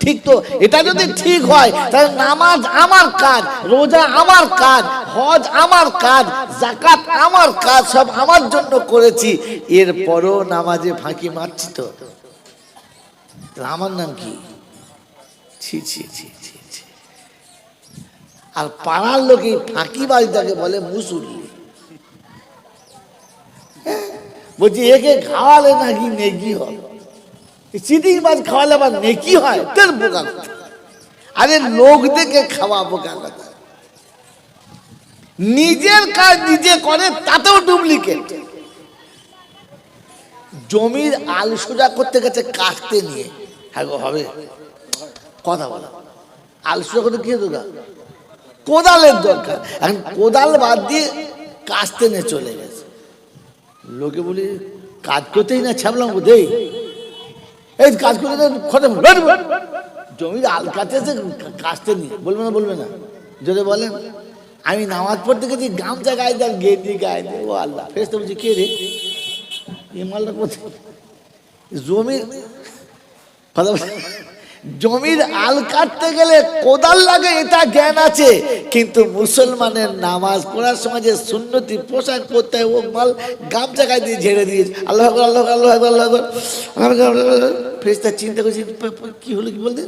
ঠিক তো? এটা যদি ঠিক হয় তাহলে নামাজ আমার কাজ, রোজা আমার কাজ, হজ আমার কাজ, যাকাত আমার কাজ, সব আমার জন্য করেছি। এরপরও নামাজে ফাঁকি মারছি তো আমার নাম কি? ছি ছি ছি ছি ছি। আর পাড়ার লোকে ফাঁকিবাজটাকে বলে মুসল্লি। বলছি একে খাওয়ালে নাকি নেকি হয়? চিটিংবাজ খাওয়ালে আবার নেকি হয়? তোর বোকা কথা। আরে লোক দেখে খাওয়া বোকা কথা। নিজের কাজ নিজে করে, তাতেও ডুপ্লিকেট। জমির আল সোজা করতে গেছে কাটতে নিয়ে, হ্যাঁ গো হবে কথা বলা। আল সোজা করতে কি দরকার? কোদালের দরকার। এখন কোদাল বাদ দিয়ে কাস্তে নিয়ে চলে গেছে। লোকে বলি কাজ করতেই না ছাপলাম দেই, এই কাজ করতে খতম। জমির আল কাটতেছে কাস্তে নিয়ে, বলবে না? বলবে না? যদি বলেন আমি নামাজ পড়তে গেছি, গামছা গায়ে দেয়, গেঞ্জি গায়ে দেয়। ও আল্লাহ, ফেরেশতা বলছি কে রে এই মালটা কোথায়? জমির কথা জমির আল কাটতে গেলে কোদাল লাগে এটা জ্ঞান আছে, কিন্তু মুসলমানের নামাজ পড়ার সময় যে সুন্নতি পোশাক পরতে হয় ও মাল গামছা গায়ে দিয়ে ঝেড়ে দিয়েছে। আল্লাহ আকবার, আল্লাহ আকবার, আল্লাহ আকবার, আল্লাহ আকবার। ফেরেশতা চিন্তা করছি কি হলো, কি বলতে,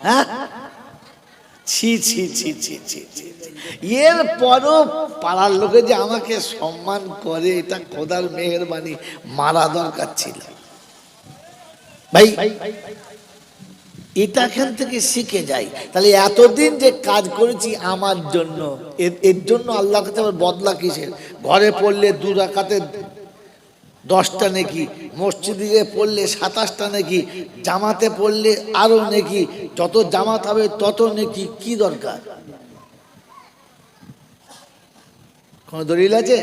হ্যাঁ, ছি ছি ছি ছি ছি ছি। এর পরও পাড়ার লোকে যে আমাকে সম্মান করে, এটা খোদার মেহেরবানি, মারা দরকার ছিল ভাই। এটা এখান থেকে শিখে যাই। তাহলে এতদিন যে কাজ করেছি আমার জন্য, এর জন্য আল্লাহ কাছে আমার বদলা কিসের? ঘরে পড়লে 2 রাকাতে 10টা নেকি, মসজিদে পড়লে 27টা নেকি, জামাতে পড়লে আরো নেকি, যত জামাত হবে তত নেকি। কি দরকার? কোন দলিল আছে?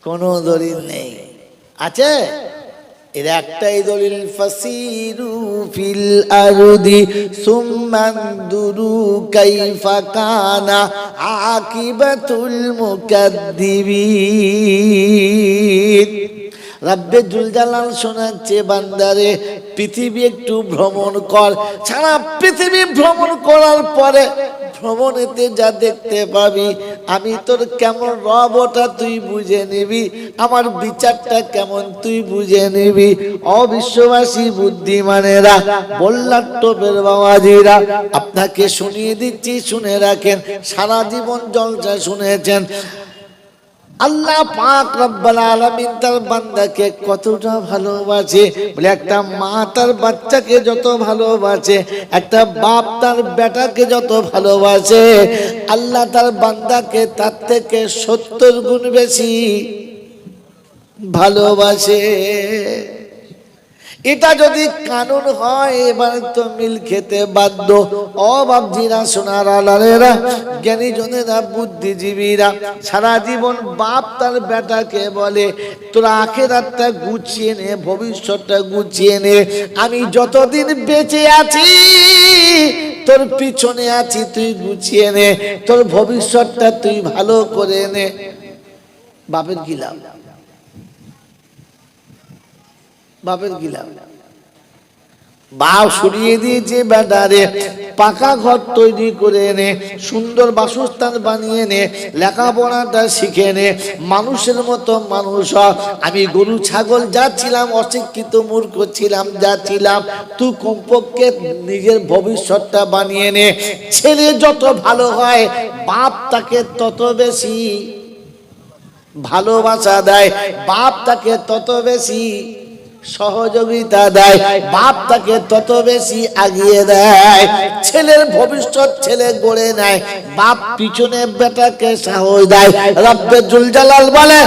কোন দলিল নেই। আছে এর একটাই দলিল, ফাসিরু ফিল আরদি সুম্মানদুরু কাইফা কানা আকিবাতুল মুকাদ্দিবিন। রব্বে জুল জালাল শোনাচ্ছে, বান্দারে পৃথিবী একটু ভ্রমণ কর। সারা পৃথিবী ভ্রমণ করার পরে ভ্রমণেতে যা দেখতে পাবি, আমি তোর কেমন রব ওটা তুই বুঝে নিবি, আমার বিচারটা কেমন তুই বুঝে নিবি। অবিশ্ববাসী বুদ্ধিমানেরা, বললাম টোপের বাবাজিরা, আপনাকে শুনিয়ে দিচ্ছি, শুনে রাখেন। সারা জীবন জলসা শুনেছেন, আল্লাহ পাক রব্বুল আলামিন তার বান্দাকে কতটা ভালোবাসে। বলে একটা মা তার বাচ্চাকে যত ভালোবাসে, একটা বাপ তার বেটাকে যত ভালোবাসে, আল্লাহ তার বান্দাকে তার থেকে 70 গুণ বেশি ভালোবাসে। এটা যদি কানুন হয়, এবার তো মিল খেতে বাধ্য। ও বাপজিরা, সোনার আলালেরা, জ্ঞানী জনেরা, বুদ্ধিজীবীরা, সারা জীবন বাপ তার বেটাকে বলে, তোরা আখিরাতটা গুছিয়ে নে, ভবিষ্যৎটা গুছিয়ে নে। আমি যতদিন বেঁচে আছি তোর পিছনে আছি, তুই গুছিয়ে নে, তোর ভবিষ্যৎটা তুই ভালো করে নে। বাপের কি লাভ? বাপের কি লাভ? বাপ সরিয়ে দিয়েছে বেটারে, পাকা ঘর তৈরি করে নে, সুন্দর বাসস্থান বানিয়ে নে, লেখাপড়াটা শিখে নে, মানুষের মতো মানুষ হ। আমি গরু ছাগল যা ছিলাম, অশিক্ষিত মূর্খ ছিলাম যা ছিলাম, তুই কমপক্ষে নিজের ভবিষ্যৎটা বানিয়ে নে। ছেলে যত ভালো হয়, বাপ তাকে তত বেশি ভালোবাসা দেয়, বাপ তাকে তত বেশি সহযোগিতা দেয়, বাপ তাকে তত বেশি আগিয়ে দেয়। ছেলের ভবিষ্যৎ ছেলে গড়ে নেয়, বাপ পিছনে বেটাকে সাহস দেয়। রব্বে জুল জালাল বলে,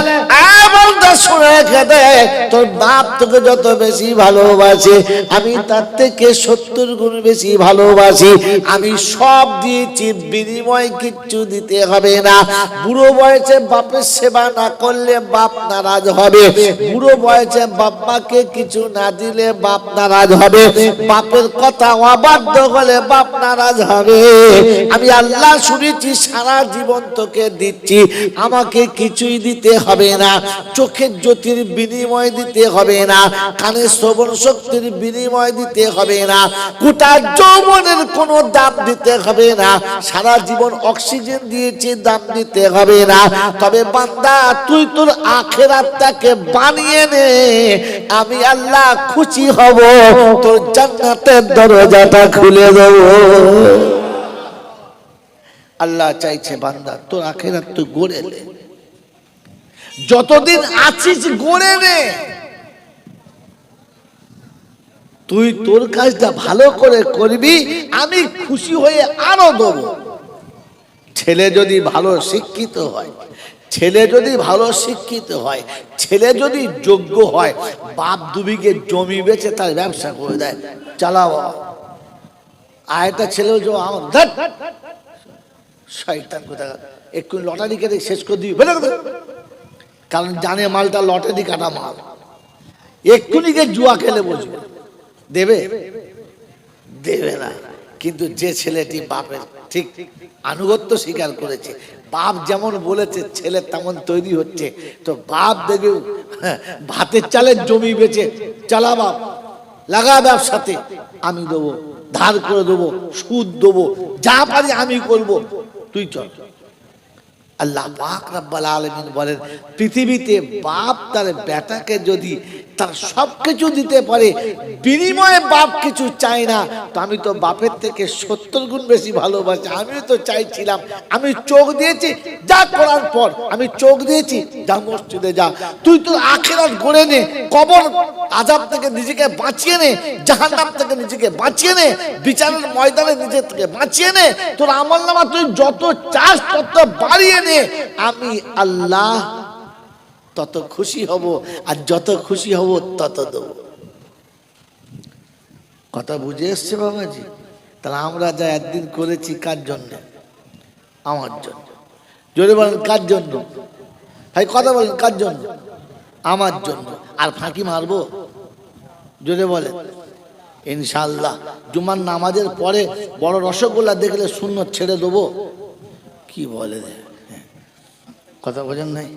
বলতে শুনে রেখে দে, তোর বাপ তোকে যত বেশি ভালোবাসে, আমি তার থেকে 70 গুণ বেশি ভালোবাসি। আমি সব দিয়েছি, বিনিময় কিচ্ছু দিতে হবে না। বুড়ো বয়সে বাপের সেবা না করলে বাপ নারাজ হবে, বুড়ো বয়সে বাপ্পাকে কিছু না দিলে বাপ নারাজ হবে, বাপের কথা অবাধ্য হলে বাপ নারাজ হবে। আমি আল্লাহ শুনেছি, সারা জীবন তোকে দিচ্ছি, আমাকে কিছুই দিতে হবে না। চোখের জ্যোতির বিনিময় দিতে হবে না, কানের শ্রবণ শক্তির বিনিময় দিতে হবে না, গোটা যৌবনের কোনো দাম দিতে হবে না, সারা জীবন অক্সিজেন দিয়েছি, দাম দিতে হবে না। তবে বান্দা, তুই তোর আখিরাতটাকে বানিয়ে নে, আমি আল্লাহ খুশি হব, তোর জান্নাতের দরজাটা খুলে দেব। আল্লাহ চাইছে বান্দা তোর আখিরাত তুই গড়ে নে, যতদিন আছিস গড়ে নে। তুই তোর কাজটা ভালো করে করবি, আমি খুশি হয়ে আরো দেব। ছেলে যদি ভালো শিক্ষিত হয়, ছেলে যদি ভালো শিক্ষিত হয়, ছেলে যদি যোগ্য হয়, বাপ 2 বিঘে জমি বেচে তার ব্যবসা করে দেয়, চালাও। আর একটা ছেলে শয়তান কোথাকার, একটু লটারি কেটে শেষ করে দিবি, কারণ জানে মালটা লটারি কাটা মাল, এক্ষুনি গিয়ে জুয়া খেলে বসবে, দেবে? দেবে না। কিন্তু যে ছেলেটি বাপের ঠিক আনুগত্য স্বীকার করেছে, বাপ যেমন বলেছে ছেলে তেমন তৈরি হচ্ছে, তো বাপ দেখবে ভাতের চালের জমি বেচে, চালা বাপ, লাগা ব্যবসাতে, আমি দেবো, ধার করে দেবো, সুদ দেবো, যা পারি আমি করব, তুই চল। আল্লাহ পাক রব্বুল আলামিন বলেন, পৃথিবীতে বাপ তার বেটাকে যদি তার সব কিছু দিতে পারে, বিনিময়ে বাপ কিছু চায় না, তো আমি তো বাপের থেকে 70 গুণ বেশি ভালোবাসি। আমিও তো চাইছিলাম, আমি চোখ দিয়েছি, যা করার পর আমি চোখ দিয়েছি, যা মসজিদে যা, তুই তোর আখিরাত গড়ে নে, কবর আযাব থেকে নিজেকে বাঁচিয়ে নে, জাহান্নাম থেকে নিজেকে বাঁচিয়ে নে, বিচারের ময়দানে নিজেকে বাঁচিয়ে নে, তোর আমলনামা তুই যত চাস তত বাড়িয়ে নে, আমি আল্লাহ তত খুশি হব, আর যত খুশি হব তত দেব। কথা বুঝে এসছে বাবাজি? তাহলে আমরা যা একদিন করেছি কার জন্য? আমার জন্য। জোরে বলেন, কার জন্য? ভাই কথা বলেন, কার জন্য? আমার জন্য। আর ফাঁকি মারবো? জোরে বলেন। ইনশাআল্লাহ জুমার নামাজের পরে বড় রসগোল্লা দেখলে সুন্নত ছেড়ে দেবো। কি বলে কথা বোঝেন নাই?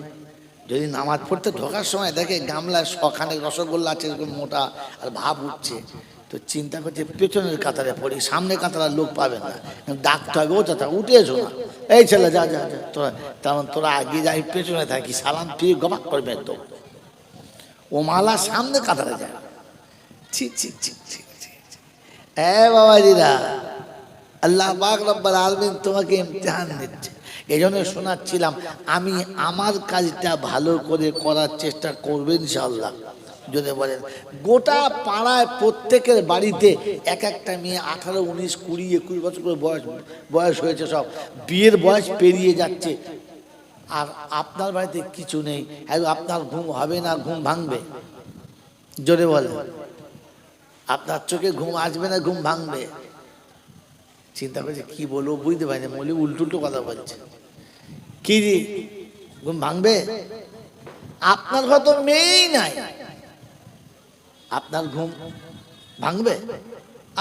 যদি নামাজ পড়তে ঢোকার সময় দেখে গামলায় শখানেক রসগোল্লা আছে এরকম মোটা, আর ভাব উঠছে, তো চিন্তা করছে পেছনের কাতারে পড়ি, সামনে কাতারে লোক পাবে না, ডাকতে হবে, ও চাচা উঠে এসো না, এই ছেলে যা যা যা, তোরা তেমন তোরা আগে যাই, পেছনে থাকি, সালাম ফিরে গবাক করবে একদম, ও মালা সামনে কাতারে যায়। ঠিক ঠিক ঠিক ঠিক ঠিক। বাবাজিরা, আল্লাহ পাক রব্বুল আলামিন তোমাকে ইমতিহান দিচ্ছে। এই জন্য শোনাচ্ছিলাম, আমি আমার কাজটা ভালো করে করার চেষ্টা করবেন ইনশাআল্লাহ। যদি বলেন গোটা পাড়ায় প্রত্যেকের বাড়িতে এক একটা মেয়ে 18, 19, 20, 21 বছর করে বয়স হয়েছে, সব বিয়ের বয়স পেরিয়ে যাচ্ছে, আর আপনার বাড়িতে কিছু নেই। আপনার ঘুম হবে না, ঘুম ভাঙবে? জোরে বলেন। আপনার চোখে ঘুম আসবে না, ঘুম ভাঙবে? চিন্তা করছে কি বলবো, বুঝতে পারি না, বলি উল্টো কথা বলছে, কি রে ঘুম ভাঙবে? আপনার ঘর তো মেয়েই নাই, আপনার ঘুম ভাঙবে?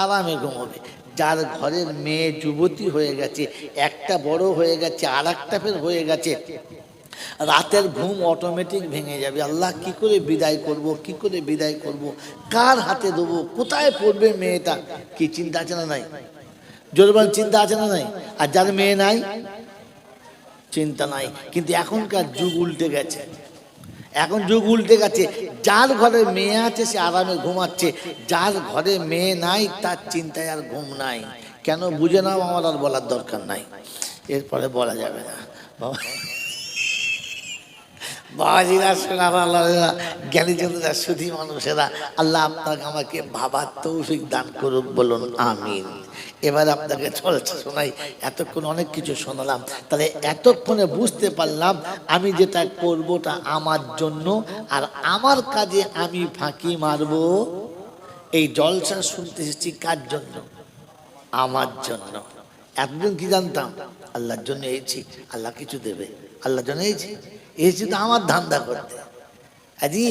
আরামে ঘুমোবে। যার ঘরের মেয়ে যুবতী হয়ে গেছে, একটা বড় হয়ে গেছে, আর একটা ফের হয়ে গেছে, রাতের ঘুম অটোমেটিক ভেঙে যাবে। আল্লাহ কি করে বিদায় করব, কি করে বিদায় করব, কার হাতে দেবো, কোথায় পড়বে মেয়েটা, কি চিন্তা আছে না নাই? জোরবান চিন্তা আছে না নাই? আর যার মেয়ে নাই চিন্তা নাই। কিন্তু এখনকার যুগ উল্টে গেছে, এখন যুগ উল্টে গেছে। যার ঘরে মেয়ে আছে সে আরামে ঘুমাচ্ছে, যার ঘরে মেয়ে নাই তার চিন্তায় আর ঘুম নাই। কেন বুঝে নাও, আমার আর বলার দরকার নাই, এরপরে বলা যাবে না। বাবা বাবাজিরা, সোনারা, জ্ঞানীজনরা, সুধী মানুষেরা, আল্লাহ আপনাকে আমাকে ভাবার তৌফিক দান করুক, বলুন আমিন। এবার আপনাকে চলছে শোনাই। এতক্ষণ অনেক কিছু শোনালাম, তাহলে এতক্ষণে বুঝতে পারলাম আমি যেটা করবোটা আমার জন্য, আর আমার কাজে আমি ফাঁকি মারবো। এই জলসা শুনতে এসেছি কার জন্য? আমার জন্য। এতদিন কি জানতাম? আল্লাহর জন্য এসেছি, আল্লাহ কিছু দেবে, আল্লাহর জন্য এসেছি তো আমার ধান্দা করতে। আজি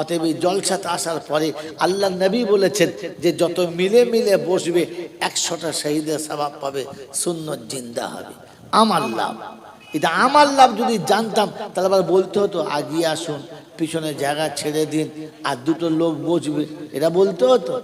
অতএব এই জলসাতে আসার পরে আল্লাহ নবী বলেছেন যে যত মিলে মিলে বসবে 100টা শহীদের সওয়াব পাবে, সুন্নত জিন্দা হবে। আমার লাভ, এটা আমার লাভ যদি জানতাম তাহলে আবার বলতে হতো আগিয়ে আসুন, পিছনে জায়গা ছেড়ে দিন, আর দুটো লোক বসবে, এটা বলতে হতো?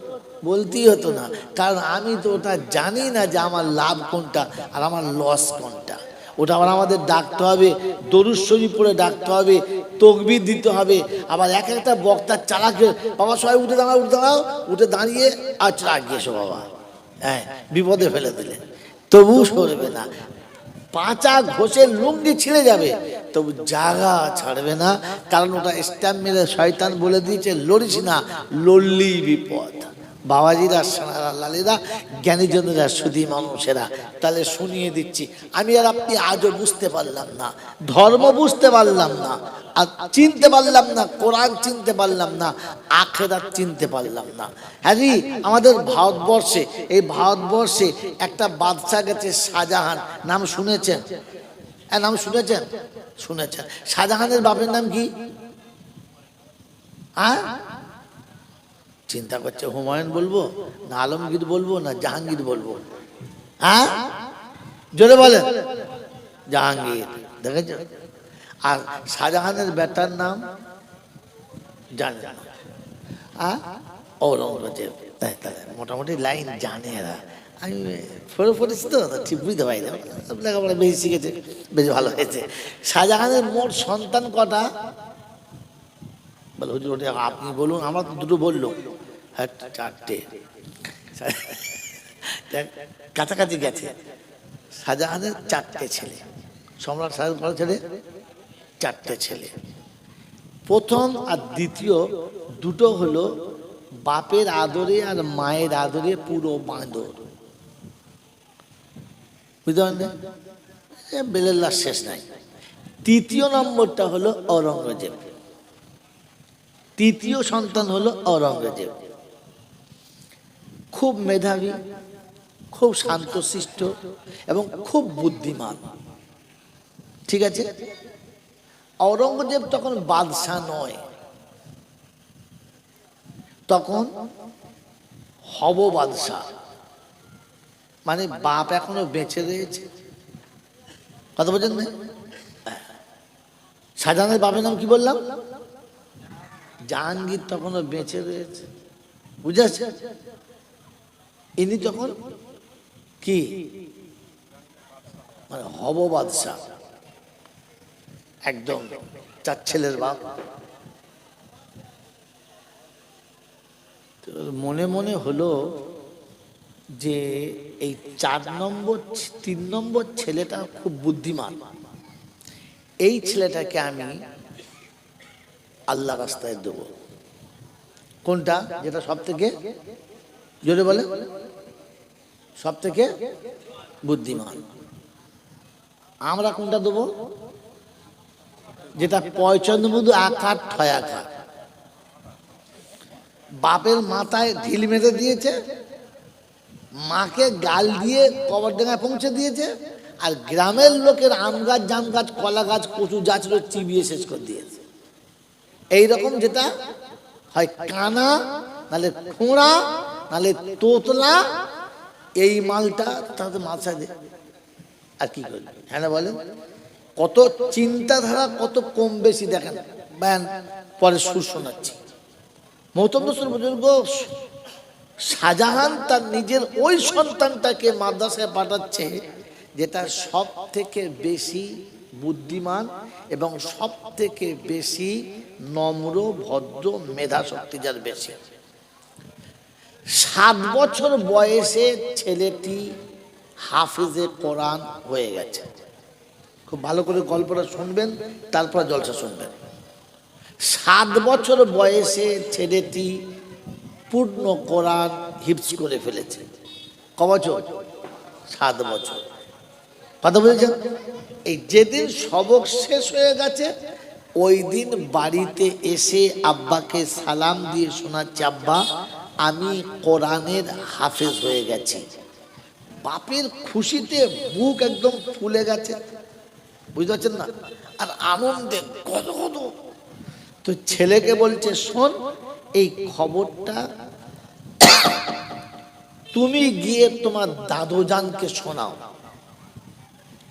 বলতেই হতো না, কারণ আমি তো ওটা জানি না যে আমার লাভ কোনটা আর আমার লস কোনটা। ওটা আবার আমাদের ডাকতে হবে, দরুদ শরীফ পড়ে ডাকতে হবে, তাকবীর দিতে হবে। আবার এক একটা বক্তার চালাকে, বাবা সবাই উঠে দাঁড়াও, উঠে দাঁড়াও, উঠে দাঁড়িয়ে আচ্ছা আগিয়ে এসো বাবা, হ্যাঁ বিপদে ফেলে দিলে, তবু সরবে না। পাঁচা ঘষের লুঙ্গি ছিঁড়ে যাবে, তবু জায়গা ছাড়বে না, কারণ ওটা স্ট্যাম্প মেরে শয়তান বলে দিয়েছে লড়িস না, লড়লি বিপদ। বাবাজিরা, সোনারা, লালেরা, জ্ঞানীজনেরা, সুধী মানুষেরা, তাহলে শুনিয়ে দিচ্ছি, আমি আর আপনি আজও বুঝতে পারলাম না, ধর্ম বুঝতে পারলাম না, আর চিনতে পারলাম না, কোরআন চিনতে পারলাম না, আখিরাত চিনতে পারলাম না। হ্যাঁ জি, আমাদের ভারতবর্ষে, এই ভারতবর্ষে একটা বাদশা গেছে শাহজাহান, নাম শুনেছেন? হ্যাঁ নাম শুনেছেন? শুনেছেন। শাহজাহানের বাপের নাম কি? হ্যাঁ চিন্তা করছে, হুমায়ুন বলবো না আলমগীর বলবো না জাহাঙ্গীর বলবো? হ্যাঁ জোরে বলেন। জাহাঙ্গীর, দেখেছ? আর শাহজাহানের বেটার নাম জানেন? ঔরঙ্গজেব। তাই তাই মোটামুটি লাইন জানে এরা। আমি পড়েছি তো, ঠিক বুঝতে পারি না, লেখাপড়া বেশি শিখেছে, বেশ ভালো হয়েছে। শাহজাহানের মোট সন্তান কটা? বলে হুজুর ওটা আপনি বলুন, আমরা তো দুটো বললো। হ্যাঁ, চারটে। কাছাকাছি গেছে। শাহজাহানের চারটে ছেলে, সম্রাট শাহজাহান কত ছেলে? চারটে ছেলে। প্রথম আর দ্বিতীয় দুটো হলো বাপের আদরে আর মায়ের আদরে পুরো বাঁদর, বুঝতে পারলেন? বেলেল্লার শেষ নাই। তৃতীয় নম্বরটা হলো ঔরঙ্গজেব, তৃতীয় সন্তান হলো ঔরঙ্গজেব। খুব মেধাবী, খুব শান্তশিষ্ট এবং খুব বুদ্ধিমান, ঠিক আছে? ঔরঙ্গজেব তখন বাদশাহ নয়, তখন হব বাদশাহ, মানে বাপ এখনো বেঁচে রয়েছে। কথা বলছেন না? শাহজাহানের বাপের নাম কি বললাম? জাহাঙ্গীর তখনও বেঁচে রয়েছে, বুঝেছে? ইনি তখন কি মানে হব বাদশাহ, একদম চার ছেলের বাপ। মনে মনে হলো যে এই 3 নম্বর ছেলেটা খুব বুদ্ধিমান, এই ছেলেটাকে আমি আল্লাহ রাস্তায় দেবো। কোনটা? যেটা সব থেকে জোরে বলে, সব থেকে বুদ্ধিমান। আমরা কোনটা দেবো? যেটা পয়চন্দ্রবুধু আকার ঠয় আকার, বাপের মাথায় ঢিল মেরে দিয়েছে, মাকে গাল দিয়ে কবরডাঙ্গায় পৌঁছে দিয়েছে, আর গ্রামের লোকের আম গাছ, জাম গাছ, কলা গাছ, কচু গাছ চিবিয়ে শেষ করে দিয়েছে। এইরকম যেটা হয় কানা, নালে খোঁড়া, নালে তোতলা, এই মালটা তাদের মাথায় দে। আর কি করবে? হ্যাঁ বলেন, কত চিন্তাধারা কত কম বেশি দেখেন। ব্যান পরে সুর শোনাচ্ছি। মহতম বুজুর্গ শাহজাহান তার নিজের ওই সন্তানটাকে মাদ্রাসায় পাঠাচ্ছে, যেটা সব থেকে বেশি বুদ্ধিমান এবং সব থেকে বেশি নম্র, ভদ্র, মেধা শক্তি যার বেশি। 7 বছর বয়সে ছেলেটি হাফিজে কোরআন হয়ে গেছে। খুব ভালো করে গল্পটা শুনবেন, তারপর জলসা শুনবেন। 7 বছর বয়সে ছেলেটি পূর্ণ কোরআন হিফজ করে ফেলেছে। ক বছর? 7 বছর। কথা বলেছেন? এই যেদিন সবক শেষ হয়ে গেছে, ওই দিন বাড়িতে এসে আব্বাকে সালাম দিয়ে শোনাচ্ছে, আব্বা আমি কোরআনের হাফেজ হয়ে গেছি। বাপের খুশিতে বুক একদম ফুলে গেছে, বুঝতে পারছেন না? আর আনন্দে কত কত। তো ছেলেকে বলছে, শোন এই খবরটা তুমি গিয়ে তোমার দাদুজানকে শোনাও,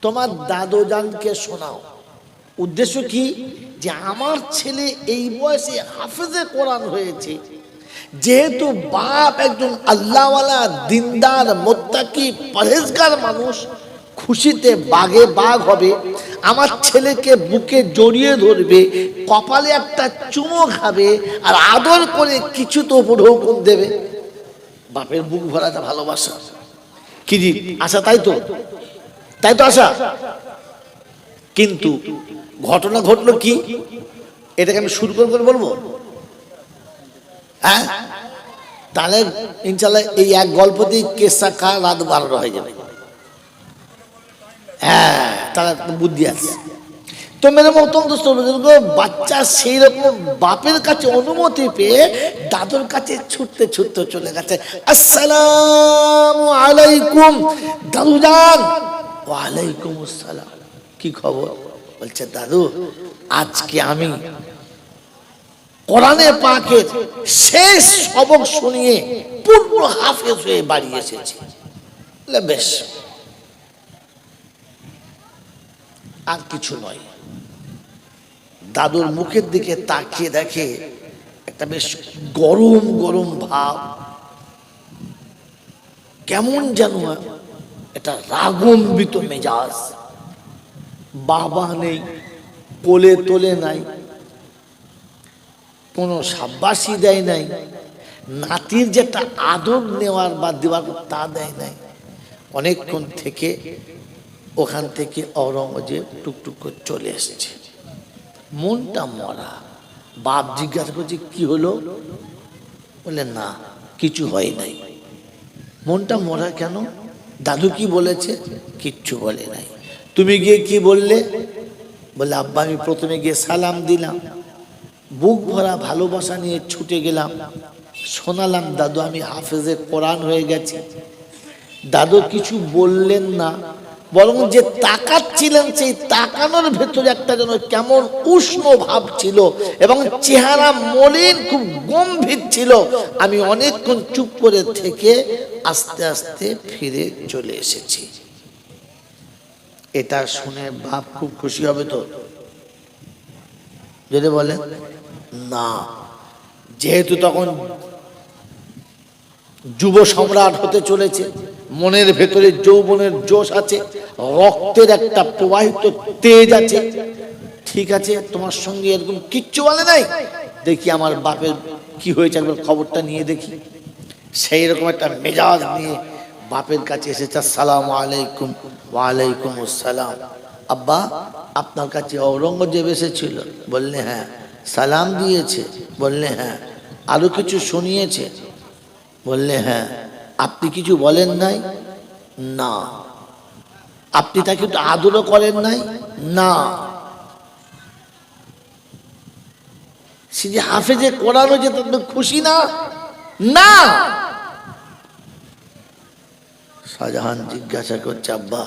তোমার দাদুজানকে শোনাও। উদ্দেশ্য কি? যে আমার ছেলে এই বয়সে হাফেজে কোরআন হয়েছে, যেহেতু বাপ একজন আল্লাহওয়ালা, দিনদার, মুত্তাকি, পরহেজগার মানুষ, খুশিতে বাগে বাগ হবে, আমার ছেলেকে বুকে জড়িয়ে ধরবে, কপালে একটা চুমো খাবে, আর আদর করে কিছু তো উপর হুকুম দেবে। বাপের বুক ভরাটা ভালোবাসা, কি জি আশা? তাই তো, তাই তো আশা। কিন্তু ঘটনা ঘটলো কি, এটাকে আমি শুরু করে বলবো? হ্যাঁ, তাহলে ইনশাল্লাহ এই এক গল্পতেই কেসা খা রাত 12টা হয়ে যাবে। হ্যাঁ, তারা বুদ্ধি আছে। তো মেরে মতন বুজুর্গ, বাচ্চা সেই রকম বাপের কাছে অনুমতি পেয়ে দাদুর কাছে ছুটতে ছুটতে চলে গেছে। আসসালামু আলাইকুম দাদুজান। ওয়ালাইকুম আসসালাম। কি খবর? বলছে, দাদু আজকে আমি কোরআনে পাকের শেষ সবক শুনিয়ে পূর্ণ হাফেজ হয়ে বাড়ি এসেছি। বেশ, আর কিছু নয়। দাদুর মুখের দিকে তাকিয়ে দেখে একটা বেশ গরম গরম ভাব, কেমন যেন এটা রাগম্বিত মেজাজ। বাবা নেই, কোলে তোলে নাই, কোনো সাব্বাসি দেয় নাই, নাতির যেটা আদর নেওয়ার বা দেওয়ার তা দেয় নাই। অনেকক্ষণ থেকে ওখান থেকে ঔরঙ্গজেব টুকটুক করে চলে এসেছে, মনটা মরা। বাপ জিজ্ঞাসা করছে কি হলো? বলে না কিছু হয় নাই। মনটা মরা কেন? দাদু কি বলেছে? কিচ্ছু বলে নাই। তুমি গিয়ে কি বললে? বলে আব্বা আমি প্রথমে গিয়ে সালাম দিলাম, বুক ভরা ভালোবাসা নিয়ে ছুটে গেলাম, শোনালাম দাদু আমি হাফেজে কোরআন হয়ে গেছি। দাদু কিছু বললেন না, বরং যে তাকাচ্ছিলেন সেই তাকানোর ভেতরে একটা যেন কেমন উষ্ণ ভাব ছিল এবং চেহারা মলিন, খুব গম্ভীর ছিল। আমি অনেকক্ষণ চুপ করে থেকে আস্তে আস্তে ফিরে চলে এসেছি। এটা শুনে বাপ খুব খুশি হবে তো? যদি বলেন না, যেহেতু তখন যুব সম্রাট হতে চলেছে, মনের ভেতরে যৌবনের জোশ আছে, রক্তের একটা প্রবাহিত তেজ আছে। ঠিক আছে, তোমার সঙ্গে এরকম কিচ্ছু বলে নাই, দেখি আমার বাপের কি হয়েছে একবার খবরটা নিয়ে দেখি। সেই রকম একটা মেজাজ নিয়ে বাপের কাছে এসেছে। আসসালামু আলাইকুম। ওয়ালাইকুম আসসালাম। আব্বা আপনার কাছে ঔরঙ্গজেব এসেছিল? বললে হ্যাঁ। সালাম দিয়েছে? বললে হ্যাঁ। আরো কিছু শুনিয়েছে? বললে হ্যাঁ। আপনি কিছু বলেন নাই? না। আপনি তাকে একটু আদরও করেন নাই? না। সে যে হাফেজে কোরআন হয়েছে আপনি খুশি না? না। শাহজাহান জিজ্ঞাসা করছে আব্বা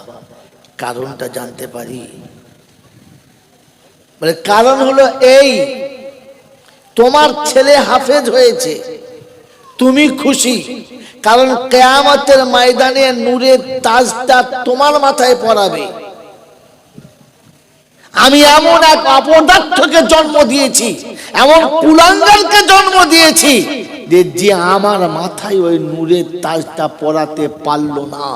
কারণটা জানতে পারি? বলে কারণ হলো এই, তোমার ছেলে হাফেজ হয়েছে, তুমি খুশি, কারণ কিয়ামতের ময়দানে নূরের তাজটা তোমার মাথায় পড়াবে। আমি এমন এক অপদার্থকে জন্ম দিয়েছি, এমন কুলাঙ্গারকে জন্ম দিয়েছি যে আমার মাথায় ওই নূরের তাজটা পরাতে পারলো না।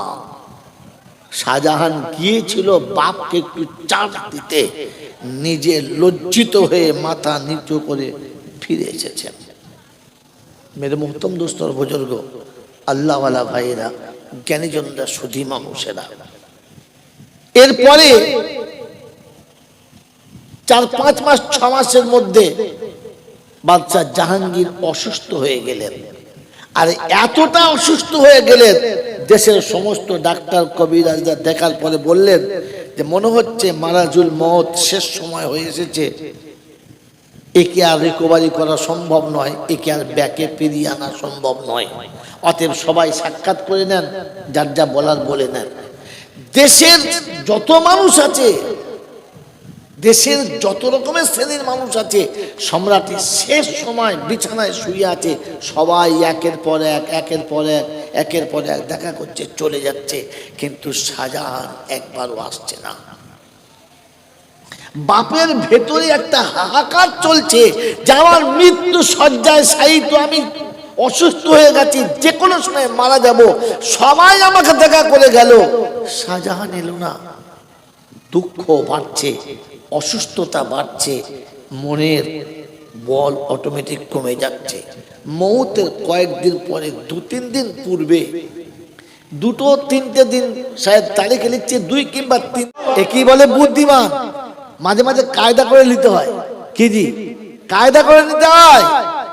শাহজাহান গিয়েছিল বাপকে একটু চাপ দিতে, নিজে লজ্জিত হয়ে মাথা নিচু করে ফিরে এসেছেন। মেরে মোহতম দোস্তর বুজুর্গ, আল্লাহওয়ালা ভাইয়েরা, জ্ঞানীজনরা, সুধী মানুষেরা, এরপরে 4-5 মাস 6 মাসের মধ্যে বাদশা জাহাঙ্গীর অসুস্থ হয়ে গেলেন। আর এতটা অসুস্থ হয়ে গেলেন, দেশের সমস্ত ডাক্তার কবিরাজরা দেখার পরে বললেন যে মনে হচ্ছে মারাজুল মওত, শেষ সময় হয়ে এসেছে, একে আর রিকভারি করা সম্ভব নয়, একে আর ব্যাকে ফিরিয়ে আনা সম্ভব নয়। অতএব সবাই সাক্ষাৎ করে নেন, যার যা বলার বলে নেন। দেশের যত মানুষ আছে, দেশের যত রকমের শ্রেণীর মানুষ আছে, সম্রাটের শেষ সময় বিছানায় শুয়ে আছে, সবাই একের পর এক, একের পর এক, একের পর এক দেখা করছে, চলে যাচ্ছে, কিন্তু শাহজাহান একবারও আসছে না। বাপের ভেতরে একটা হাহাকার চলছে যে আমার মৃত্যু শয্যায় শায়িত, আমি অসুস্থ হয়ে গেছি, যে কোনো সময় মারা যাব, সবাই আমাকে দেখা করে গেল, শাহজাহান এলো না। দুঃখ বাড়ছে, অসুস্থতা বাড়ছে, মনের বল অটোমেটিক কমে যাচ্ছে। মৌতের কয়েকদিন পরে, 2-3 দিন পূর্বে, 2-3 দিন শায়দ তারিখে লিখছে 2 কিংবা 3, একই বলে বুদ্ধিমান। মাঝে মাঝে কায়দা করে নিতে হয়। কি জি? কায়দা করে নিতে হয়।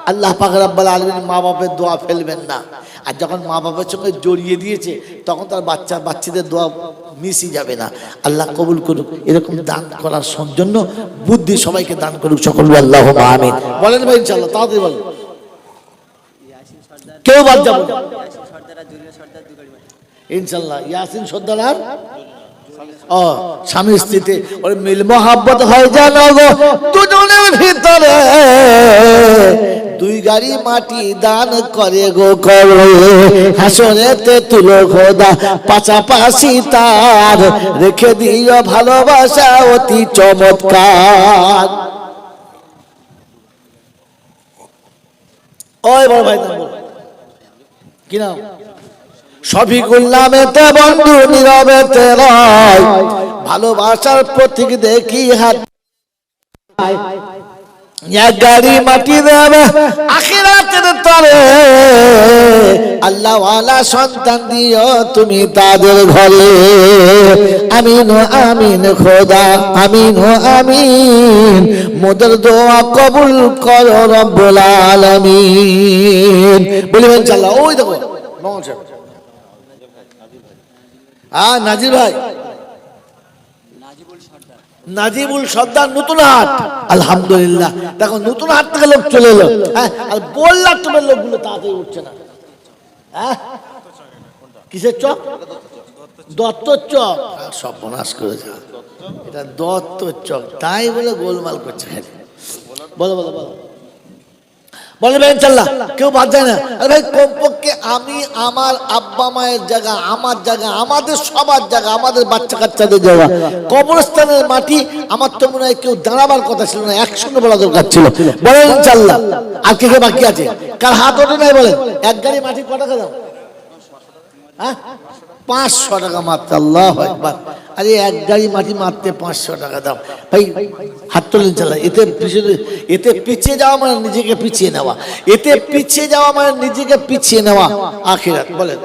আল্লাহ পাক রব্বুল আলামিন মা বাপের দোয়া ফেলবেন না। আর যখন মা বাপের সঙ্গে জড়িয়ে দিয়েছে, তখন তার বাচ্চাদের দোয়া মিশি যাবে না। আল্লাহ কবুল করুক। এরকম দান করার জন্য বুদ্ধি সবাইকে দান করুক, সকল আল্লাহুম্মা আমিন। বলেন ভাই ইনশাআল্লাহ, তাড়াতাড়ি বলেন, কেউ বাদ যাবে না ইনশাআল্লাহ। ইয়াসিন সর্দার আর স্বামী স্ত্রীতে ওর মিল মহাব্বত হয় জানো গো, দুজনের ভিতরে 2 গাড়ি মাটি দান করে গো করে, হাসরেতে তুলো খোদা পাশাপাশি তার, রেখে দিও ভালোবাসা অতি চমৎকার। ওই বড় ভাই নাম বল। কি নাম? শফিকুল নামেতে বন্ধু নীরবেতে রয়, ভালোবাসার প্রতীক দেখি হাত এক গাড়ি মাটি দেবে আখিরাতের তরে, আল্লাহওয়ালা সন্তান দিও তুমি তাদের ঘরে। আমিন ও আমিন খোদা, আমিন ও আমিন, মোদের দোয়া কবুল করো রব্বুল আলামিন। বলিবেন ইনশাআল্লাহ। ওই দেখো মোহন সাহেব, নাজির ভাই, নাজিবুল সর্দার নতুন হাট। আলহামদুলিল্লাহ, দেখো নতুন হাট থেকে লোক চলে এলো। হ্যাঁ, আর বললাম তোমার লোকগুলো তাড়াতাড়ি উঠছে না। হ্যাঁ, কিসের চক? দত্ত চক। সর্বনাশ করেছে এটা, দত্ত চক, তাই বলে গোলমাল করছে। বলো বলো বলো, বলবে ইনশাআল্লাহ, কেউ বাদ যায় না। আরে ভাই, কমপক্ষে আমি আমার আব্বা মায়ের জায়গা, আমার জায়গা, আমাদের সবার জায়গা, আমাদের বাচ্চা কাচ্চাদের জায়গা, কবরস্থানের মাটি, আমার তো মনে হয় কেউ দাঁড়াবার কথা ছিল না, একসঙ্গে বলা দরকার ছিল। বলেন ইনশাআল্লাহ। আর কে কে বাকি আছে? কার হাত ওঠে নাই বলেন? এক গাড়ি মাটি ক টাকা দাও? হ্যাঁ, 500 টাকা মাত্র। আল্লাহু আকবার। আরে এক গাড়ি মাটি মারতে 500 টাকা দাও ভাই, হাত তোলেন চালা। এতে পিছিয়ে যাওয়া মানে নিজেকে পিছিয়ে নেওয়া, এতে পিছিয়ে যাওয়া মানে নিজেকে পিছিয়ে নেওয়া আখিরাত। বলেন